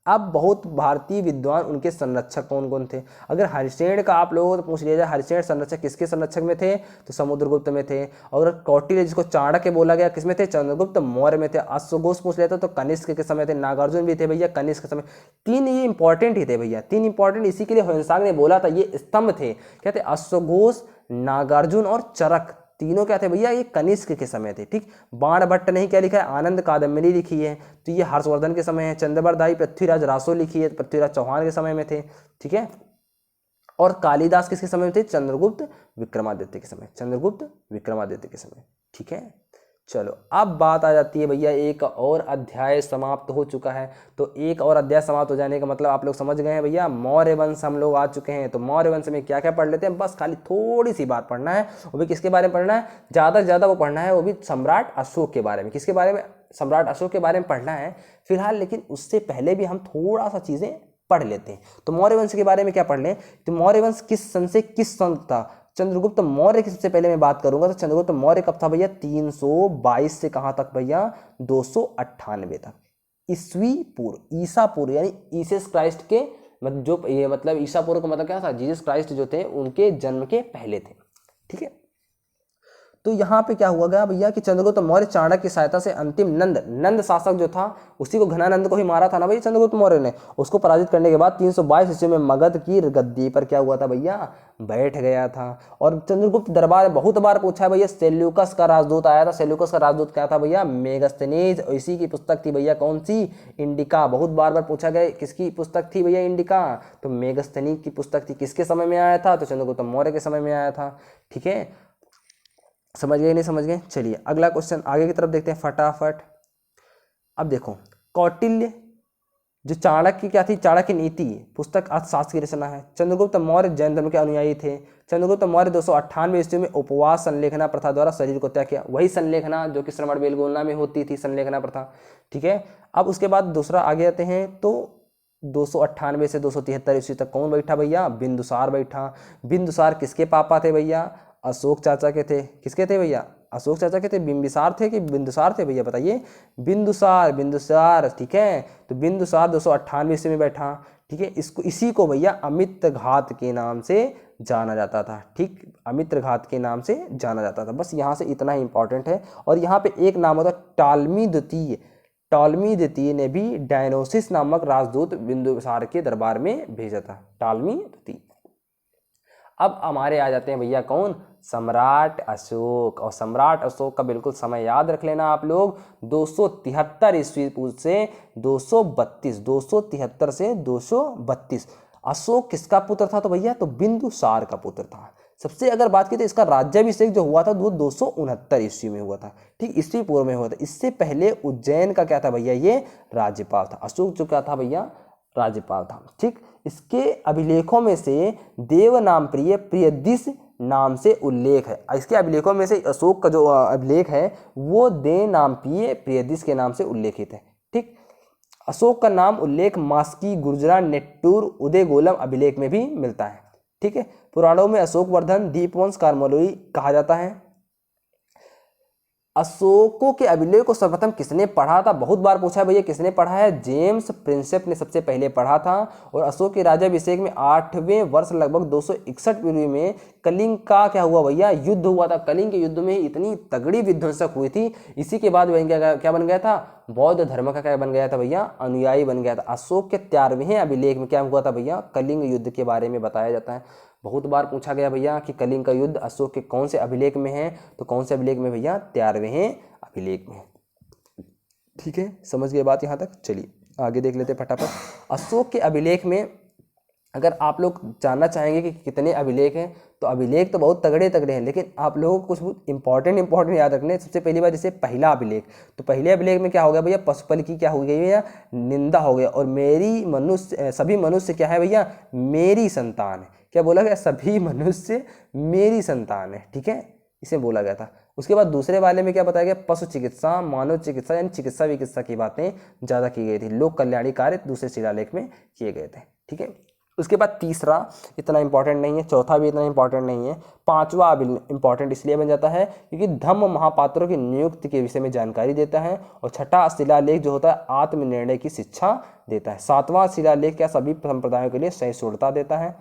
अब बहुत भारतीय विद्वान उनके संरक्षक कौन कौन थे? अगर हरिसेन का आप लोगों को पूछ लिया जाए, हरिसेन संरक्षक किसके संरक्षक में थे? तो समुद्रगुप्त में थे। और कौटिल्य जिसको चाणक्य बोला गया किसमें थे? चंद्रगुप्त मौर्य में थे। अश्वघोष पूछ लेते तो कनिष्क के समय थे। नागार्जुन भी थे भैया कनिष्क के समय। तीन ये इंपॉर्टेंट ही थे भैया, तीन इंपॉर्टेंट, इसी के लिए ह्वेनसांग ने बोला था ये स्तंभ थे। क्या थे? अश्वघोष, नागार्जुन और चरक, तीनों क्या थे भैया? ये कनिष्क के समय थे। ठीक, बाण भट्ट ने क्या लिखा है? आनंद कादम्बरी लिखी है, तो ये हर्षवर्धन के समय है। चंद्रबरदाई पृथ्वीराज रासो लिखी है, पृथ्वीराज चौहान के समय में थे। ठीक है, और कालिदास किसके समय में थे? चंद्रगुप्त विक्रमादित्य के समय, चंद्रगुप्त विक्रमादित्य के समय। ठीक है, चलो अब बात आ जाती है भैया, एक और अध्याय समाप्त हो चुका है। तो एक और अध्याय समाप्त हो जाने का मतलब आप लोग समझ गए हैं भैया, मौर्य वंश हम लोग आ चुके हैं। तो मौर्य वंश में क्या क्या पढ़ लेते हैं, बस खाली थोड़ी सी बात पढ़ना है। वो भी किसके बारे में पढ़ना है? ज़्यादा से ज़्यादा वो पढ़ना है, वो भी सम्राट अशोक के बारे में। किसके बारे में? सम्राट अशोक के बारे में पढ़ना है फिलहाल, लेकिन उससे पहले भी हम थोड़ा सा चीज़ें पढ़ लेते हैं। तो मौर्य वंश के बारे में क्या पढ़ लें? तो मौर्य वंश किस सन से किस सन था? चंद्रगुप्त मौर्य की सबसे पहले मैं बात करूंगा। तो चंद्रगुप्त मौर्य कब था भैया? 322 से कहां तक भैया? 298 तक, ईस्वी पूर्व, ईसा पूर्व, यानी जीसस क्राइस्ट के मतलब जो ये मतलब ईसा पूर्व का मतलब क्या था? जीसस क्राइस्ट जो थे उनके जन्म के पहले थे। ठीक है, तो यहाँ पे क्या हुआ गया भैया कि चंद्रगुप्त मौर्य चाणक्य की सहायता से अंतिम नंद शासक जो था, उसी को घनानंद को ही मारा था ना भैया चंद्रगुप्त मौर्य ने, उसको पराजित करने के बाद 322 ईस्वी में मगध की गद्दी पर क्या हुआ था भैया? बैठ गया था। और चंद्रगुप्त दरबार में बहुत बार पूछा है भैया, सेल्यूकस का राजदूत आया था। सेल्यूकस का राजदूत क्या था भैया? मेगस्थनीज। इसी की पुस्तक थी भैया कौन सी? इंडिका। बहुत बार पूछा गया किसकी पुस्तक थी भैया? इंडिका। तो मेगस्थनीज की पुस्तक थी। किसके समय में आया था? तो चंद्रगुप्त मौर्य के समय में आया था। ठीक है, समझ गए नहीं समझ गए? चलिए अगला क्वेश्चन आगे की तरफ देखते हैं फटाफट। अब देखो, कौटिल्य जो चाणक्य की क्या थी? चाणक्य नीति पुस्तक अर्थशास्त्र की रचना है। चंद्रगुप्त मौर्य जैन धर्म के अनुयायी थे। चंद्रगुप्त मौर्य 298 ईस्वी में उपवास संलेखना प्रथा द्वारा शरीर को त्याग किया। वही संलेखना जो कि श्रवणबेलगोला में होती थी, संलेखना प्रथा। ठीक है, अब उसके बाद दूसरा आगे आते हैं। तो 298 से 273 ईस्वी तक कौन बैठा भैया? बिंदुसार बैठा। बिंदुसार किसके पापा थे भैया? अशोक चाचा के थे। किसके थे भैया? अशोक चाचा के थे। बिंबिसार थे कि बिंदुसार थे भैया? बताइए। बिंदुसार, बिंदुसार। ठीक है, तो बिंदुसार 298 ईस्वी में बैठा। ठीक है, इसको इसी को भैया अमित्र घात के नाम से जाना जाता था। ठीक, अमित्र घात के नाम से जाना जाता था। बस यहाँ से इतना ही इंपॉर्टेंट है। और यहाँ पे एक नाम होता टालमी द्वितीय। टालमी द्वितीय ने भी डायनोसिस नामक राजदूत बिंदुसार के दरबार में भेजा था। टालमी द्वितीय। अब हमारे आ जाते हैं भैया कौन? सम्राट अशोक। और सम्राट अशोक का बिल्कुल समय याद रख लेना आप लोग, 273 ईस्वी पूर्व से 232, 273 से 232। अशोक किसका पुत्र था? तो भैया तो बिंदुसार का पुत्र था। सबसे अगर बात की तो इसका राज्याभिषेक जो हुआ था वो 269 ईस्वी में हुआ था। ठीक, ईस्वी पूर्व में हुआ था। इससे पहले उज्जैन का क्या था भैया? ये राज्यपाल था। अशोक जो क्या था भैया? राज्यपाल था। ठीक, इसके अभिलेखों में से देव नाम प्रियदिश नाम से उल्लेख है। इसके अभिलेखों में से अशोक का जो अभिलेख है वो देव नाम प्रियदिश के नाम से उल्लेखित है। ठीक, अशोक का नाम उल्लेख मास्की, गुर्जरा, नेट्टूर, उदयगोलम अभिलेख में भी मिलता है। ठीक है, पुराणों में अशोक वर्धन, दीपवंश, कार्मलोई कहा जाता है। अशोकों के अभिलेख को सर्वप्रथम किसने पढ़ा था? बहुत बार पूछा है भैया किसने पढ़ा है? जेम्स प्रिंसेप ने सबसे पहले पढ़ा था। और अशोक के राज्याभिषेक में 8वें वर्ष लगभग 261 पूर्व में कलिंग का क्या हुआ भैया? युद्ध हुआ था। कलिंग के युद्ध में इतनी तगड़ी विध्वंसक हुई थी, इसी के बाद क्या बन गया था? बौद्ध धर्म का क्या बन गया था भैया? अनुयायी बन गया था। अशोक के 13वें अभिलेख में क्या हुआ था भैया? कलिंग युद्ध के बारे में बताया जाता है। बहुत बार पूछा गया भैया कि कलिंग का युद्ध अशोक के कौन से अभिलेख में है? तो कौन से अभिलेख में भैया? 13वें अभिलेख में। ठीक है, समझ गए बात यहाँ तक? चलिए आगे देख लेते फटाफट। अशोक के अभिलेख में अगर आप लोग जानना चाहेंगे कि कितने अभिलेख हैं, तो अभिलेख तो बहुत तगड़े तगड़े हैं, लेकिन आप लोगों को कुछ इंपॉर्टेंट याद रखने। सबसे पहली बात जैसे पहला अभिलेख, तो पहले अभिलेख में क्या हो गया भैया? पशुपल की क्या हो गई भैया? निंदा हो गया। और मेरी मनुष्य, सभी मनुष्य क्या है भैया? मेरी संतान है। क्या बोला गया, सभी मनुष्य मेरी संतान है, ठीक है, इसे बोला गया था। उसके बाद दूसरे वाले में क्या बताया गया, पशु चिकित्सा, मानव चिकित्सा यानी चिकित्सा विकित्सा की बातें ज़्यादा की गई थी, लोक कल्याणी कार्य दूसरे शिलालेख में किए गए थे, ठीक है। उसके बाद तीसरा इतना इंपॉर्टेंट नहीं है, चौथा भी इतना इंपॉर्टेंट नहीं है, पांचवा अब इंपॉर्टेंट इसलिए बन जाता है क्योंकि धम्म महापात्रों की नियुक्ति के विषय में जानकारी देता है। और छठा शिलालेख जो होता है आत्मनिर्णय की शिक्षा देता है। सातवां शिलालेख क्या सभी संप्रदायों के लिए सहिष्णुता देता है।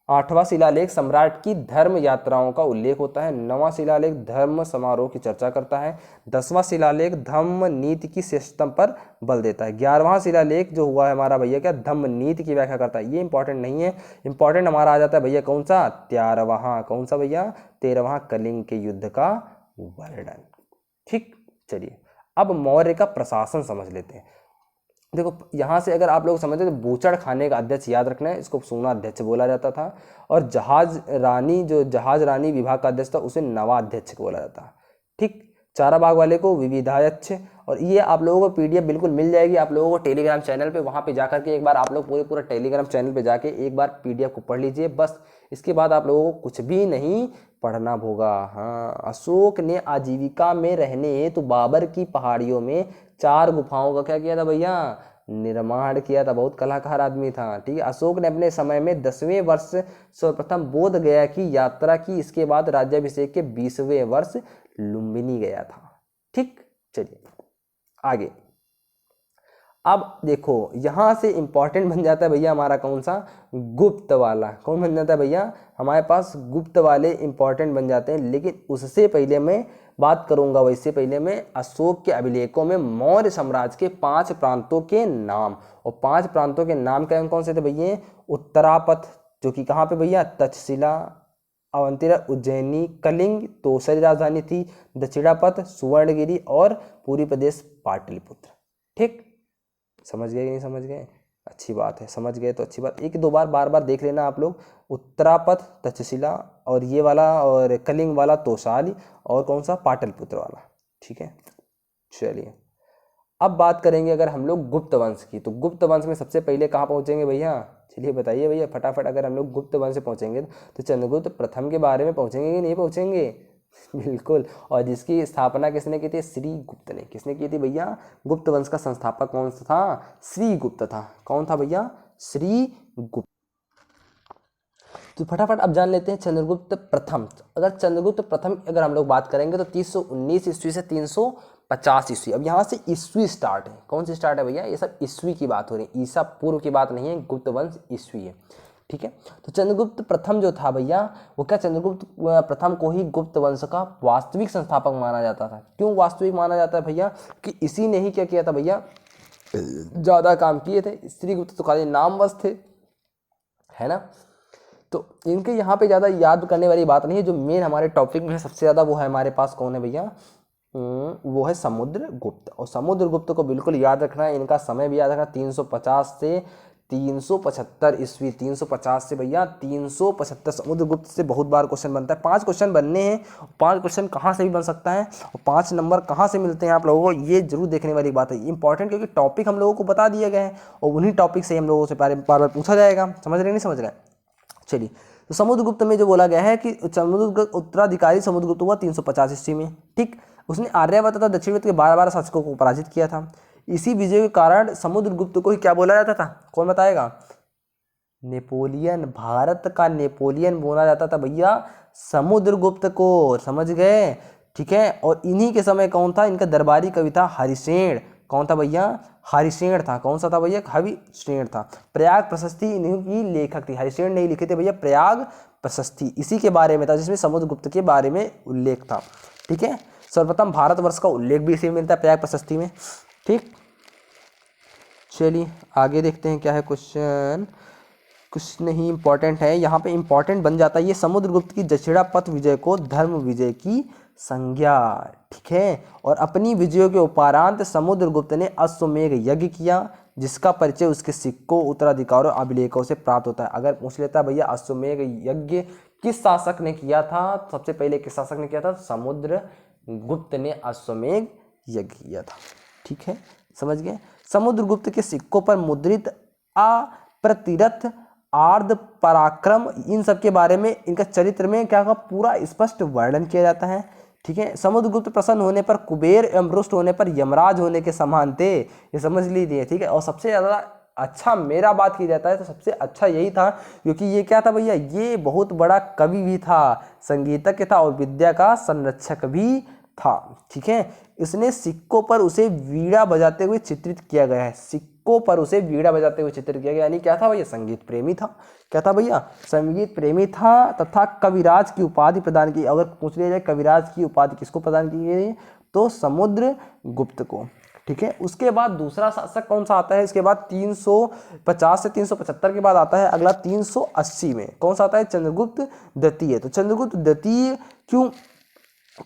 आठवां शिलालेख सम्राट की धर्म यात्राओं का उल्लेख होता है। नवां शिलालेख धर्म समारोह की चर्चा करता है। 10वां शिलालेख धम्म नीति की श्रेष्ठता पर बल देता है। 11वां शिलालेख जो हुआ है हमारा भैया क्या, धम्म नीति की व्याख्या करता है। ये इंपॉर्टेंट नहीं है, इंपॉर्टेंट हमारा आ जाता है भैया कौन सा, 13वां, कौन सा भैया, 13वां कलिंग के युद्ध का वर्णन। ठीक, चलिए अब मौर्य का प्रशासन समझ लेते हैं। देखो यहाँ से अगर आप लोग समझते तो बूचड़ खाने का अध्यक्ष याद रखना है, इसको सूना अध्यक्ष बोला जाता था। और जहाज रानी, जो जहाज रानी विभाग का अध्यक्ष था उसे नवाध्यक्ष बोला जाता है। ठीक, चारा बाग वाले को विविधाध्यक्ष। और ये आप लोगों को पीडीएफ बिल्कुल मिल जाएगी आप लोगों को टेलीग्राम चैनल पे, वहाँ पे जाकर के एक बार आप लोग पूरा टेलीग्राम चैनल पे जाके एक बार पीडीएफ को पढ़ लीजिए, बस इसके बाद आप लोगों को कुछ भी नहीं पढ़ना होगा। हाँ, अशोक ने आजीविका में रहने हेतु बाबर की पहाड़ियों में 4 गुफाओं का क्या किया था भैया, निर्माण किया था। बहुत कलाकार आदमी था, ठीक है। अशोक ने अपने समय में 10वें वर्ष सर्वप्रथम बोध गया की यात्रा की, इसके बाद राज्याभिषेक के 20वें वर्ष लुम्बिनी गया था। ठीक, चलिए आगे। अब देखो यहां से इंपॉर्टेंट बन जाता है भैया हमारा कौन सा, गुप्त वाला। कौन बन जाता है भैया, हमारे पास गुप्त वाले इंपॉर्टेंट बन जाते हैं। लेकिन उससे पहले मैं बात करूंगा, वैसे पहले मैं अशोक के अभिलेखों में मौर्य साम्राज्य के 5 प्रांतों के नाम, और 5 प्रांतों के नाम कौन कौन से थे भैया, उत्तरापथ जो कि कहाँ पे भैया, तक्षशिला, अवंतिरा, उज्जैनी, कलिंग तोसरी राजधानी थी, दक्षिणापथ सुवर्णगिरी, और पूरी प्रदेश पाटलिपुत्र। ठीक, समझ गए कि नहीं समझ गए, अच्छी बात है, समझ गए तो अच्छी बात। एक दो बार बार बार देख लेना आप लोग, उत्तरापथ तक्षशिला, और ये वाला, और कलिंग वाला तोसाली, और कौन सा, पाटलिपुत्र वाला। ठीक है, चलिए अब बात करेंगे अगर हम लोग गुप्त वंश की, तो गुप्त वंश में सबसे पहले कहाँ पहुँचेंगे भैया, चलिए बताइए भैया फटाफट। अगर हम लोग गुप्त वंश से पहुँचेंगे तो चंद्रगुप्त प्रथम के बारे में पहुँचेंगे कि नहीं पहुँचेंगे, बिल्कुल। और जिसकी स्थापना किसने की थी, श्री गुप्त ने। किसने की थी भैया, गुप्त वंश का संस्थापक कौन सा था, श्री गुप्त था। कौन था भैया, श्री गुप्त। तो फटाफट अब जान लेते हैं चंद्रगुप्त प्रथम। अगर चंद्रगुप्त प्रथम अगर हम लोग बात करेंगे तो 319 ईस्वी से 350 ईस्वी। अब यहाँ से ईस्वी स्टार्ट है, कौन सी स्टार्ट है भैया, ये सब ईस्वी की बात हो रही है, ईसा पूर्व की बात नहीं है, गुप्त वंश ईस्वी है। ठीक है, तो चंद्रगुप्त प्रथम जो था भैया, वो क्या, चंद्रगुप्त प्रथम को ही गुप्त वंश का वास्तविक संस्थापक माना जाता था। क्यों वास्तविक माना जाता है भैया, कि इसी ने ही क्या किया था भैया, ज़्यादा काम किए थे। श्रीगुप्त तो खाली नामवश थे, है ना। तो इनके यहाँ पे ज़्यादा याद करने वाली बात नहीं है। जो मेन हमारे टॉपिक में है सबसे ज़्यादा, वो है हमारे पास कौन है भैया, वो है समुद्रगुप्त। और समुद्रगुप्त को बिल्कुल याद रखना है, इनका समय भी याद रखना, 350 से 375 ईस्वी। 350 से भैया 375 समुद्रगुप्त से बहुत बार क्वेश्चन बनता है। 5 क्वेश्चन बनने हैं, 5 क्वेश्चन कहाँ से भी बन सकता है, और 5 नंबर कहाँ से मिलते हैं आप लोगों को, ये जरूर देखने वाली बात है। इंपॉर्टेंट क्योंकि टॉपिक हम लोगों को बता दिए गए हैं, और उन्हीं टॉपिक से हम लोगों से बार बार पूछा जाएगा। समझ रहे नहीं समझ रहे। चलिए, तो समुद्रगुप्त में जो बोला गया है कि समुद्रगुप्त उत्तराधिकारी समुद्रगुप्त हुआ 350 ईस्वी में। ठीक, उसने आर्यावर्त तथा दक्षिणावर्त के 12 शासकों को पराजित किया था। इसी विजय के कारण समुद्रगुप्त को ही क्या बोला जाता था, कौन बताएगा, नेपोलियन। भारत का नेपोलियन बोला जाता था भैया समुद्रगुप्त को, समझ गए। ठीक है, और इन्हीं के समय कौन था, इनका दरबारी कवि था हरिसेन। कौन था भैया, हरिसेन था। कौन सा था भैया, हरिसेन था। प्रयाग प्रशस्ति इनकी लेखक थी, हरिसेन नहीं लिखे थे भैया, प्रयाग प्रशस्ति इसी के बारे में था, जिसमें समुद्रगुप्त के बारे में उल्लेख था। ठीक है, सर्वप्रथम भारतवर्ष का उल्लेख भी इसी में मिलता है, प्रयाग प्रशस्ति में। ठीक, चलिए आगे देखते हैं क्या है क्वेश्चन। कुछ नहीं, इंपॉर्टेंट है यहाँ पे, इंपॉर्टेंट बन जाता है ये, समुद्रगुप्त की दक्षिणापथ विजय को धर्म विजय की संज्ञा। ठीक है, और अपनी विजयों के उपरांत समुद्रगुप्त ने अश्वमेध यज्ञ किया, जिसका परिचय उसके सिक्कों, उत्तराधिकारों, अभिलेखों से प्राप्त होता है। अगर पूछ लेता भैया अश्वमेध यज्ञ किस शासक ने किया था, सबसे पहले किस शासक ने किया था, समुद्रगुप्त ने अश्वमेध यज्ञ किया था। ठीक है, समझ गए। समुद्रगुप्त के सिक्कों पर मुद्रित प्रतिरथ, आर्द पराक्रम, इन सब के बारे में इनका चरित्र में क्या का पूरा स्पष्ट वर्णन किया जाता है। ठीक है। समुद्रगुप्त प्रसन्न होने पर कुबेर एवं रुष्ट होने पर यमराज होने के समान थे, ये समझ लीजिए। ठीक है। और सबसे ज़्यादा अच्छा मेरा बात की जाता है तो सबसे अच्छा यही था, क्योंकि ये क्या था भैया, ये बहुत बड़ा कवि भी था, संगीतज्ञ था और विद्या का संरक्षक भी था। ठीक है। इसने सिक्कों पर उसे वीणा बजाते हुए चित्रित किया गया है, सिक्कों पर उसे वीणा बजाते हुए चित्रित किया गया, यानी क्या था भैया, संगीत प्रेमी था। क्या था भैया, संगीत प्रेमी था तथा कविराज की उपाधि प्रदान की। अगर पूछ लिया जाए कविराज की उपाधि किसको प्रदान की गई, तो समुद्रगुप्त को। ठीक है। उसके बाद दूसरा शासक कौन सा आता है, इसके बाद 350 से 375 के बाद आता है अगला 380 में कौन सा आता है, चंद्रगुप्त द्वितीय। तो चंद्रगुप्त द्वितीय क्यों,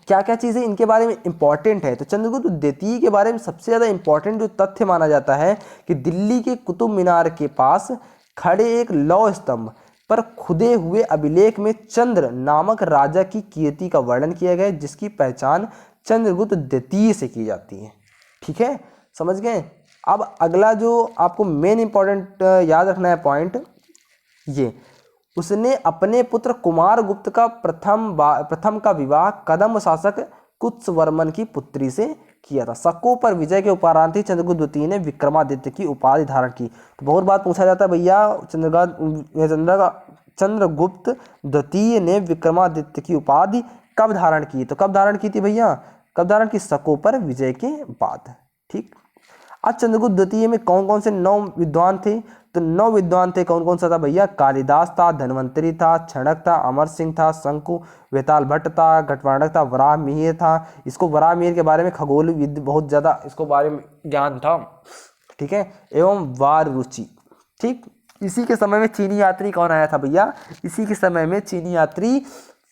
क्या क्या चीज़ें इनके बारे में इंपॉर्टेंट है, तो चंद्रगुप्त द्वितीय के बारे में सबसे ज़्यादा इंपॉर्टेंट जो तथ्य माना जाता है कि दिल्ली के कुतुब मीनार के पास खड़े एक लौह स्तंभ पर खुदे हुए अभिलेख में चंद्र नामक राजा की कीर्ति का वर्णन किया गया है, जिसकी पहचान चंद्रगुप्त द्वितीय से की जाती है। ठीक है, समझ गए। अब अगला जो आपको मेन इंपॉर्टेंट याद रखना है पॉइंट, ये उसने अपने पुत्र कुमार गुप्त का प्रथम का विवाह कदम्ब शासक कुत्सवर्मन की पुत्री से किया था। शकों पर विजय के उपरांत ही चंद्रगुप्त द्वितीय ने विक्रमादित्य की उपाधि धारण की। तो बहुत बार पूछा जाता है भैया, चंद्रगुप्त द्वितीय ने विक्रमादित्य की उपाधि कब धारण की, तो कब धारण की थी भैया, कब धारण की, शकों पर विजय के बाद। ठीक। आज चंद्रगुप्त द्वितीय में कौन कौन से 9 विद्वान थे, तो 9 विद्वान थे। कौन कौन सा था भैया, कालिदास था, धन्वंतरी था, क्षणक था, अमर सिंह था, शंकु, वेताल भट्ट था, घटवाणक था, वराह मिहिर था। इसको वराह मिहिर के बारे में खगोल विद बहुत ज़्यादा इसको बारे में ज्ञान था। ठीक है। एवं वार रुचि। ठीक। इसी के समय में चीनी यात्री कौन आया था भैया, इसी के समय में चीनी यात्री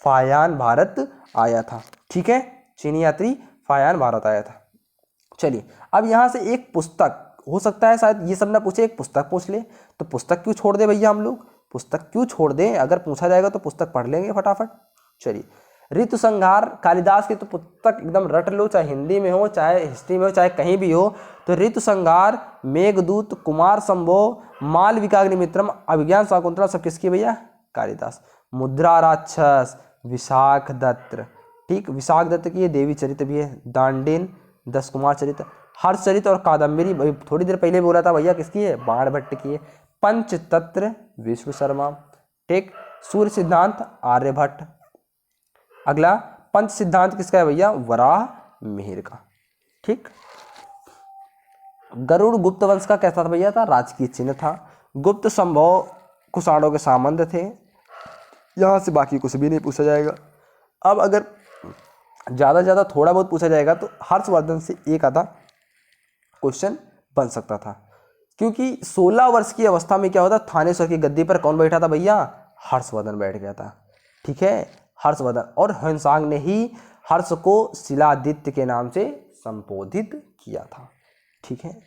फायान भारत आया था। ठीक है, चीनी यात्री फायान भारत आया था। चलिए, अब यहाँ से एक पुस्तक, हो सकता है शायद ये सब ना पूछे, एक पुस्तक पूछ ले, तो पुस्तक क्यों छोड़ दे भैया, हम लोग पुस्तक क्यों छोड़ दें, अगर पूछा जाएगा तो पुस्तक पढ़ लेंगे फटाफट। चलिए, ऋतु संहार कालिदास की तो पुस्तक एकदम रट लो, चाहे हिंदी में हो, चाहे हिस्ट्री में हो, चाहे कहीं भी हो। तो ऋतु संहार, मेघदूत, कुमार संभव, मालविकाग्निमित्रम, अभिज्ञान शाकुंतलम सब किसकी भैया, कालिदास। मुद्रा राक्षस, विशाख दत्त। ठीक, विशाख दत्त की, देवी चरित्र भी है, दांडेन, 10 कुमार चरित्र, हर्षचरित और कादम्बरी थोड़ी देर पहले बोला था भैया किसकी है, बाणभट्ट की है। पंचतंत्र विष्णु शर्मा। ठीक, सूर्य सिद्धांत आर्यभट्ट। अगला पंच सिद्धांत किसका है भैया, वराह मिहिर का। ठीक। गरुड़ गुप्त वंश का कैसा था भैया, था राजकीय चिन्ह था। गुप्त संभव कुषाणों के सामंत थे। यहाँ से बाकी कुछ भी नहीं पूछा जाएगा। अब अगर ज़्यादा से ज़्यादा थोड़ा बहुत पूछा जाएगा तो हर्षवर्धन से एक आधा क्वेश्चन बन सकता था, क्योंकि 16 वर्ष की अवस्था में क्या होता, थानेश्वर की गद्दी पर कौन बैठा था भैया, हर्षवर्धन बैठ गया था। ठीक है, हर्षवर्धन, और ह्वेनसांग ने ही हर्ष को शिलादित्य के नाम से संबोधित किया था। ठीक है,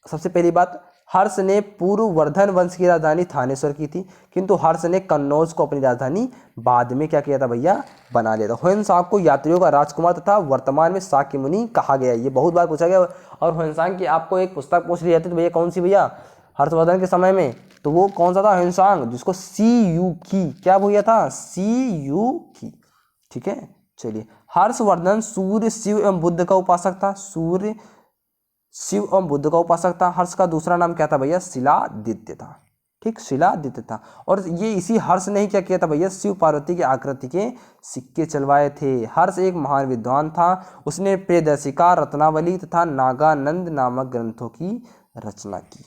सबसे पहली बात, हर्ष ने पूर्व वर्धन वंश की राजधानी थानेश्वर की थी, किंतु हर्ष ने कन्नौज को अपनी राजधानी बाद में क्या किया था भैया, बना लिया था। ह्वेनसांग को यात्रियों का राजकुमार तथा वर्तमान में शाक्य मुनि कहा गया, ये बहुत बार पूछा गया। और ह्वेनसांग की आपको एक पुस्तक पूछ ली जाती तो भैया कौन सी भैया, हर्षवर्धन के समय में, तो वो कौन सा था, ह्वेनसांग, जिसको CU की क्या भैया था, CU की। ठीक है। चलिए, हर्षवर्धन सूर्य, शिव एवं बुद्ध का उपासक था, सूर्य, शिव एवं बुद्ध का उपासक था। हर्ष का दूसरा नाम क्या था भैया, शिलादित्य था। ठीक, शिलादित्य था। और ये इसी हर्ष ने ही क्या किया था भैया, शिव पार्वती की आकृति के सिक्के चलवाए थे। हर्ष एक महान विद्वान था, उसने प्रियदर्शिका, रत्नावली तथा नागानंद नामक ग्रंथों की रचना की।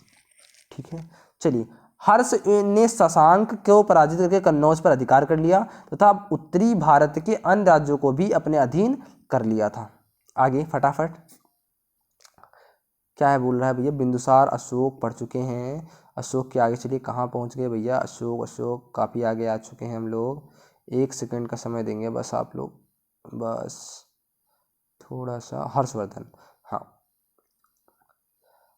ठीक है। चलिए, हर्ष ने शशांक को पराजित करके कन्नौज पर अधिकार कर लिया तथा उत्तरी भारत के अन्य राज्यों को भी अपने अधीन कर लिया था। आगे फटाफट क्या है बोल रहा है भैया, बिंदुसार अशोक पढ़ चुके हैं। अशोक के आगे चलिए, कहाँ पहुँच गए भैया, अशोक काफ़ी आगे आ चुके हैं हम लोग। 1 सेकंड का समय देंगे बस आप लोग, बस थोड़ा सा। हर्षवर्धन, हाँ,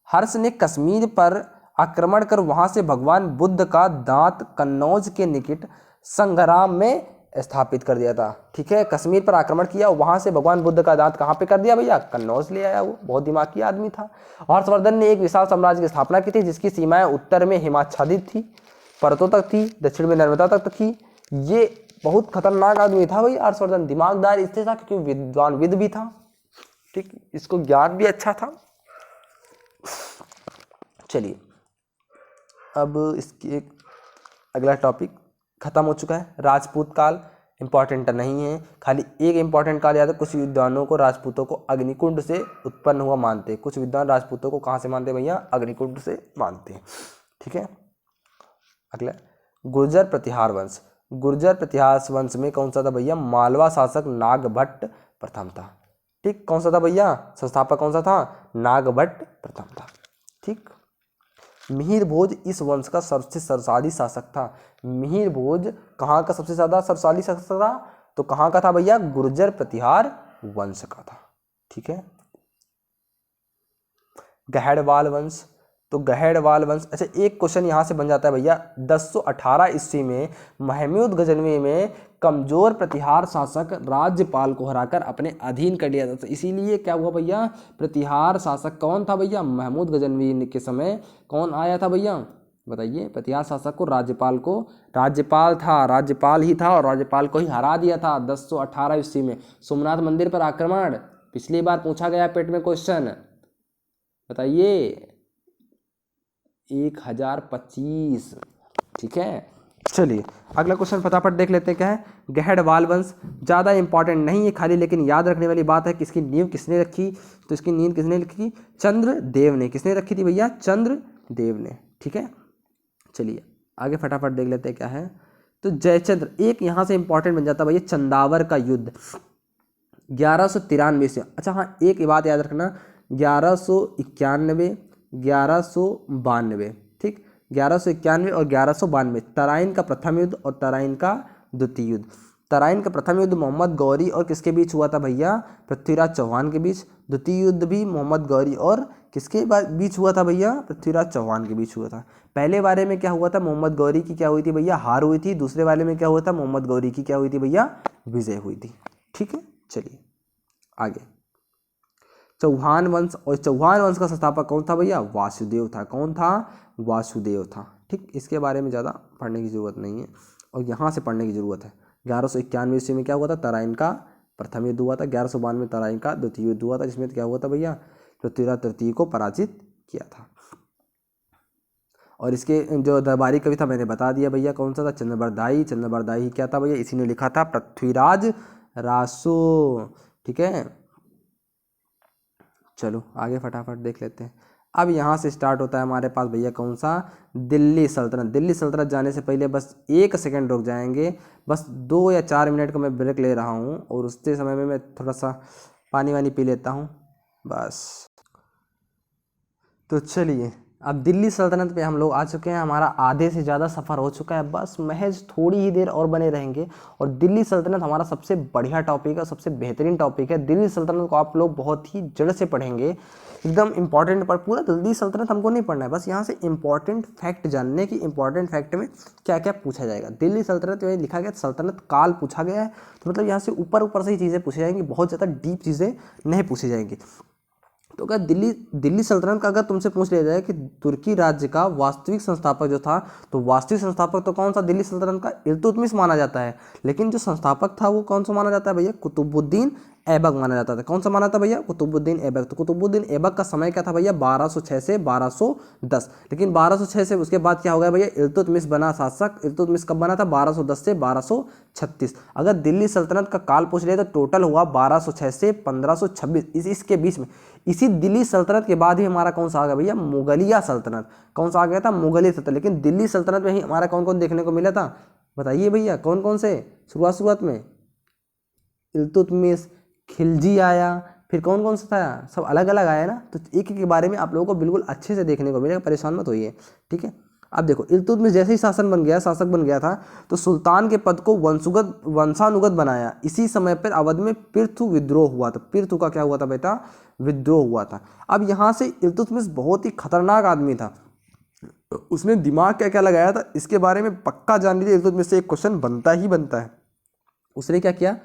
हर्ष ने कश्मीर पर आक्रमण कर वहां से भगवान बुद्ध का दांत कन्नौज के निकट संग्राम में स्थापित कर दिया था। ठीक है, कश्मीर पर आक्रमण किया, वहां से भगवान बुद्ध का दांत कहाँ पे कर दिया भैया, कन्नौज ले आया। वो बहुत दिमागी आदमी था। हर्षवर्धन ने एक विशाल साम्राज्य की स्थापना की थी जिसकी सीमाएं उत्तर में हिमाच्छादित थी, पर्वतों तक थी, दक्षिण में नर्मदा तक थी। ये बहुत खतरनाक आदमी था भाई हर्षवर्धन, दिमागदार इसलिए था क्योंकि विद्वान विद भी था। ठीक, इसको ज्ञान भी अच्छा था। चलिए अब इसकी एक अगला टॉपिक खत्म हो चुका है। राजपूत काल इंपॉर्टेंट नहीं है, खाली एक इंपॉर्टेंट काल याद है। कुछ विद्वानों को राजपूतों को अग्निकुंड से उत्पन्न हुआ मानते हैं। कुछ विद्वान राजपूतों को कहाँ से मानते हैं भैया, अग्निकुंड से मानते हैं। ठीक है, अगला गुर्जर प्रतिहार वंश। गुर्जर प्रतिहार वंश में कौन सा था भैया, मालवा शासक नागभट्ट प्रथम था। ठीक, कौन सा था भैया, संस्थापक कौन सा था, नागभट्ट प्रथम था। ठीक, मिहिर भोज इस वंश का सबसे सर्वशाली शासक था। मिहिर भोज कहाँ का सबसे ज्यादा सर्वशाली शासक था, तो कहाँ का था भैया, गुर्जर प्रतिहार वंश का था। ठीक है, गहड़वाल वंश। तो गहड़वाल वंश, अच्छा एक क्वेश्चन यहाँ से बन जाता है भैया, 1018 ईस्वी में महमूद गजनवी में कमजोर प्रतिहार शासक राज्यपाल को हराकर अपने अधीन कर लिया था। तो इसीलिए क्या हुआ भैया, प्रतिहार शासक कौन था भैया, महमूद गजनवी के समय कौन आया था भैया, बताइए। प्रतिहार शासक को राज्यपाल था, राज्यपाल ही था और राज्यपाल को ही हरा दिया था 1018 ईस्वी में। सोमनाथ मंदिर पर आक्रमण, पिछली बार पूछा गया पेट में क्वेश्चन, बताइए 1025। ठीक है, चलिए अगला क्वेश्चन फटाफट देख लेते हैं क्या है। गहड़वाल वंश ज़्यादा इंपॉर्टेंट नहीं है खाली, लेकिन याद रखने वाली बात है कि इसकी नींव किसने रखी, तो इसकी नींव किसने रखी, चंद्रदेव ने। किसने रखी थी भैया, चंद्रदेव ने। ठीक है, चलिए आगे फटाफट देख लेते हैं क्या है। तो जयचंद्र, एक यहाँ से इंपॉर्टेंट बन जाता है भैया, चंदावर का युद्ध 1193 से। अच्छा हाँ, एक बात याद रखना, 1191, 1192। ठीक, 1191 और 1192 तराइन का प्रथम युद्ध और तराइन का द्वितीय युद्ध। तराइन का प्रथम युद्ध मोहम्मद गौरी और किसके बीच हुआ था भैया, पृथ्वीराज चौहान के बीच। द्वितीय युद्ध भी मोहम्मद गौरी और किसके बीच हुआ था भैया, पृथ्वीराज चौहान के बीच हुआ था। पहले वाले में क्या हुआ था, मोहम्मद गौरी की क्या हुई थी भैया, हार हुई थी। दूसरे वाले में क्या हुआ था, मोहम्मद गौरी की क्या हुई थी भैया, विजय हुई थी। ठीक है, चलिए आगे। चौहान वंश, और चौहान वंश का संस्थापक कौन था भैया, वासुदेव था। कौन था, वासुदेव था। ठीक, इसके बारे में ज़्यादा पढ़ने की जरूरत नहीं है और यहाँ से पढ़ने की जरूरत है। 1191 ईस्वी में क्या हुआ था, तराइन का प्रथम युद्ध हुआ था। 1192 में तराइन का द्वितीय युद्ध हुआ था, जिसमें क्या हुआ था भैया, पृथ्वीराज तृतीय को पराजित किया था। और इसके जो दरबारी कवि था मैंने बता दिया भैया, कौन सा था, चंद्रबरदाई। चंद्रबरदाई क्या था भैया, इसी ने लिखा था पृथ्वीराज रासो। ठीक है, चलो आगे फटाफट देख लेते हैं। अब यहाँ से स्टार्ट होता है हमारे पास भैया कौन सा, दिल्ली सल्तनत। दिल्ली सल्तनत जाने से पहले बस 1 सेकंड रुक जाएंगे, बस 2 या 4 मिनट का मैं ब्रेक ले रहा हूँ और उतने समय में मैं थोड़ा सा पानी वानी पी लेता हूँ बस। तो चलिए अब दिल्ली सल्तनत पे हम लोग आ चुके हैं, हमारा आधे से ज़्यादा सफ़र हो चुका है, बस महज थोड़ी ही देर और बने रहेंगे और दिल्ली सल्तनत हमारा सबसे बढ़िया टॉपिक है, सबसे बेहतरीन टॉपिक है। दिल्ली सल्तनत को आप लोग बहुत ही जड़ से पढ़ेंगे, एकदम इंपॉर्टेंट। पर पूरा दिल्ली सल्तनत हमको नहीं पढ़ना है, बस यहाँ से इंपॉर्टेंट फैक्ट जानने की, इंपॉर्टेंट फैक्ट में क्या क्या पूछा जाएगा। दिल्ली सल्तनत में लिखा गया सल्तनत काल पूछा गया है, तो मतलब यहाँ से ऊपर ऊपर से ही चीज़ें पूछी जाएंगी, बहुत ज़्यादा डीप चीज़ें नहीं पूछी जाएंगी। तो अगर दिल्ली सल्तनत का अगर तुमसे पूछ लिया जाए कि तुर्की राज्य का वास्तविक संस्थापक जो था, तो वास्तविक संस्थापक तो कौन सा दिल्ली सल्तनत का, इल्तुतमिश माना जाता है। लेकिन जो संस्थापक था वो कौन सा माना जाता है भैया, कुतुबुद्दीन ऐबक माना जाता था। कौन सा माना था भैया, कुतुबुद्दीन ऐबक। तो कुतुबुद्दीन ऐबक का समय क्या था भैया, 1206 से 1210। लेकिन 1206 से उसके बाद क्या हो गया भैया, इल्तुतमिश बना शासक। इल्तुतमिश कब बना था, 1210 से 1236। अगर दिल्ली सल्तनत का काल पूछ लिया तो टोटल हुआ 1206 से 1526, इसके बीच में। इसी दिल्ली सल्तनत के बाद ही हमारा कौन सा आ गया भैया, मुगलिया सल्तनत। कौन सा आ गया था, मुगलिया सल्तनत। लेकिन दिल्ली सल्तनत में ही हमारा कौन कौन देखने को मिला था, बताइए भैया कौन कौन से। शुरुआत में इल्तुतमिश, खिलजी आया, फिर कौन कौन सा था, सब अलग अलग आया ना। तो एक एक के बारे में आप लोगों को बिल्कुल अच्छे से देखने को मिलेगा, परेशान मत होइए। ठीक है, अब देखो इल्तुतमिश जैसे ही शासक बन गया था तो सुल्तान के पद को वंशानुगत बनाया। इसी समय पर अवध में पृथु विद्रोह हुआ था। पृथु का क्या हुआ था बेटा, विद्रोह हुआ था। अब यहाँ से इल्तुतमिश बहुत ही खतरनाक आदमी था, उसने दिमाग क्या क्या लगाया था इसके बारे में पक्का जान लीजिए, इल्तुतमिश से एक क्वेश्चन बनता ही बनता है। उसने क्या किया,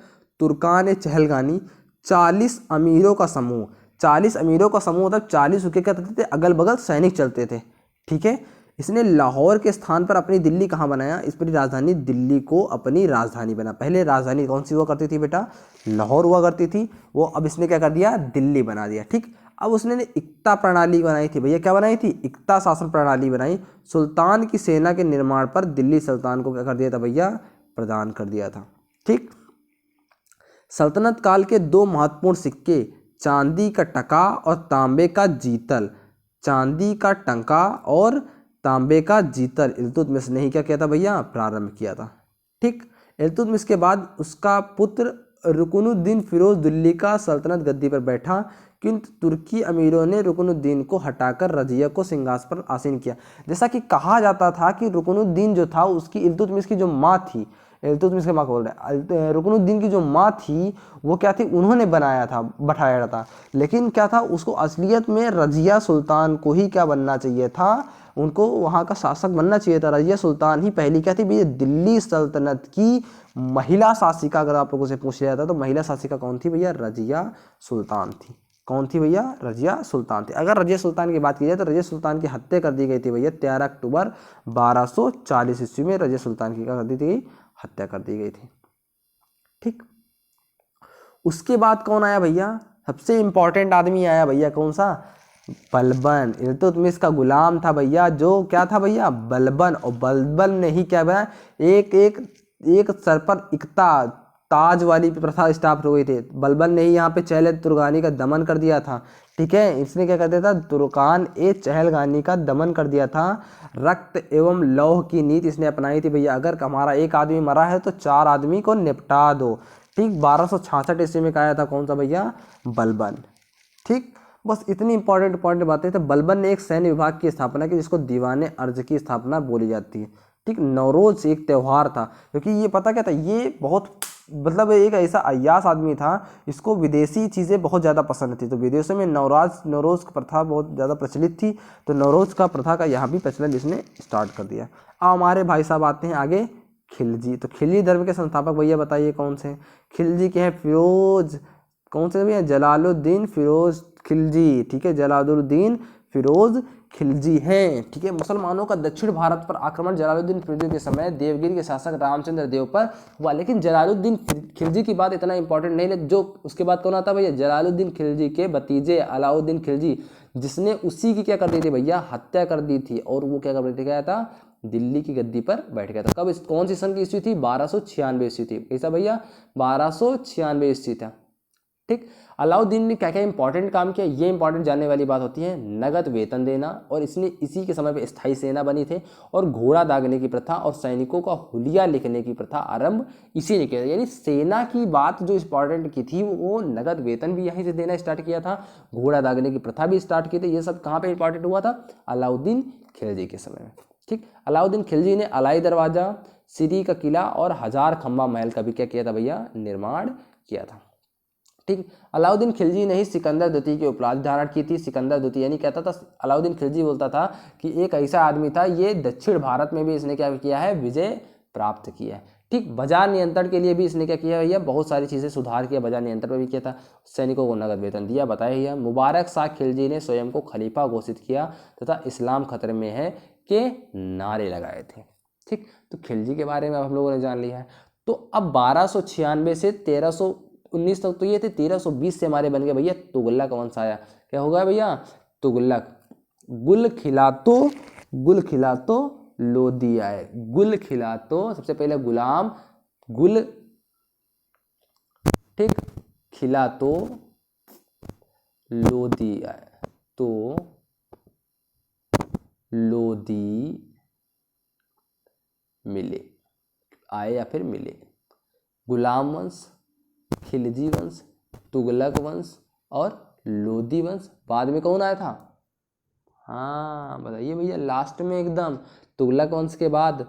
तुर्कान चहलगानी 40 अमीरों का समूह, 40 अमीरों का समूह मतलब 40 उसके क्या करते थे, अगल बगल सैनिक चलते थे, ठीक है। इसने लाहौर के स्थान पर अपनी दिल्ली कहाँ बनाया, इस पूरी राजधानी दिल्ली को अपनी राजधानी बना। पहले राजधानी कौन सी हुआ करती थी बेटा, लाहौर हुआ करती थी, वो अब इसने क्या कर दिया, दिल्ली बना दिया, ठीक। अब उसने इक्ता प्रणाली बनाई थी भैया, क्या बनाई थी, इक्ता शासन प्रणाली बनाई। सुल्तान की सेना के निर्माण पर दिल्ली सुल्तान को क्या कर दिया था भैया, प्रदान कर दिया था, ठीक। सल्तनत काल के दो महत्वपूर्ण सिक्के, चांदी का टका और तांबे का जीतल, चांदी का टंका और तांबे का जीतल इल्तुतमिश ने ही क्या किया था भैया, प्रारंभ किया था, ठीक। इल्तुतमिश के बाद उसका पुत्र रुकनुद्दीन फिरोज दिल्ली का सल्तनत गद्दी पर बैठा, किंतु तुर्की अमीरों ने रुकनुद्दीन को हटाकर रजिया को सिंहासन पर आसीन किया। जैसा कि कहा जाता था कि रुकनुद्दीन जो था उसकी इल्तुतमिश की जो माँ थी, इल्तुतमिश के माँ को बोल रहे हैं, रुकनुद्दीन की जो माँ थी वो क्या थी, उन्होंने बनाया था, बैठाया था, लेकिन क्या था, उसको असलियत में रजिया सुल्तान को ही क्या बनना चाहिए था, उनको वहाँ का शासक बनना चाहिए था। रजिया सुल्तान ही पहली क्या थी भैया, दिल्ली सल्तनत की महिला शासिका। अगर आप लोगों से पूछ लिया था तो महिला शासिका कौन थी भैया, रजिया सुल्तान थी। कौन थी भैया, रजिया सुल्तान थी। अगर रजिया सुल्तान की बात की जाए तो रजिया सुल्तान की हत्या कर दी गई थी भैया 13 अक्टूबर 1240 ईस्वी में रजिया सुल्तान की क्या कर दी थी, हत्या कर दी गई थी, ठीक। उसके बाद कौन आया भैया, सबसे इंपॉर्टेंट आदमी आया भैया, कौन सा, बलबन। इल्तुतमिश का गुलाम था भैया, जो क्या था भैया, बलबन। और बलबन ने ही क्या बनाया, एक एक एक सर पर इक्ता ताज वाली प्रथा स्टार्ट हो गई थी। बलबन ने ही यहाँ पे चहल तुर्गानी का दमन कर दिया था, ठीक है। इसने क्या कर दिया था, तुर्कान ए चहलगानी का दमन कर दिया था। रक्त एवं लौह की नीति इसने अपनाई थी भैया, अगर हमारा एक आदमी मरा है तो 4 आदमी को निपटा दो, ठीक। 1266 ईस्वी में कहा था, कौन सा भैया, बलबन, ठीक। बस इतनी इंपॉर्टेंट बातें थे। बलबन ने एक सैन्य विभाग की स्थापना की जिसको दीवाने अर्ज की स्थापना बोली जाती है, ठीक। नवरोज एक त्यौहार था, क्योंकि ये पता क्या था, ये बहुत मतलब एक ऐसा अय्यास आदमी था, इसको विदेशी चीज़ें बहुत ज़्यादा पसंद थी, तो विदेशों में नवरोज की प्रथा बहुत ज़्यादा प्रचलित थी, तो नवरोज का प्रथा का यहाँ भी प्रचलन इसने स्टार्ट कर दिया। अब हमारे भाई साहब आते हैं आगे, खिलजी। तो खिलजी धर्म के संस्थापक भैया बताइए कौन से, खिलजी के हैं फिरोज, कौन से भैया, जलालुद्दीन फिरोज खिलजी, ठीक है, जलालुद्दीन फिरोज खिलजी हैं, ठीक है। मुसलमानों का दक्षिण भारत पर आक्रमण जलालुद्दीन खिलजी के समय देवगिरी के शासक रामचंद्र देव पर हुआ, लेकिन जलालुद्दीन खिलजी की बात इतना इंपॉर्टेंट नहीं है। जो उसके बाद कौन आता भैया, जलालुद्दीन खिलजी के भतीजे अलाउद्दीन खिलजी, जिसने उसी की क्या कर दी थी भैया, हत्या कर दी थी, और वो क्या कर दी थी, क्या था, दिल्ली की गद्दी पर बैठ गया था। कब, कौन सी सन की ईस्वी थी, 1296 ईस्वी थी, कैसा भैया, 1296 ईस्वी था, ठीक। अलाउद्दीन ने क्या क्या इंपॉर्टेंट काम किया, ये इंपॉर्टेंट जानने वाली बात होती है, नगद वेतन देना, और इसने इसी के समय पे स्थायी सेना बनी थे, और घोड़ा दागने की प्रथा और सैनिकों का हुलिया लिखने की प्रथा आरंभ इसी ने किया। यानी सेना की बात जो इंपॉर्टेंट की थी, वो नगद वेतन भी यहीं से देना स्टार्ट किया था, घोड़ा दागने की प्रथा भी स्टार्ट की थी। ये सब कहाँ पे इंपॉर्टेंट हुआ था, अलाउद्दीन खिलजी के समय में, ठीक। अलाउद्दीन खिलजी ने अलाई दरवाजा, सिरी का किला और 1000 खंबा महल का भी क्या किया था भैया, निर्माण किया था, ठीक। अलाउद्दीन खिलजी ने ही सिकंदर द्वितीय की उपाधि धारण की थी। सिकंदर द्वितीय यानी कहता था, अलाउद्दीन खिलजी बोलता था कि एक ऐसा आदमी था, ये दक्षिण भारत में भी इसने क्या किया है, विजय प्राप्त किया है, ठीक। बाजार नियंत्रण के लिए भी इसने क्या किया भैया, बहुत सारी चीज़ें सुधार किया, बाजार नियंत्रण में भी किया था, सैनिकों को नगद वेतन दिया, बताया भैया। मुबारक शाह खिलजी ने स्वयं को खलीफा घोषित किया तथा इस्लाम खतरे में है के नारे लगाए थे, ठीक। तो खिलजी के बारे में अब हम लोगों ने जान लिया है। तो अब 1296 से 1319 तक तो ये थे, 1320 से हमारे बन गए भैया तुगलक वंश आया। क्या होगा भैया, तुगलक। गुल खिला तो लोदी आए, गुल खिला तो सबसे पहले गुलाम, गुल, ठीक, खिला तो लोदी आए, तो लोदी मिले, आए या फिर मिले। गुलाम वंश, खिलजी वंश, तुगलक वंश और लोदी वंश। बाद में कौन आया था, हाँ बताइए भैया, लास्ट में एकदम तुगलक वंश के बाद।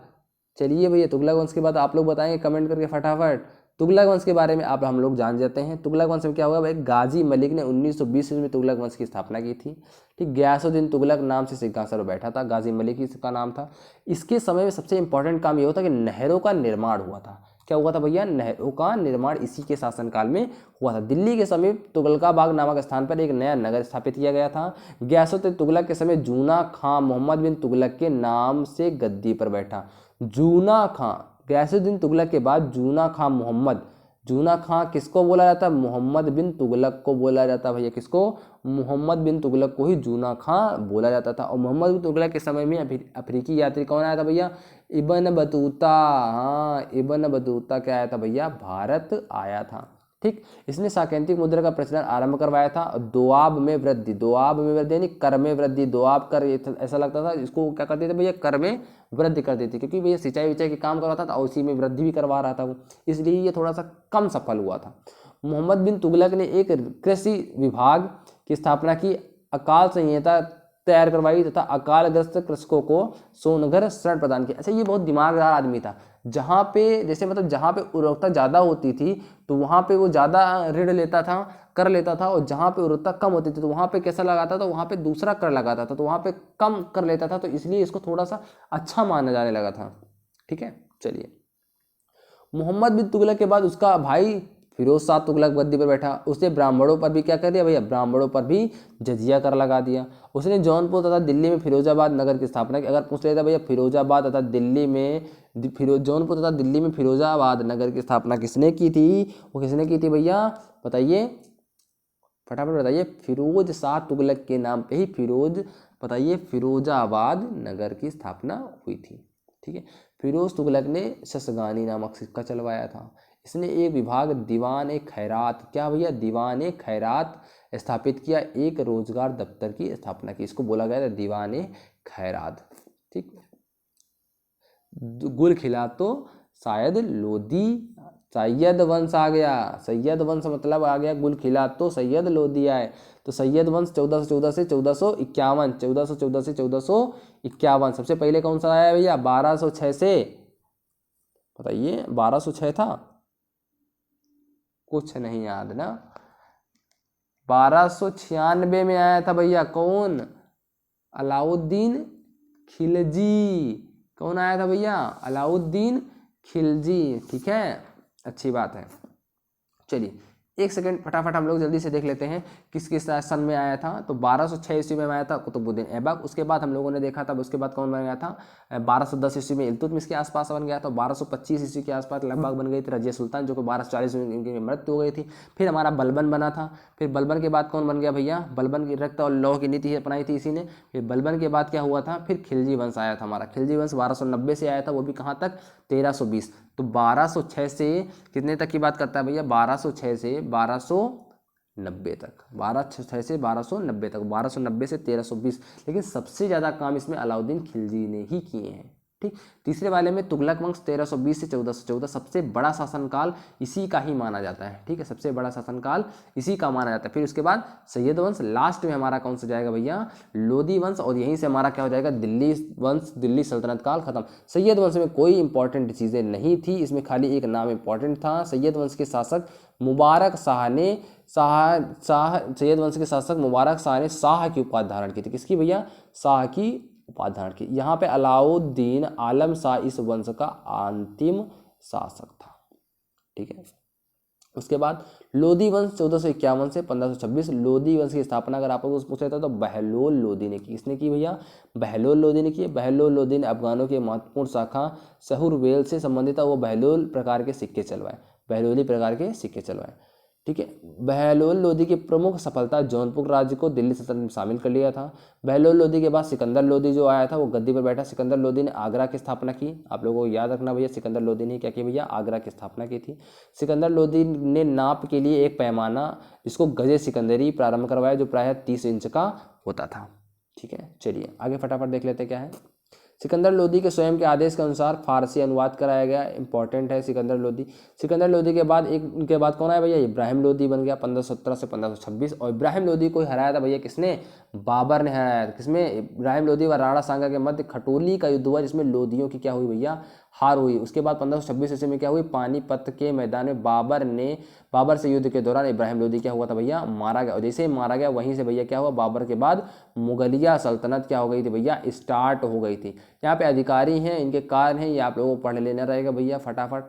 चलिए भैया, तुगलक वंश के बाद आप लोग बताएंगे कमेंट करके फटाफट। तुगलक वंश के बारे में आप हम लोग जान जाते हैं। तुगलक वंश में क्या हुआ भाई, गाजी मलिक ने 1920 ईस्वी में तुगलक वंश की स्थापना की थी, ठीक। गयासुद्दीन तुगलक नाम से सिंहासन पर बैठा था, गाजी मलिक इसका नाम था। इसके समय में सबसे इंपॉर्टेंट काम ये होता कि नहरों का निर्माण हुआ था। क्या हुआ था भैया, नहरों का निर्माण इसी के शासनकाल में हुआ था। दिल्ली के समीप तुगलकाबाग नामक स्थान पर एक नया नगर स्थापित किया गया था। गियासुद्दीन तुगलक के समय जूना खां मोहम्मद बिन तुगलक के नाम से गद्दी पर बैठा। जूना खां, गियासुद्दीन तुगलक के बाद जूना खां मोहम्मद, जूना खां किसको बोला जाता है, मोहम्मद बिन तुगलक को बोला जाता है भैया, किसको, मोहम्मद बिन तुगलक को ही जूना खां बोला जाता था। और मोहम्मद बिन तुगलक के समय में अफ्रीकी यात्री कौन आया था भैया, इब्न बतूता। हाँ, इब्न बतूता क्या आया था भैया, भारत आया था। ठीक, इसने साकेतिक मुद्रा का प्रचलन आरंभ करवाया था। दोआब में वृद्धि, दोआब में वृद्धि यानी कर में वृद्धि, दोआब कर, ऐसा लगता था इसको क्या करते थे भैया, कर में वृद्धि कर देती, क्योंकि भैया सिंचाई विचाई के काम करवाता था और उसी में वृद्धि भी करवा रहा था वो, इसलिए ये थोड़ा सा कम सफल हुआ था। मोहम्मद बिन तुगलक ने एक कृषि विभाग की स्थापना की, अकाल संहिता तैयार करवाई तथा अकालग्रस्त कृषकों को सोनगर शरण प्रदान किया। अच्छा, ये बहुत दिमागदार आदमी था। जहाँ पे जैसे मतलब जहाँ पे उर्वरकता ज़्यादा होती थी तो वहाँ पे वो ज़्यादा ऋण लेता था, कर लेता था, और जहाँ पे उर्वरकता कम होती थी तो वहाँ पे कैसा लगाता था, वहाँ पे दूसरा कर लगाता था, तो वहाँ पे कम कर लेता था, तो इसलिए इसको थोड़ा सा अच्छा माना जाने लगा था। ठीक है, चलिए। मोहम्मद बिन तुगलक के बाद उसका भाई फिरोज शाह तुगलक गद्दी पर बैठा। उसने ब्राह्मणों पर भी क्या कर दिया भैया, ब्राह्मणों पर भी जजिया कर लगा दिया। उसने जौनपुर तथा दिल्ली में फिरोजाबाद नगर की स्थापना की। अगर पूछ लेता भैया फिरोजाबाद तथा दिल्ली में, जौनपुर तथा दिल्ली में फिरोजाबाद नगर की स्थापना किसने की थी, वो किसने की थी भैया, बताइए फटाफट बताइए। फिरोज शाह तुगलक के नाम पे ही बताइए फिरोजाबाद नगर की स्थापना हुई थी। ठीक है, फिरोज तुगलक ने शसगानी नामक सिक्का चलवाया था। इसने एक विभाग दीवान खैरात, क्या भैया, दीवान खैरात स्थापित किया। एक रोजगार दफ्तर की स्थापना की, इसको बोला गया था दीवान खैरात। ठीक, गुल खिला तो शायद लोधी, सैयद वंश आ गया, सैयद वंश मतलब आ गया, गुल खिला तो सैयद लोधी आए। तो सैयद वंश 1414 से 1451, 1414 से 1451। सबसे पहले कौन सा आया भैया, 1206 से, बताइए 1206 था, कुछ नहीं याद ना, 1296 में आया था भैया, कौन, अलाउद्दीन खिलजी। कौन आया था भैया, अलाउद्दीन खिलजी। ठीक है, अच्छी बात है। चलिए एक सेकंड फटाफट हम लोग जल्दी से देख लेते हैं किस किस सन में आया था। तो 1206 ईस्वी में आया था कुतुबुद्दीन ऐबक। उसके बाद हम लोगों ने देखा था उसके बाद कौन बन गया था, 1210 ईस्वी में इल्तुतमिश के आसपास बन गया था। 1225 ईस्वी के आसपास लगभग बन गई थी रजिया सुल्तान, जो कि 1240 में इनकी मृत्यु हो गई थी। फिर हमारा बलबन बना था। फिर बलबन के बाद कौन बन गया भैया, बलबन की रक्त और लौह की नीति अपनाई थी इसी ने। फिर बलबन के बाद क्या हुआ था, फिर खिलजी वंश आया था हमारा। खिलजी वंश 1290 से आया था, वो भी कहाँ तक, 1320। तो 1206 से कितने तक की बात करता है भैया, 1206 से 1290 तक, 1206 से 1290 तक, 1290 से 1320। लेकिन सबसे ज़्यादा काम इसमें अलाउद्दीन खिलजी ने ही किए हैं। ठीक, तीसरे वाले में तुगलक वंश 1320 से 1414, सबसे बड़ा शासनकाल इसी का ही माना जाता है। ठीक है, सबसे बड़ा शासनकाल इसी का माना जाता है। फिर उसके बाद सैयद वंश, लास्ट में हमारा कौन सा जाएगा भैया, लोधी वंश, और यहीं से हमारा क्या हो जाएगा, दिल्ली वंश, दिल्ली सल्तनत काल खत्म। सैयद वंश में कोई इंपॉर्टेंट चीज़ें नहीं थी, इसमें खाली एक नाम इंपॉर्टेंट था। सैयद वंश के शासक मुबारक शाह ने सैयद वंश के शासक मुबारक शाह ने शाह की उपाधि धारण की थी। किसकी भैया, शाह की उपाधि धारण की। यहाँ पे अलाउद्दीन आलम शाह इस वंश का अंतिम शासक था। ठीक है, उसके बाद लोधी वंश 1451 से 1526। लोधी वंश की स्थापना अगर आप लोग पूछ लेते तो बहलोल लोधी ने की। किसने की भैया, बहलोल लोधी ने की। बहलोल लोधी ने अफगानों की महत्वपूर्ण शाखा सहुरवेल से संबंधित वो बहलोल प्रकार के सिक्के चलवाए, बहलोली प्रकार के सिक्के चलवाए। ठीक है, बहलोल लोधी की प्रमुख सफलता जौनपुर राज्य को दिल्ली सल्तनत में शामिल कर लिया था। बहलोल लोधी के बाद सिकंदर लोधी जो आया था वो गद्दी पर बैठा। सिकंदर लोधी ने आगरा की स्थापना की। आप लोगों को याद रखना भैया, सिकंदर लोधी ने क्या किया भैया, आगरा की स्थापना की थी। सिकंदर लोधी ने नाप के लिए एक पैमाना जिसको गजे सिकंदरी प्रारंभ करवाया, जो प्रायः 30 इंच का होता था। ठीक है, चलिए आगे फटाफट देख लेते क्या है। सिकंदर लोधी के स्वयं के आदेश के अनुसार फारसी अनुवाद कराया गया, इंपॉर्टेंट है सिकंदर लोधी। सिकंदर लोधी के बाद उनके बाद कौन आया भैया, इब्राहिम लोधी बन गया 1517 से 1526। और इब्राहिम लोधी को हराया था भैया किसने, बाबर ने हराया था। किसमें, इब्राहिम लोधी व राणा सांगा के मध्य खटोली का युद्ध हुआ, जिसमें लोधियों की क्या हुई भैया, हार हुई। उसके बाद 1526 ईस्वी में क्या हुई, पानीपत के मैदान में बाबर से युद्ध के दौरान इब्राहिम लोधी क्या हुआ था भैया, मारा गया। और जैसे ही मारा गया वहीं से भैया क्या हुआ, बाबर के बाद मुगलिया सल्तनत क्या हो गई थी भैया, स्टार्ट हो गई थी। यहाँ पे अधिकारी हैं, इनके कार्य हैं, ये आप लोगों को पढ़ लेना रहेगा भैया फटाफट।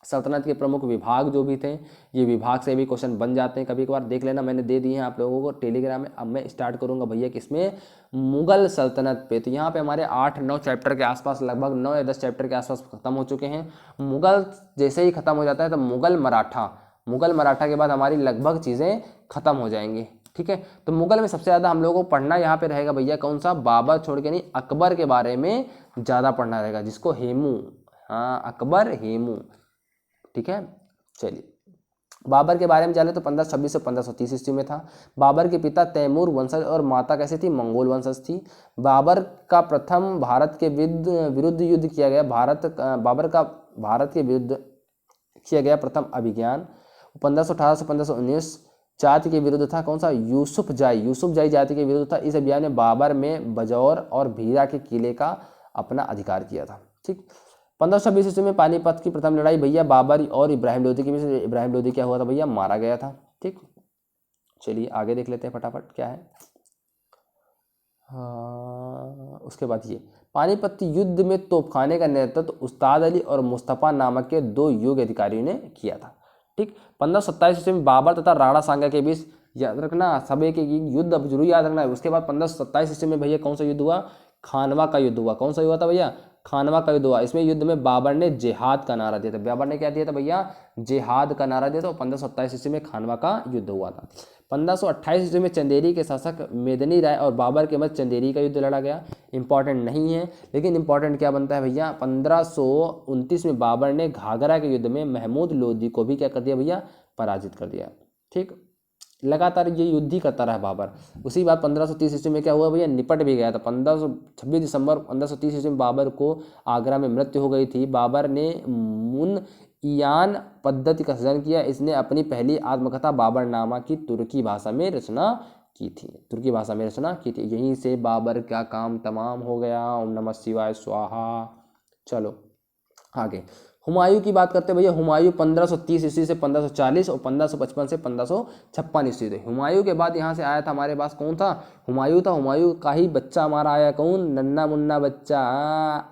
सल्तनत के प्रमुख विभाग जो भी थे, ये विभाग से भी क्वेश्चन बन जाते हैं कभी कभार, देख लेना, मैंने दे दिए हैं आप लोगों को टेलीग्राम में। अब मैं स्टार्ट करूंगा भैया किसमें, मुगल सल्तनत पे। तो यहाँ पे हमारे 8-9 चैप्टर के आसपास, लगभग 9 या 10 चैप्टर के आसपास खत्म हो चुके हैं। मुगल जैसे ही खत्म हो जाता है तो मुगल मराठा के बाद हमारी लगभग चीज़ें खत्म हो जाएंगी। ठीक है, तो मुगल में सबसे ज़्यादा हम लोगों को पढ़ना यहाँ पे रहेगा भैया कौन सा, बाबर छोड़ के नहीं, अकबर के बारे में ज़्यादा पढ़ना रहेगा, जिसको हेमू, हाँ अकबर हेमू। ठीक है, चलिए बाबर के बारे में जाने तो 1526 से 1530 ईस्वी में था। बाबर के पिता तैमूर वंशज और माता कैसे थी, मंगोल वंशज थी। बाबर का प्रथम भारत के विरुद्ध युद्ध किया गया, बाबर का भारत के विरुद्ध किया गया प्रथम अभियान 1518 से 1519 जाति के विरुद्ध था, कौन सा, यूसुफ जाई जाति के विरुद्ध था। इस अभियान में बाबर में बजौर और भीरा के किले का अपना अधिकार किया था। ठीक, 1526 ईस्वी में पानीपत की प्रथम लड़ाई भैया बाबर और इब्राहिम लोदी के बीच, इब्राहिम लोदी क्या हुआ था भैया, मारा गया था। ठीक, चलिए आगे देख लेते हैं फटाफट क्या है। उसके बाद ये पानीपत युद्ध में तोपखाने का नेतृत्व उस्ताद अली और मुस्तफ़ा नामक के 2 योग्य अधिकारियों ने किया था। ठीक, 1527 ईस्वी में बाबर तथा राणा सांगा के बीच, याद रखना सब एक युद्ध अब जरूर याद रखना है। उसके बाद 1527 ईस्वी में भैया कौन सा युद्ध हुआ, खानवा का युद्ध हुआ। कौन सा हुआ था भैया, खानवा का युद्ध हुआ। इसमें युद्ध में बाबर ने जिहाद का नारा दिया था। बाबर ने क्या दिया था भैया, जिहाद का नारा दिया था। 1527 ईस्वी में खानवा का युद्ध हुआ था। 1528 ईस्वी में चंदेरी के शासक मेदनी राय और बाबर के मध्य चंदेरी का युद्ध लड़ा गया। इंपॉर्टेंट नहीं है, लेकिन इंपॉर्टेंट क्या बनता है भैया, 1529 में बाबर ने घाघरा के युद्ध में महमूद लोदी को भी क्या कर दिया भैया, पराजित कर दिया। ठीक, लगातार ये युद्ध ही करता रहा बाबर। उसी बात 1530 ईस्वी में क्या हुआ भैया, निपट भी गया था। 26 दिसंबर 1530 ईस्वी में बाबर को आगरा में मृत्यु हो गई थी। बाबर ने मुनइयान पद्धति का सृजन किया। इसने अपनी पहली आत्मकथा बाबरनामा की तुर्की भाषा में रचना की थी। यहीं से बाबर का काम तमाम हो गया। ओम नमः शिवाय स्वाहा। चलो आगे हुमायूं की बात करते हैं भैया। हुमायूं 1530 ईस्वी से 1540 और 1555 से 1556 ईस्वी थे। हुमायूं के बाद यहाँ से आया था हमारे पास कौन था, हुमायूं था। हुमायूं का ही बच्चा हमारा आया कौन, नन्ना मुन्ना बच्चा,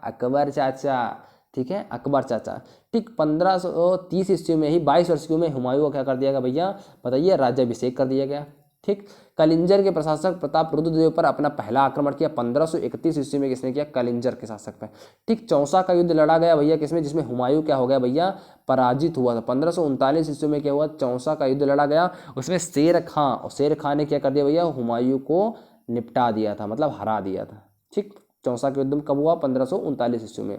अकबर चाचा। ठीक है, अकबर चाचा। ठीक, 1530 ईस्वी में ही 22 वर्ष की उम्र में हुमायूं को क्या कर दिया गया भैया, बताइए, राज्याभिषेक कर दिया गया। ठीक, कलिंजर के प्रशासक प्रताप रुद्रदेव पर अपना पहला आक्रमण किया 1531 ईस्वी में। किसने किया, कलिंजर के शासक पे। ठीक, चौसा का युद्ध लड़ा गया भैया किसमें, जिसमें हुमायूं क्या हो गया भैया, पराजित हुआ था। 1539 ईस्वी में क्या हुआ, चौसा का युद्ध लड़ा गया। उसमें शेर खां ने क्या कर दिया भैया, हुमायूं को निपटा दिया था, मतलब हरा दिया था। ठीक, चौसा के युद्ध कब हुआ, 1539 ईस्वी में।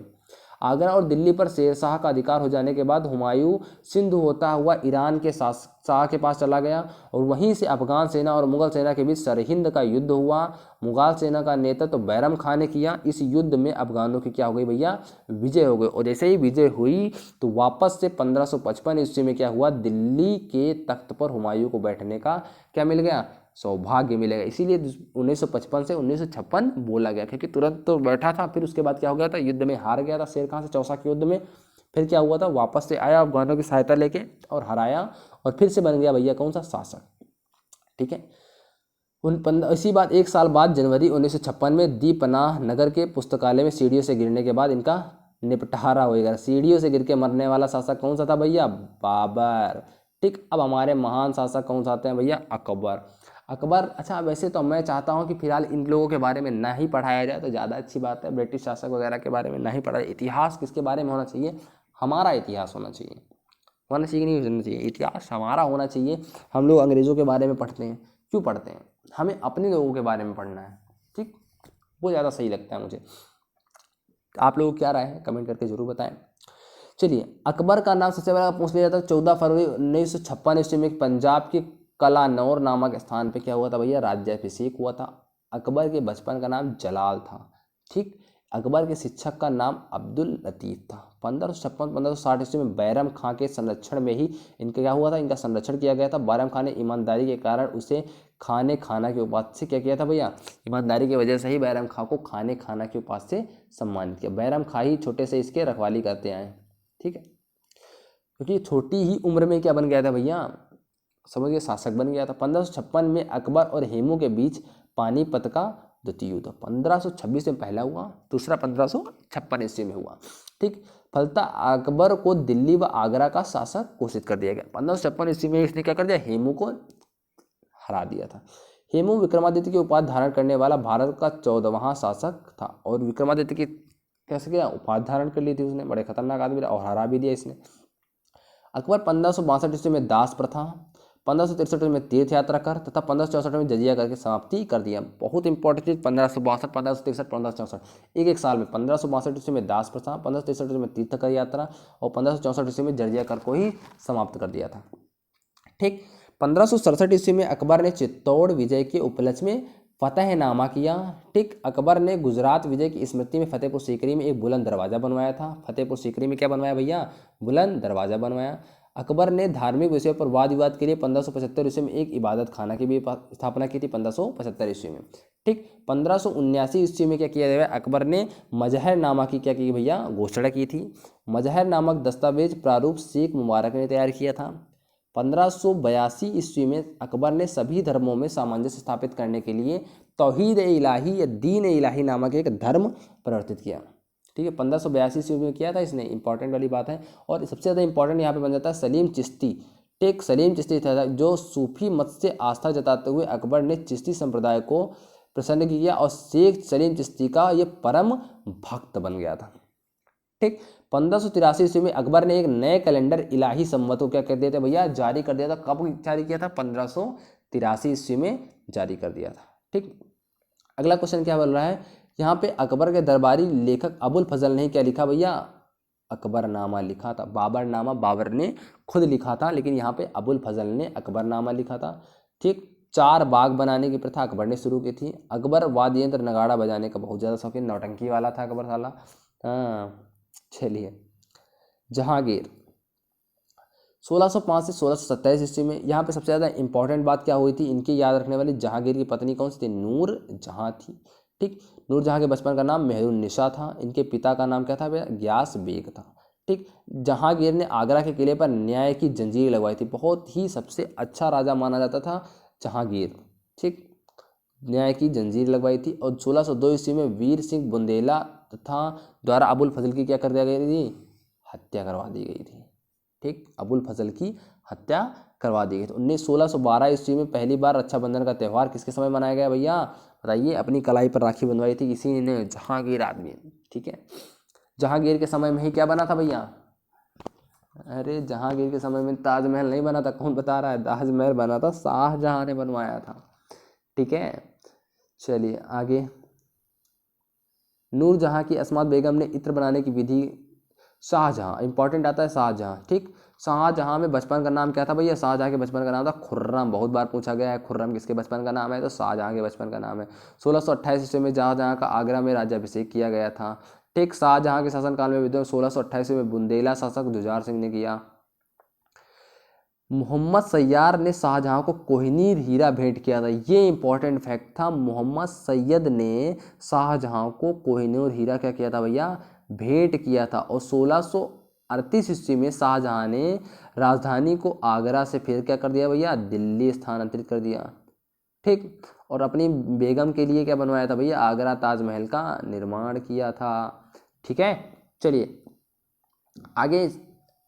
आगरा और दिल्ली पर शेरशाह का अधिकार हो जाने के बाद हुमायूं सिंध होता हुआ ईरान के शाह के पास चला गया और वहीं से अफगान सेना और मुगल सेना के बीच सरहिंद का युद्ध हुआ। मुगल सेना का नेतृत्व बैरम खां ने किया। इस युद्ध में अफगानों की क्या हो गई भैया, विजय हो गई। और जैसे ही विजय हुई तो वापस से 1555 ईस्वी में क्या हुआ, दिल्ली के तख्त पर हुमायूं को बैठने का क्या मिल गया, सौभाग्य मिलेगा। इसीलिए 1955 से 1956 बोला गया, क्योंकि तुरंत तो बैठा था, फिर उसके बाद क्या हो गया था, युद्ध में हार गया था शेर खां से, चौसा के युद्ध में। फिर क्या हुआ था, वापस से आया अफगानों की सहायता लेके और हराया और फिर से बन गया भैया कौन सा, शासक। ठीक है, इसी बात 1 साल बाद जनवरी 1956 में दीपनाह नगर के पुस्तकालय में सीढ़ियों से गिरने के बाद इनका निपटारा हो गया। सीढ़ियों से गिर के मरने वाला शासक कौन सा था भैया, बाबर। ठीक, अब हमारे महान शासक कौन सा आते हैं भैया, अकबर। अच्छा वैसे तो मैं चाहता हूँ कि फिलहाल इन लोगों के बारे में ना ही पढ़ाया जाए तो ज़्यादा अच्छी बात है। ब्रिटिश शासक वगैरह के बारे में ना ही पढ़ाया। इतिहास किसके बारे में होना चाहिए, हमारा इतिहास होना चाहिए नहीं होना चाहिए, इतिहास हमारा होना चाहिए। हम लोग अंग्रेज़ों के बारे में पढ़ते हैं, क्यों पढ़ते हैं, हमें अपने लोगों के बारे में पढ़ना है। ठीक, वो ज़्यादा सही लगता है मुझे। आप लोग क्या राय है, कमेंट करके जरूर बताएं। चलिए, अकबर का नाम सबसे पहले पूछ लिया जाता है 14 फरवरी 1956 ईस्वी में पंजाब के कलानौर नामक स्थान पे क्या हुआ था भैया, राज्याभिषेक हुआ था। अकबर के बचपन का नाम जलाल था। ठीक, अकबर के शिक्षक का नाम अब्दुल लतीफ़ था। 1556-1560 ईस्वी में बैरम खां के संरक्षण में ही इनका क्या हुआ था, इनका संरक्षण किया गया था। बैरम खां ने ईमानदारी के कारण उसे खाने खाना की उपाधि से क्या किया था भैया, ईमानदारी की वजह से ही बैरम खां को खाने खाना की उपाधि से सम्मानित किया। बैरम खां ही छोटे से इसके रखवाली करते आए। ठीक है, क्योंकि छोटी ही उम्र में क्या बन गया था भैया, समझिए, शासक बन गया था। 1556 में अकबर और हेमू के बीच पानीपत का द्वितीय युद्ध। 1526 में पहला हुआ, दूसरा 1556 ईस्वी में हुआ। ठीक, फलतः अकबर को दिल्ली व आगरा का शासक घोषित कर दिया गया। 1556 ईस्वी में इसने क्या कर दिया, हेमू को हरा दिया था। हेमू विक्रमादित्य की उपाधि धारण करने वाला भारत का 14वां शासक था और विक्रमादित्य की कैसे क्या उपाधि धारण कर ली थी उसने, बड़े खतरनाक आदमी और हरा भी दिया इसने। अकबर 1562 ईस्वी में दास प्रथा, 1563 में तीर्थ यात्रा कर तथा 1564 में जजिया करके समाप्ति कर दिया। बहुत इंपॉर्टेंट चीज 1562, 1563, 1564, एक साल में 1562 ईस्वी में दास प्रथा, 1563 में तीर्थ कर यात्रा और 1564 ईस्वी में जजिया कर को ही समाप्त कर दिया था। ठीक, 1567 ईस्वी में अकबर ने चित्तौड़ विजय के उपलक्ष्य में फतहनामा किया। ठीक, अकबर ने गुजरात विजय की स्मृति में फतेहपुर सीकरी में एक बुलंद दरवाजा बनवाया था। फतेहपुर सीकरी में क्या बनवाया भैया, बुलंद दरवाजा बनवाया। अकबर ने धार्मिक विषयों पर वाद विवाद के लिए 1575 ईस्वी में एक इबादत खाना की भी स्थापना की थी, 1575 ईस्वी में। ठीक, 1579 ईस्वी में क्या किया गया, अकबर ने मजहरनामा की क्या की भैया, घोषणा की थी। मजहर नामक दस्तावेज प्रारूप शेख मुबारक ने तैयार किया था। 1582 ईस्वी में अकबर ने सभी धर्मों में सामंजस्य स्थापित करने के लिए तौहीद इलाही या दीन इलाही नामक एक धर्म प्रवर्तित किया। ठीक है, 1582 ईस्वी में किया था इसने, इंपॉर्टेंट वाली बात है। और सबसे ज़्यादा इंपॉर्टेंट यहाँ पे बन जाता है सलीम चिश्ती। ठीक, सलीम चिश्ती था जो सूफी मत से आस्था जताते हुए अकबर ने चिश्ती संप्रदाय को प्रसन्न किया और शेख सलीम चिश्ती का ये परम भक्त बन गया था। ठीक, 1583 ईस्वी में अकबर ने एक नए कैलेंडर इलाही संवत को क्या कर दिया था भैया, जारी कर दिया था। कब जारी किया था, 1583 ईस्वी में जारी कर दिया था। ठीक, अगला क्वेश्चन क्या बोल रहा है, यहाँ पे अकबर के दरबारी लेखक अबुल फजल ने क्या लिखा भैया, अकबरनामा लिखा था। बाबरनामा बाबर ने खुद लिखा था, लेकिन यहाँ पे अबुल फजल ने अकबरनामा लिखा था। ठीक, 4 बाग बनाने की प्रथा अकबर ने शुरू की थी। अकबर वाद्य यंत्र नगाड़ा बजाने का बहुत ज़्यादा शौकीन, नौटंकी वाला था अकबर साला। हाँ, चलिए, जहांगीर 1605 से 1627 ईस्वी में। यहाँ पे सबसे ज़्यादा इंपॉर्टेंट बात क्या हुई थी, इनकी याद रखने वाली, जहांगीर की पत्नी कौन सी थी, नूर जहां थी। ठीक, नूर जहां के बचपन का नाम मेहरुन्निसा था। इनके पिता का नाम क्या था भैया, ग्यास बेग था। ठीक, जहांगीर ने आगरा के किले पर न्याय की जंजीर लगवाई थी। बहुत ही सबसे अच्छा राजा माना जाता था जहांगीर। ठीक, न्याय की जंजीर लगवाई थी। और 1602 ईस्वी में वीर सिंह बुंदेला तथा द्वारा अबुल फजल की क्या कर दिया गई थी, हत्या करवा दी गई थी। ठीक, अबुल फजल की हत्या करवा दी गई थी। 1612 ईस्वी में पहली बार रक्षाबंधन का त्यौहार किसके समय मनाया गया भैया, बताइए। अपनी कलाई पर राखी बंधवाई थी किसी ने, जहांगीर आदमी। ठीक है, जहांगीर के समय में ही क्या बना था भैया, अरे जहांगीर के समय में ताजमहल नहीं बना था, कौन बता रहा है, ताजमहल बना था, शाहजहां ने बनवाया था। ठीक है, चलिए आगे। नूरजहां की अस्मात बेगम ने इत्र बनाने की विधि, शाहजहां इंपॉर्टेंट आता है, शाहजहां। ठीक, शाहजहां में बचपन का नाम क्या था भैया, शाहजहां के बचपन का नाम था खुर्रम। बहुत बार पूछा गया है, खुर्रम किसके बचपन का नाम है, तो शाहजहां के बचपन का नाम है। 1628 ईस्वी में शाहजहां का आगरा में राज्याभिषेक किया गया था। ठीक, शाहजहां के शासनकाल में विद्रोह 1628 में बुंदेला शासक जुझार सिंह ने किया। मोहम्मद सैयार ने शाहजहां को कोहिनूर हीरा भेंट किया था। ये इंपॉर्टेंट फैक्ट था, मोहम्मद सैयद ने शाहजहां को कोहिनूर हीरा क्या किया था भैया, भेंट किया था। और 1638 ईस्वी में शाहजहां ने राजधानी को आगरा से फिर क्या कर दिया भैया, दिल्ली स्थानांतरित कर दिया। ठीक, और अपनी बेगम के लिए क्या बनवाया था भैया, आगरा ताजमहल का निर्माण किया था। ठीक है, चलिए आगे।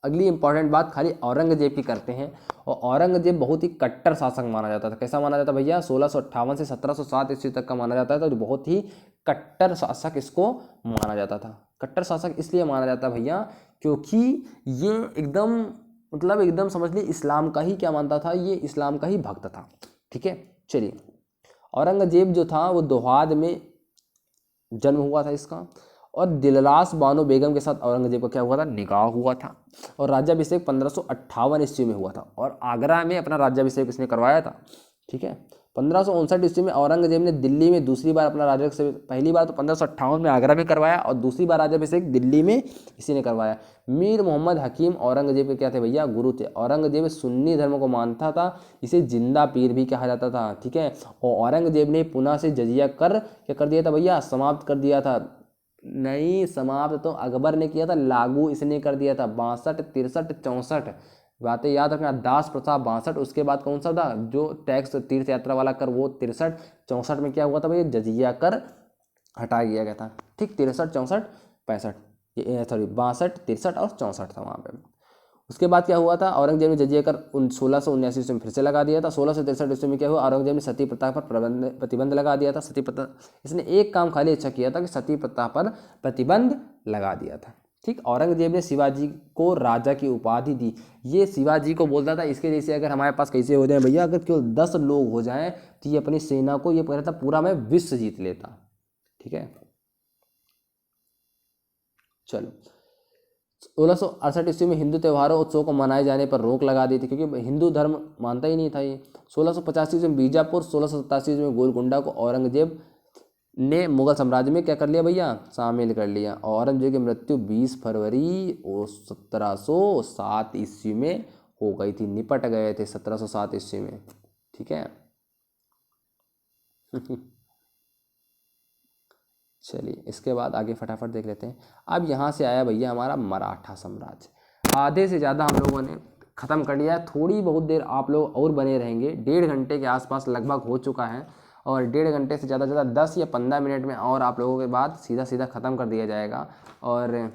अगली इंपॉर्टेंट बात खाली औरंगजेब की करते हैं। और औरंगजेब बहुत ही कट्टर शासक माना जाता था। कैसा माना जाता भैया, 1658 से 1707 ईस्वी तक का माना जाता है। तो बहुत ही कट्टर शासक इसको माना जाता था। कट्टर शासक इसलिए माना जाता भैया क्योंकि ये एकदम मतलब एकदम समझ ली इस्लाम का ही क्या मानता था, ये इस्लाम का ही भक्त था। ठीक है, चलिए। औरंगजेब जो था वो दोहाद में जन्म हुआ था इसका। और दिलरास बानो बेगम के साथ औरंगजेब का क्या हुआ था, निकाह हुआ था। और राज्याभिषेक 1558 ईस्वी में हुआ था। और आगरा में अपना राज्याभिषेक इसने करवाया था। ठीक है, 1559 ईस्वी में औरंगजेब ने दिल्ली में दूसरी बार अपना राज्याभिषेक, पहली बार तो 1558 में आगरा में करवाया और दूसरी बार राज्याभिषेक दिल्ली में इसी ने करवाया। मीर मोहम्मद हकीम औरंगजेब के क्या थे भैया, गुरु थे। औरंगजेब सुन्नी धर्म को मानता था, इसे जिंदा पीर भी कहा जाता था। ठीक है, और औरंगजेब ने पुनः से जजिया कर क्या कर दिया था भैया, समाप्त कर दिया था। नहीं, समाप्त तो अकबर ने किया था, लागू इसने कर दिया था। 62, 63, 64 बातें याद रखना। दास प्रथा 62, उसके बाद कौन सा था जो टैक्स तीर्थ यात्रा वाला कर वो 63, 64 में क्या हुआ था भाई जजिया कर हटा दिया गया था। ठीक 63, 64, 65, सॉरी 62, 63 और 64 था वहाँ पे। उसके बाद क्या हुआ था औरंगजेब ने जजिया कर 1679 ईस्वी में फिर से लगा दिया था। 1663 ईस्वी में क्या हुआ औरंगजेब ने सती प्रथा पर प्रतिबंध लगा दिया था। सती प्रथा इसने एक काम खाली अच्छा किया था कि सती प्रथा पर प्रतिबंध लगा दिया था। ठीक औरंगजेब ने शिवाजी को राजा की उपाधि दी। ये शिवाजी को बोलता था इसके जैसे अगर हमारे पास कैसे हो जाए भैया, अगर केवल 10 लोग हो जाएं तो ये अपनी सेना को ये कहता था पूरा मैं विश्व जीत लेता। ठीक है चलो 1668 ईस्वी में हिंदू त्योहारों उत्सवों को मनाए जाने पर रोक लगा दी थी क्योंकि हिंदू धर्म मानता ही नहीं था ये। 1685 ईस्वी में बीजापुर, 1687 ईस्वी में गोलकुंडा को औरंगजेब ने मुगल साम्राज्य में क्या कर लिया भैया शामिल कर लिया। औरंगजेब की मृत्यु 20 फरवरी 1707 ईस्वी में हो गई थी, निपट गए थे 1707 ईस्वी में। ठीक है चलिए इसके बाद आगे फटाफट देख लेते हैं। अब यहाँ से आया भैया हमारा मराठा साम्राज्य। आधे से ज़्यादा हम लोगों ने ख़त्म कर लिया है, थोड़ी बहुत देर आप लोग और बने रहेंगे, 1.5 घंटे के आसपास लगभग हो चुका है और 1.5 घंटे से ज़्यादा 10 या 15 मिनट में और आप लोगों के बाद सीधा सीधा ख़त्म कर दिया जाएगा। और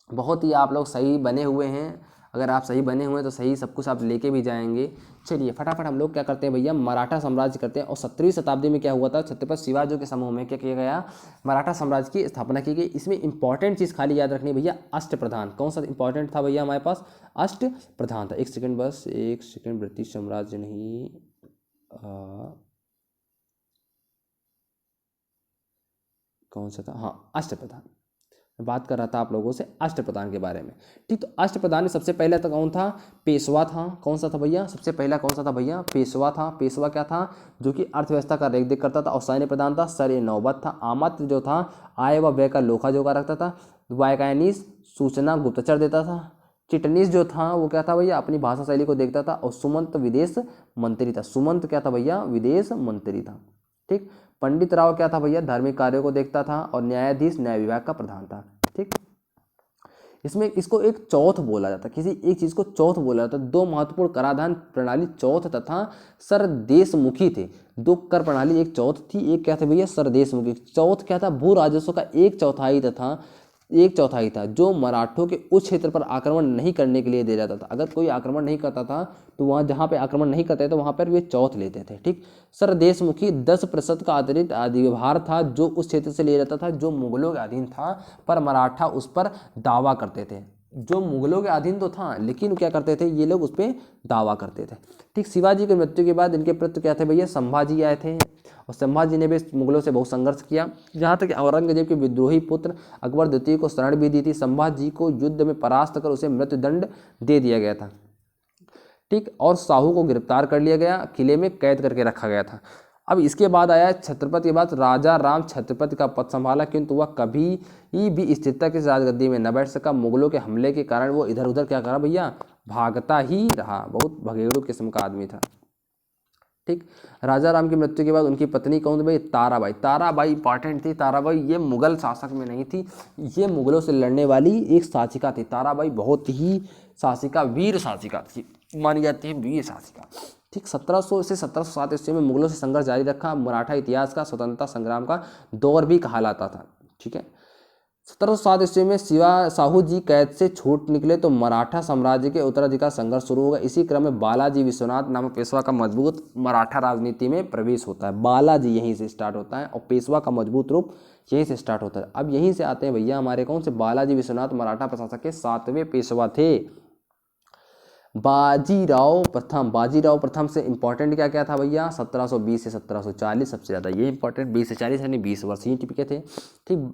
बहुत ही आप लोग सही बने हुए हैं, अगर आप सही बने हुए हैं तो सही सब कुछ आप लेके भी जाएंगे। चलिए फटाफट हम लोग क्या करते हैं भैया मराठा साम्राज्य करते हैं। और 17वीं शताब्दी में क्या हुआ था छत्रपति शिवाजी के समूह में क्या किया गया मराठा साम्राज्य की स्थापना की गई। इसमें इंपॉर्टेंट चीज़ खाली याद रखनी भैया अष्टप्रधान। कौन सा इंपॉर्टेंट था भैया हमारे पास अष्टप्रधान था। एक सेकंड बस एक सेकंड, ब्रिटिश साम्राज्य नहीं कौन सा था, हाँ अष्टप्रधान। मैं बात कर रहा था आप लोगों से अष्टप्रधान के बारे में। ठीक तो अष्टप्रधान में सबसे पहले तो कौन था पेशवा था। कौन सा था भैया सबसे पहला कौन सा था भैया पेशवा था। पेशवा क्या था जो कि अर्थव्यवस्था का रेख देख करता था और सैन्य प्रधान था। सर ए नौबत था। आमत्र जो था आय व व्यय का लोखा जोखा रखता था। वायकायनीस सूचना गुप्तचर देता था। चिटनीस जो था वो क्या था भैया अपनी भाषा शैली को देखता था। और सुमंत विदेश मंत्री था। सुमंत क्या था भैया विदेश मंत्री था। ठीक पंडित राव क्या था भैया धार्मिक कार्यों को देखता था। और न्यायाधीश न्याय विभाग का प्रधान था। ठीक इसमें इसको एक चौथ बोला जाता है, किसी एक चीज को चौथ बोला जाता है। दो महत्वपूर्ण कराधान प्रणाली चौथ तथा सरदेशमुखी थे। दो कर प्रणाली एक चौथ थी, एक क्या था भैया सरदेशमुखी। चौथ क्या था भू राजस्व का एक चौथाई था जो मराठों के उस क्षेत्र पर आक्रमण नहीं करने के लिए दे जाता था। अगर कोई आक्रमण नहीं करता था तो वहाँ जहाँ पे आक्रमण नहीं करते तो वहाँ पर वे चौथ लेते थे। ठीक सरदेशमुखी 10% का अतिरिक्त अधिभार था जो उस क्षेत्र से लिया जाता था जो मुगलों के अधीन था, पर मराठा उस पर दावा करते थे। जो मुगलों के अधीन तो था लेकिन क्या करते थे ये लोग उस पर दावा करते थे। ठीक शिवाजी की मृत्यु के बाद इनके प्रति क्या थे भैया संभाजी आए थे और संभाजी ने भी मुगलों से बहुत संघर्ष किया। जहाँ तक औरंगजेब के विद्रोही पुत्र अकबर द्वितीय को शरण भी दी थी। संभाजी को युद्ध में परास्त कर उसे मृत्युदंड दे दिया गया था। ठीक और साहू को गिरफ्तार कर लिया गया, किले में कैद करके रखा गया था। अब इसके बाद आया छत्रपति के बाद राजा राम छत्रपति का पद संभाला किंतु वह कभी भी स्थिरता की राजगद्दी में न बैठ सका। मुगलों के हमले के कारण वो इधर उधर क्या करा भैया भागता ही रहा। बहुत भगेड़ू किस्म का आदमी था। ठीक राजा राम की मृत्यु के बाद उनकी पत्नी कौन थी भाई ताराबाई। ताराबाई इंपॉर्टेंट थी। ताराबाई ये मुगल शासक में नहीं थी, ये मुगलों से लड़ने वाली एक शासिका थी। ताराबाई बहुत ही शासिका वीर शासिका थी, मानी जाती है वीर शासिका। ठीक 1700 से 1707 ईस्वी में मुगलों से संघर्ष जारी रखा। मराठा इतिहास का स्वतंत्रता संग्राम का दौर भी कहा था। ठीक है 1707 ईस्वी में साहू जी कैद से छूट निकले तो मराठा साम्राज्य के उत्तराधिकार संघर्ष शुरू होगा। इसी क्रम में बालाजी विश्वनाथ नामक पेशवा का मजबूत मराठा राजनीति में प्रवेश होता है। बालाजी यहीं से स्टार्ट होता है और पेशवा का मजबूत रूप यहीं से स्टार्ट होता है। अब यहीं से आते हैं भैया हमारे कौन से बालाजी विश्वनाथ मराठा प्रशासक के 7वें पेशवा थे बाजीराव प्रथम। बाजीराव प्रथम से इंपॉर्टेंट क्या क्या था भैया 1720 से 1740 सबसे ज़्यादा ये इंपॉर्टेंट 20 से 40 यानी 20 वर्ष ही टिके थे। ठीक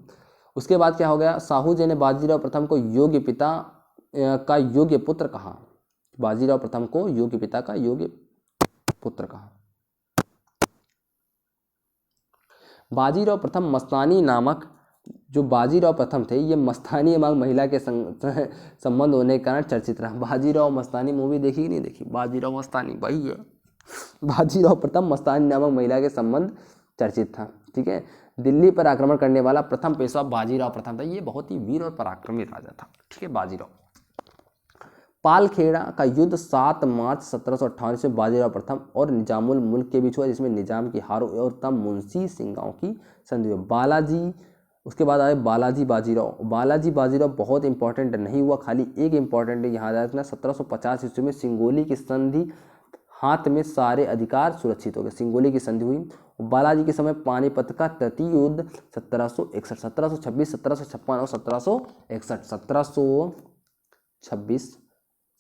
उसके बाद क्या हो गया साहू जी ने बाजीराव प्रथम को योग्य पिता का योग्य पुत्र कहा। बाजीराव प्रथम को योग्य पिता का योग्य पुत्र कहा। बाजीराव प्रथम मस्तानी नामक जो बाजीराव प्रथम थे ये मस्तानी नामक महिला के संबंध होने के कारण चर्चित रहा। बाजीराव मस्तानी मूवी देखी कि नहीं देखी बाजीराव मस्तानी भाई है। बाजीराव प्रथम मस्तानी नामक महिला के संबंध चर्चित था। ठीक है दिल्ली पर आक्रमण करने वाला प्रथम पेशवा बाजीराव प्रथम था। ये बहुत ही वीर और पराक्रमी राजा था। ठीक है बाजीराव पालखेड़ा का युद्ध 7 मार्च 1758 में बाजीराव प्रथम और निजामुल मुल्क के बीच हुआ, जिसमें निजाम की हार और तब मुंशी सिंह गांव की संधि हुई। बालाजी, उसके बाद आए बालाजी बाजीराव। बालाजी बाजीराव बहुत इंपॉर्टेंट नहीं हुआ, खाली एक इंपॉर्टेंट यहाँ याद रखना, 1750 ईस्वी में सिंगोली की संधि, हाथ में सारे अधिकार सुरक्षित हो गए, सिंगोली की संधि हुई। बालाजी के समय पानीपत का तृतीय युद्ध 1761, 1726, 1756 और 1761, 1726,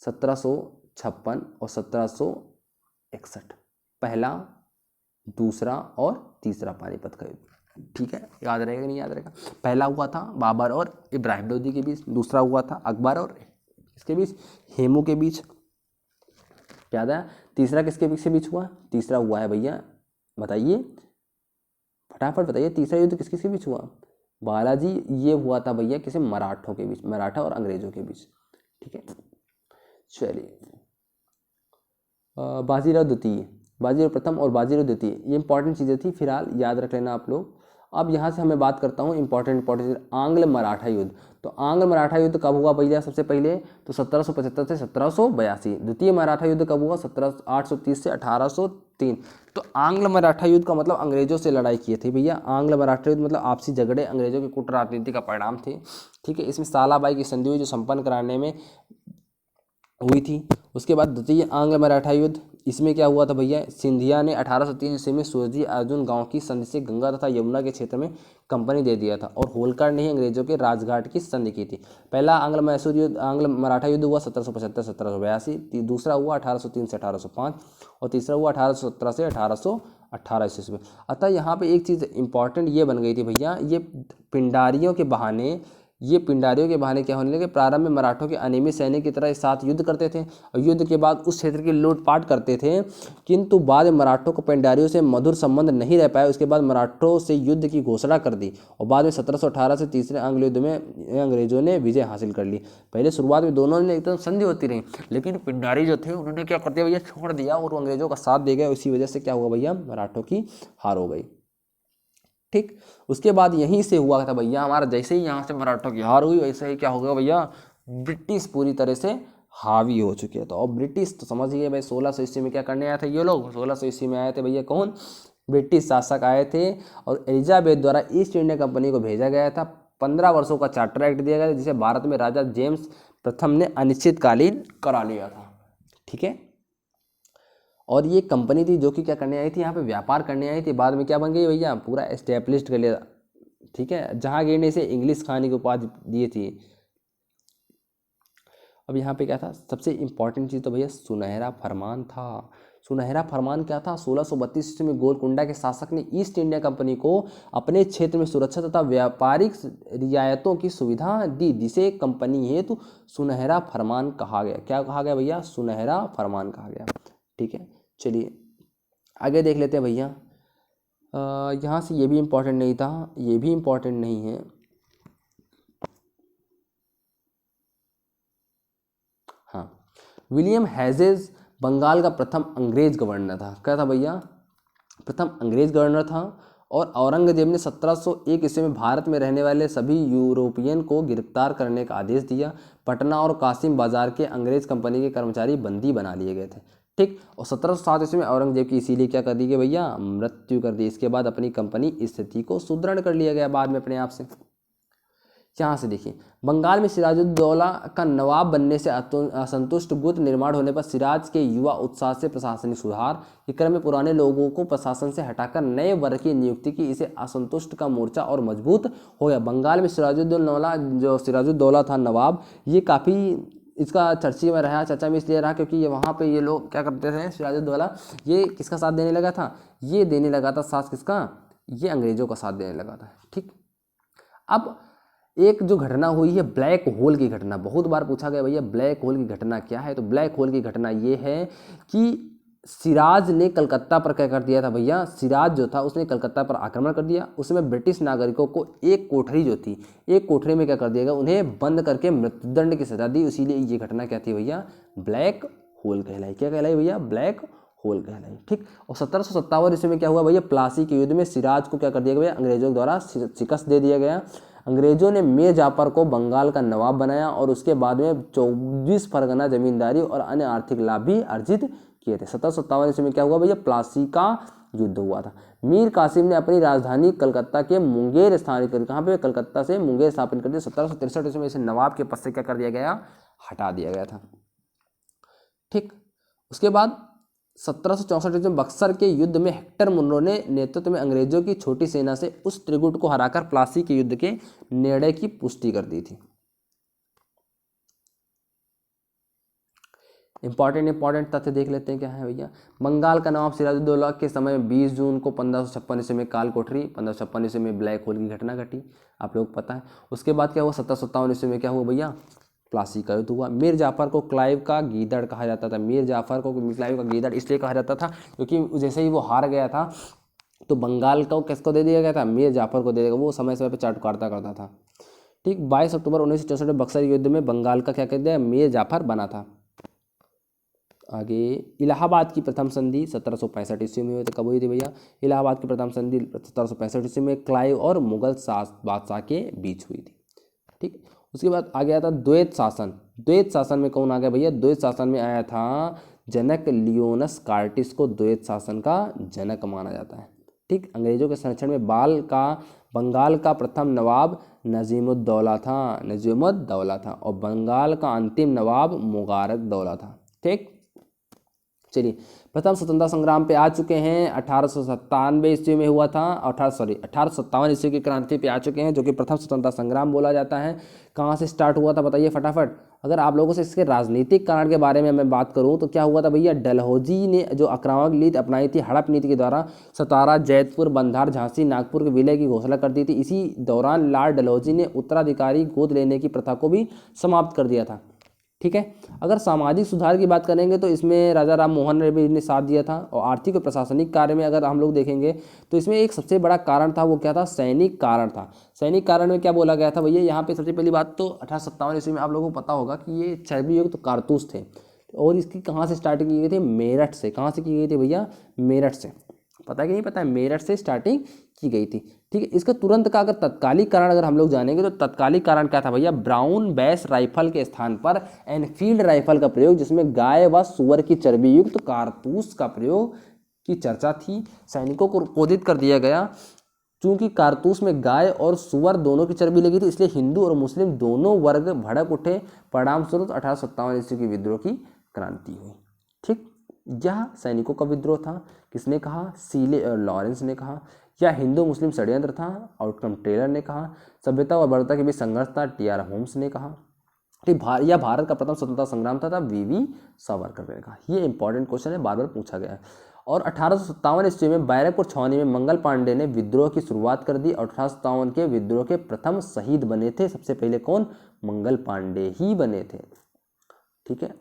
1756 और 1761, पहला, दूसरा और तीसरा पानीपत का युद्ध। ठीक है, याद रहेगा नहीं याद रहेगा? पहला हुआ था बाबर और इब्राहिम लोदी के बीच, दूसरा हुआ था अकबर और इसके बीच, हेमू के बीच, याद है? तीसरा किसके बीच हुआ? तीसरा हुआ है भैया, बताइए फटाफट बताइए, तीसरा युद्ध किस किसके बीच हुआ? बालाजी, ये हुआ था भैया किसी मराठों के बीच, मराठा और अंग्रेजों के बीच। ठीक है, चलिए बाजीराव द्वितीय, बाजीराव प्रथम और बाजीराव द्वितीय, ये इंपॉर्टेंट चीज़ें थी, फिलहाल याद रख लेना आप लोग। अब यहाँ से हमें बात करता हूँ इंपॉर्टेंट आंग्ल मराठा युद्ध। तो आंग्ल मराठा युद्ध कब हुआ भैया? सबसे पहले तो 1775 से 1782। द्वितीय मराठा युद्ध कब हुआ? 1830 से 1803। तो आंग्ल मराठा युद्ध का मतलब अंग्रेजों से लड़ाई किए थे भैया। आंग्ल मराठा युद्ध मतलब आपसी झगड़े अंग्रेजों की कूट राजनीति का परिणाम थे। ठीक है, इसमें सालाबाई की संधि हुई जो संपन्न कराने में हुई थी। उसके बाद द्वितीय आंग्ल मराठा युद्ध, इसमें क्या हुआ था भैया? सिंधिया ने 1803 ईस्वी में सूरजी अर्जुन गांव की संधि से गंगा तथा यमुना के क्षेत्र में कंपनी दे दिया था और होलकर ने ही अंग्रेजों के राजघाट की संधि की थी। पहला आंग्ल मैसूर युद्ध, आंग्ल मराठा युद्ध हुआ 1775 1782, दूसरा हुआ 1803 से 1805 और तीसरा हुआ 1817 से 1818 ईस्वी में। अतः यहाँ पे एक चीज़ इंपॉर्टेंट ये बन गई थी भैया, ये पिंडारियों के बहाने क्या होने लगे? प्रारंभ में मराठों के अनियमित सैनिक की तरह साथ युद्ध करते थे और युद्ध के बाद उस क्षेत्र की लूटपाट करते थे, किंतु बाद में मराठों को पिंडारियों से मधुर संबंध नहीं रह पाए। उसके बाद मराठों से युद्ध की घोषणा कर दी और बाद में 1718 से तीसरे आंग्ल युद्ध में अंग्रेजों ने विजय हासिल कर ली। पहले शुरुआत में दोनों ने एकदम संधि होती रही, लेकिन पिंडारी जो थे उन्होंने क्या कर दिया भैया? छोड़ दिया और अंग्रेजों का साथ दे गए। इसी वजह से क्या हुआ भैया? मराठों की हार हो गई। ठीक, उसके बाद यहीं से हुआ था भैया हमारा, जैसे ही यहाँ से मराठों की हार हुई वैसे ही क्या हो गया भैया? ब्रिटिश पूरी तरह से हावी हो चुके हैं। तो अब ब्रिटिश तो समझ गए भाई, 1600 ईस्वी में क्या करने आए थे ये लोग? 1600 ईस्वी में आए थे भैया कौन? ब्रिटिश शासक आए थे और एलिजाबेथ द्वारा ईस्ट इंडिया कंपनी को भेजा गया था। 15 वर्षों का चार्टर एक्ट दिया गया जिसे भारत में राजा जेम्स प्रथम ने अनिश्चितकालीन करा लिया था। ठीक है, और ये कंपनी थी जो कि क्या करने आई थी? यहाँ पे व्यापार करने आई थी। बाद में क्या बन गई भैया? पूरा एस्टेब्लिश्ड कर लिया। ठीक है, जहांगीर ने इसे इंग्लिश खानी की उपाधि दी थी। अब यहाँ पे क्या था? सबसे इंपॉर्टेंट चीज़ तो भैया सुनहरा फरमान था। सुनहरा फरमान क्या था? 1632 ईस्वी में गोलकुंडा के शासक ने ईस्ट इंडिया कंपनी को अपने क्षेत्र में सुरक्षा तथा व्यापारिक रियायतों की सुविधा दी, जिसे कंपनी हेतु सुनहरा फरमान कहा गया। क्या कहा गया भैया? सुनहरा फरमान कहा गया। ठीक है, चलिए आगे देख लेते हैं भैया। यहाँ से ये भी इम्पोर्टेंट नहीं था, ये भी इम्पोर्टेंट नहीं है। हाँ, विलियम हेजेस बंगाल का प्रथम अंग्रेज गवर्नर था। क्या था भैया? प्रथम अंग्रेज गवर्नर था। और औरंगजेब ने 1701 ईस्वी में भारत में रहने वाले सभी यूरोपियन को गिरफ्तार करने का आदेश दिया। पटना और कासिम बाजार के अंग्रेज कंपनी के कर्मचारी बंदी बना लिए गए थे। ठीक, और 1707 ईस्वी में औरंगजेब की इसीलिए क्या कर दी गई भैया? मृत्यु कर दी। इसके बाद अपनी कंपनी स्थिति को सुदृढ़ कर लिया गया बाद में अपने आप से। यहाँ से देखिए, बंगाल में सिराजुद्दौला का नवाब बनने से असंतुष्ट गुट निर्माण होने पर सिराज के युवा उत्साह से प्रशासनिक सुधार के क्रम में पुराने लोगों को प्रशासन से हटाकर नए वर्ग की नियुक्ति की। इसे असंतुष्ट का मोर्चा और मजबूत हो गया। बंगाल में सिराजुद्दौला था नवाब, ये काफ़ी इसका चर्चा में इसलिए रहा क्योंकि ये वहाँ पे ये लोग क्या करते थे? सिराजुद्दौला ये किसका साथ देने लगा था? ये देने लगा था साथ किसका? ये अंग्रेजों का साथ देने लगा था। ठीक, अब एक जो घटना हुई है ब्लैक होल की घटना, बहुत बार पूछा गया भैया ब्लैक होल की घटना क्या है? तो ब्लैक होल की घटना ये है कि सिराज ने कलकत्ता पर क्या कर दिया था भैया? सिराज जो था उसने कलकत्ता पर आक्रमण कर दिया। उसमें ब्रिटिश नागरिकों को एक कोठरी जो थी, एक कोठरी में क्या कर दिया गया? उन्हें बंद करके मृत्युदंड की सजा दी। इसीलिए ये घटना क्या थी भैया? ब्लैक होल कहलाई। क्या कहलाई भैया? ब्लैक होल कहलाई। ठीक, और 1757 ईस्वी में क्या हुआ भैया? प्लासी के युद्ध में सिराज को क्या कर दिया गया? अंग्रेजों द्वारा शिकस्त दे दिया गया। अंग्रेजों ने मीर जाफर को बंगाल का नवाब बनाया और उसके बाद में 24 परगना जमींदारी और अन्य आर्थिक लाभ भी अर्जित किए थे। 1757 ईस्वी में क्या हुआ भैया, प्लासी का युद्ध हुआ था। मीर कासिम ने अपनी राजधानी कलकत्ता के मुंगेर स्थापित कर, कहाँ पे, कलकत्ता से मुंगेर स्थापित कर दिया। 1763 ईस्वी में इसे नवाब के पद से क्या कर दिया गया, हटा दिया गया था। ठीक, उसके बाद 1764 में बक्सर के युद्ध में हेक्टर मुनरो ने नेतृत्व में अंग्रेजों की छोटी सेना से उस त्रिगुट को हराकर प्लासी के युद्ध के निर्णय की पुष्टि कर दी थी। इंपॉर्टेंट तथ्य देख लेते हैं क्या है भैया। बंगाल का नवाब सिराजुद्दौला के समय 20 जून को 1556 ईस्वी में काल कोठरी, 1556 ईस्वी में ब्लैक होल की घटना घटी, आप लोग पता है। उसके बाद क्या हुआ, 1757 ईस्वी में क्या हुआ भैया, प्लासी का युद्ध हुआ। मीर जाफर को क्लाइव का गीदड़ कहा जाता था। मीर जाफर को क्लाइव का गीदड़ इसलिए कहा जाता था क्योंकि जैसे ही वो हार गया था तो बंगाल को किसको दे दिया गया था, मीर जाफर को दे दिया गया। वो समय समय पर चाटुकारिता करता था। ठीक, 22 अक्टूबर 1964 में बक्सर युद्ध में बंगाल का क्या कर दिया, मीर जाफर बना था। आगे इलाहाबाद की प्रथम संधि 1765 ईस्वी में हुई थी। कब हुई थी भैया, इलाहाबाद की प्रथम संधि 1765 ईस्वी में क्लाइव और मुगल बादशाह के बीच हुई थी। ठीक, उसके बाद आ गया था द्वैत शासन। द्वैत शासन में कौन आ गया भैया, द्वैत शासन में आया था जनक लियोनस कार्टिस को द्वैत शासन का जनक माना जाता है। ठीक, अंग्रेजों के संरक्षण में बंगाल का प्रथम नवाब नजीमुद्दौला था और बंगाल का अंतिम नवाब मुबारक दौला था। ठीक, चलिए प्रथम स्वतंत्रता संग्राम पे आ चुके हैं। 1897 ईस्वी में हुआ था, 1857 ईस्वी की क्रांति पे आ चुके हैं, जो कि प्रथम स्वतंत्रता संग्राम बोला जाता है। कहाँ से स्टार्ट हुआ था बताइए फटाफट। अगर आप लोगों से इसके राजनीतिक कारण के बारे में मैं बात करूं तो क्या हुआ था भैया, डलहौजी ने जो आक्रामक नीति अपनाई थी, हड़प नीति के द्वारा सतारा, जैतपुर, बंधार, झांसी, नागपुर के विलय की घोषणा कर दी थी। इसी दौरान लॉर्ड डलहौजी ने उत्तराधिकारी गोद लेने की प्रथा को भी समाप्त कर दिया था। ठीक है, अगर सामाजिक सुधार की बात करेंगे तो इसमें राजा राम मोहन ने भी ने साथ दिया था। और आर्थिक और प्रशासनिक कार्य में अगर हम लोग देखेंगे तो इसमें एक सबसे बड़ा कारण था, वो क्या था, सैनिक कारण था। सैनिक कारण में क्या बोला गया था भैया, यहाँ पे सबसे पहली बात तो 1857 ईस्वी में आप लोगों को पता होगा कि ये चर्बी युक्त कारतूस थे और इसकी कहाँ से स्टार्टिंग की गई थी, मेरठ से। कहाँ से की गई थी भैया, मेरठ से। पता है कि नहीं पता है, मेरठ से स्टार्टिंग की गई थी। ठीक है, इसका तुरंत का अगर तत्कालिक कारण अगर हम लोग जानेंगे तो तत्कालिक कारण क्या था भैया, ब्राउन बैस राइफल के स्थान पर एनफील्ड राइफल का प्रयोग, जिसमें गाय व सुअर की चर्बी युक्त कारतूस का प्रयोग की चर्चा थी। सैनिकों को क्रोधित कर दिया गया। चूंकि कारतूस में गाय और सुअर दोनों की चर्बी लगी थी, इसलिए हिंदू और मुस्लिम दोनों वर्ग भड़क उठे। परिणाम स्वरूप 1857 ईस्वी की विद्रोह की क्रांति हुई। ठीक, यह सैनिकों का विद्रोह था। किसने कहा, सीले और लॉरेंस ने कहा। या हिंदू मुस्लिम षड्यंत्र था, आउटकम टेलर ने कहा। सभ्यता और बर्बरता के बीच संघर्ष था, टी.आर. होम्स ने कहा। ठीक, यह भारत का प्रथम स्वतंत्रता संग्राम था, वी.वी. सावरकर ने कहा। ये इंपॉर्टेंट क्वेश्चन है, बार बार पूछा गया है। और 1857 ईस्वी में बैरकपुर छावनी में मंगल पांडे ने विद्रोह की शुरुआत कर दी। 1857 के विद्रोह के प्रथम शहीद बने थे सबसे पहले कौन, मंगल पांडे ही बने थे। ठीक है,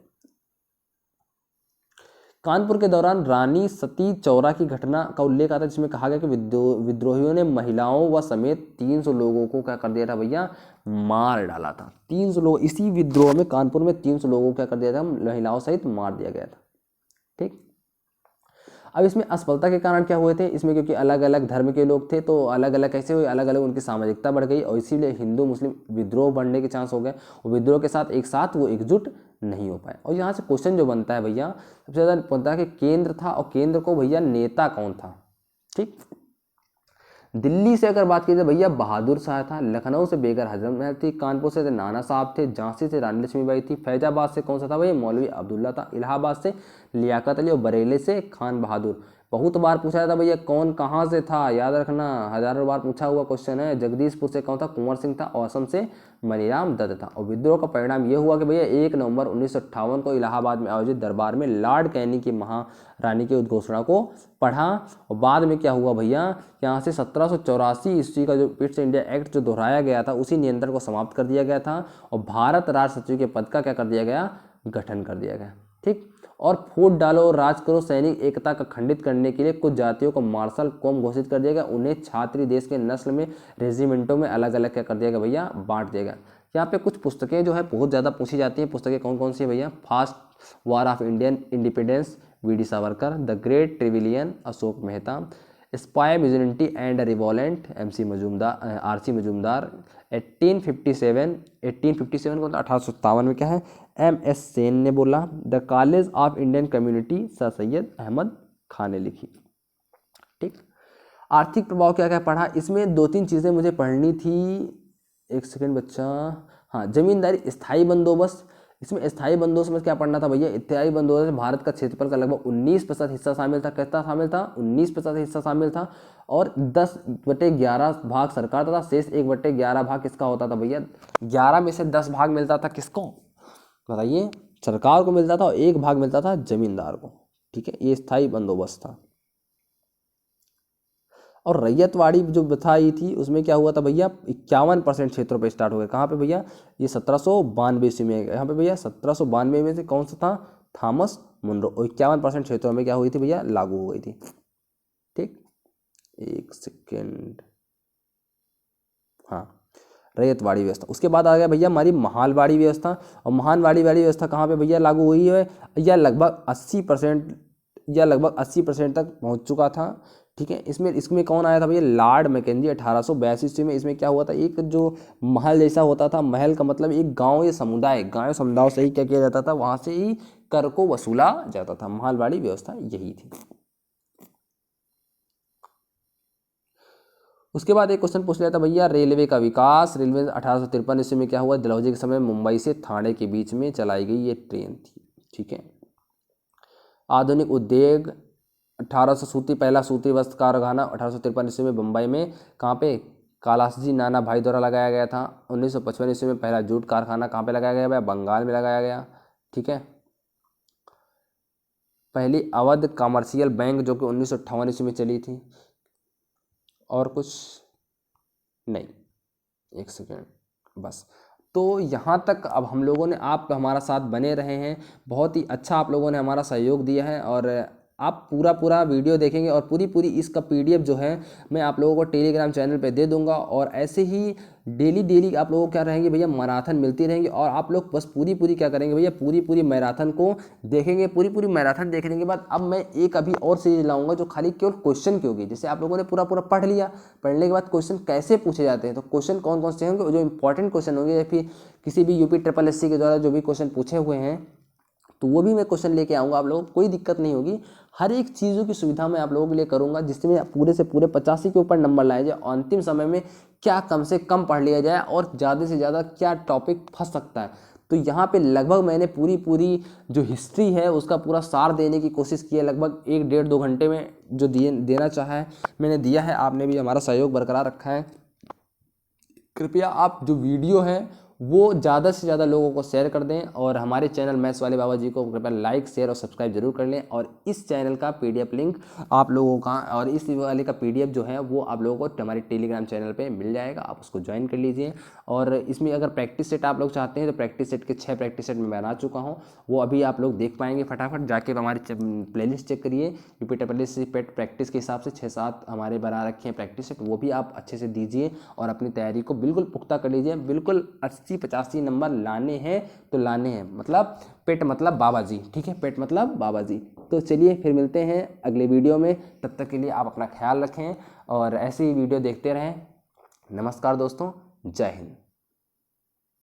कानपुर के दौरान रानी सती चौरा की घटना का उल्लेख आता है, जिसमें कहा गया कि विद्रोहियों ने महिलाओं व समेत 300 लोगों को क्या कर दिया था भैया, मार डाला था। 300 लोग, इसी विद्रोह में कानपुर में 300 लोगों को क्या कर दिया था, महिलाओं सहित मार दिया गया था। ठीक, अब इसमें असफलता के कारण क्या हुए थे, इसमें क्योंकि अलग अलग धर्म के लोग थे तो अलग अलग कैसे हुए, अलग अलग उनकी सामाजिकता बढ़ गई और इसीलिए हिंदू मुस्लिम विद्रोह बढ़ने के चांस हो गए और विद्रोह के साथ एक साथ वो एकजुट नहीं हो पाए। और यहाँ से क्वेश्चन जो बनता है भैया, सबसे ज़्यादा बनता है कि केंद्र था और केंद्र को भैया नेता कौन था। ठीक, दिल्ली से अगर बात की जाए भैया बहादुर शाह था, लखनऊ से बेगर हजरत महल थी, कानपुर से नाना साहब थे, झांसी से रानी लक्ष्मीबाई थी, फैजाबाद से कौन सा था भैया, मौलवी अब्दुल्ला था, इलाहाबाद से लियाकत अली और बरेली से खान बहादुर। बहुत बार पूछा जाता भैया कौन कहाँ से था, याद रखना, हजारों बार पूछा हुआ क्वेश्चन है। जगदीशपुर से कौन था, कुंवर सिंह था और असम से मनीराम दत्त था। और विद्रोह का परिणाम ये हुआ कि भैया 1 नवंबर 1958 को इलाहाबाद में आयोजित दरबार में लॉर्ड कैनी की महारानी की उद्घोषणा को पढ़ा और बाद में क्या हुआ भैया, यहाँ से 1784 ईस्वी का जो पिट्स इंडिया एक्ट जो दोहराया गया था, उसी नियंत्रण को समाप्त कर दिया गया था और भारत राष्ट्र सचिव के पद का क्या कर दिया गया, गठन कर दिया गया। ठीक, और फूट डालो और राज करो सैनिक एकता का खंडित करने के लिए कुछ जातियों को मार्शल कौम घोषित कर दिया गया। उन्हें छात्री देश के नस्ल में रेजिमेंटों में अलग अलग क्या कर दिया गया भैया, बांट दिया गया। यहाँ पे कुछ पुस्तकें जो है बहुत ज़्यादा पूछी जाती हैं। पुस्तकें कौन कौन सी है भैया, first war of Indian independence V D. Savarkar, the great rebellion Ashok Mehta, spy vigilante and revolt R.C. Majumdar, 1857 को 1857 में क्या है, MS सेन ने बोला। The college of Indian community sir Syed Ahmad Khan ने लिखी। ठीक, आर्थिक प्रभाव क्या क्या पढ़ा, इसमें 2-3 चीज़ें मुझे पढ़नी थी। एक सेकंड बच्चा, हाँ, जमींदारी स्थायी बंदोबस्त। इसमें स्थायी बंदोबस्त में क्या पढ़ना था भैया, स्थायी बंदोबस्त में भारत का क्षेत्रफल का लगभग 19% हिस्सा शामिल था। कितना शामिल था, 19% हिस्सा शामिल था। और 10/11 भाग सरकार तथा शेष 1/11 भाग किसका होता था भैया, 11 में से 10 भाग मिलता था किसको बताइए, सरकार को मिलता था, और 1 भाग मिलता था जमींदार को। ठीक है, ये स्थायी बंदोबस्त था। और रैयतवाड़ी जो बताई थी उसमें क्या हुआ था भैया, 51% क्षेत्रों पे स्टार्ट हो गया। कहाँ पे भैया, ये 1792 ईस्वी में। यहाँ पे भैया 1792 में से कौन सा था, थॉमस मुनरो। और 51% क्षेत्रों में क्या हुई थी भैया, लागू हो गई थी। ठीक, एक सेकेंड, हाँ, रैयतवाड़ी व्यवस्था। उसके बाद आ गया भैया हमारी महालवाड़ी व्यवस्था। और महालवाड़ी व्यवस्था कहाँ पे भैया लागू हुई है, या लगभग 80% तक पहुँच चुका था। ठीक है, इसमें कौन आया था भैया, लॉर्ड मैकेंजी 1882 ईस्वी में। इसमें क्या हुआ था, एक जो महल जैसा होता था, महल का मतलब एक गांव या समुदाय, गांव समुदाय से ही क्या किया जाता था, वहां से ही कर को वसूला जाता था। महलवाड़ी व्यवस्था यही थी। उसके बाद एक क्वेश्चन पूछ लिया था भैया, रेलवे का विकास। रेलवे 1853 ईस्वी में क्या हुआ, डलहौजी के समय मुंबई से ठाणे के बीच में चलाई गई ये ट्रेन थी। ठीक है, आधुनिक उद्योग 1800 सूती, पहला सूती वस्त्र कारखाना 1853 ईस्वी में बम्बई में, कहाँ पे, कालासजी नाना भाई द्वारा लगाया गया था। 1955 ईस्वी में पहला जूट कारखाना कहाँ पे लगाया गया, बंगाल में लगाया गया। ठीक है, पहली अवध कमर्शियल बैंक जो कि 1958 ईस्वी में चली थी। और कुछ नहीं, एक सेकेंड बस। तो यहाँ तक अब हम लोगों ने, आप हमारा साथ बने रहे हैं, बहुत ही अच्छा आप लोगों ने हमारा सहयोग दिया है। और आप पूरा वीडियो देखेंगे और पूरी इसका PDF जो है मैं आप लोगों को टेलीग्राम चैनल पे दे दूंगा। और ऐसे ही डेली आप लोगों को क्या रहेंगे भैया, मैराथन मिलती रहेंगी। और आप लोग बस पूरी क्या करेंगे भैया, पूरी मैराथन को देखेंगे। पूरी मैराथन देखने के बाद अब मैं एक अभी और सीरीज लाऊंगा जो खाली केवल क्वेश्चन की होगी। जैसे आप लोगों ने पूरा पढ़ लिया, पढ़ने के बाद क्वेश्चन कैसे पूछे जाते हैं, तो क्वेश्चन कौन से होंगे, जो इंपॉर्टेंट क्वेश्चन होंगे, या फिर किसी भी UPSSC के द्वारा जो भी क्वेश्चन पूछे हुए हैं, तो वो भी मैं क्वेश्चन लेके आऊँगा। आप लोगों को कोई दिक्कत नहीं होगी, हर एक चीज़ों की सुविधा मैं आप लोगों के लिए करूँगा, जिसमें पूरे से पूरे 85 के ऊपर नंबर लाए जाए। अंतिम समय में क्या कम से कम पढ़ लिया जाए और ज़्यादा से ज़्यादा क्या टॉपिक फंस सकता है। तो यहाँ पे लगभग मैंने पूरी जो हिस्ट्री है उसका पूरा सार देने की कोशिश की है। लगभग 1-1.5-2 घंटे में जो देना चाहा है मैंने दिया है। आपने भी हमारा सहयोग बरकरार रखा है। कृपया आप जो वीडियो है वो ज़्यादा से ज़्यादा लोगों को शेयर कर दें। और हमारे चैनल मैथ्स वाले बाबा जी को कृपया लाइक, शेयर और सब्सक्राइब जरूर कर लें। और इस चैनल का PDF लिंक आप लोगों का, और इस वाले का PDF जो है वो आप लोगों को हमारे टेलीग्राम चैनल पे मिल जाएगा, आप उसको ज्वाइन कर लीजिए। और इसमें अगर प्रैक्टिस सेट आप लोग चाहते हैं तो प्रैक्टिस सेट के 6 प्रैक्टिस सेट मैं बना चुका हूँ, वो अभी आप लोग देख पाएंगे। फटाफट जाके हमारी प्लेलिस्ट चेक करिए, UPSSC पेट प्रैक्टिस के हिसाब से 6-7 हमारे बना रखे हैं प्रैक्टिस सेट, वो भी आप अच्छे से दीजिए और अपनी तैयारी को बिल्कुल पुख्ता कर लीजिए। बिल्कुल 80-85 नंबर लाने हैं तो लाने हैं, मतलब पेट मतलब बाबा जी। ठीक है, पेट मतलब बाबा जी। तो चलिए फिर मिलते हैं अगले वीडियो में, तब तक के लिए आप अपना ख्याल रखें और ऐसे ही वीडियो देखते रहें। नमस्कार दोस्तों, जय हिंद।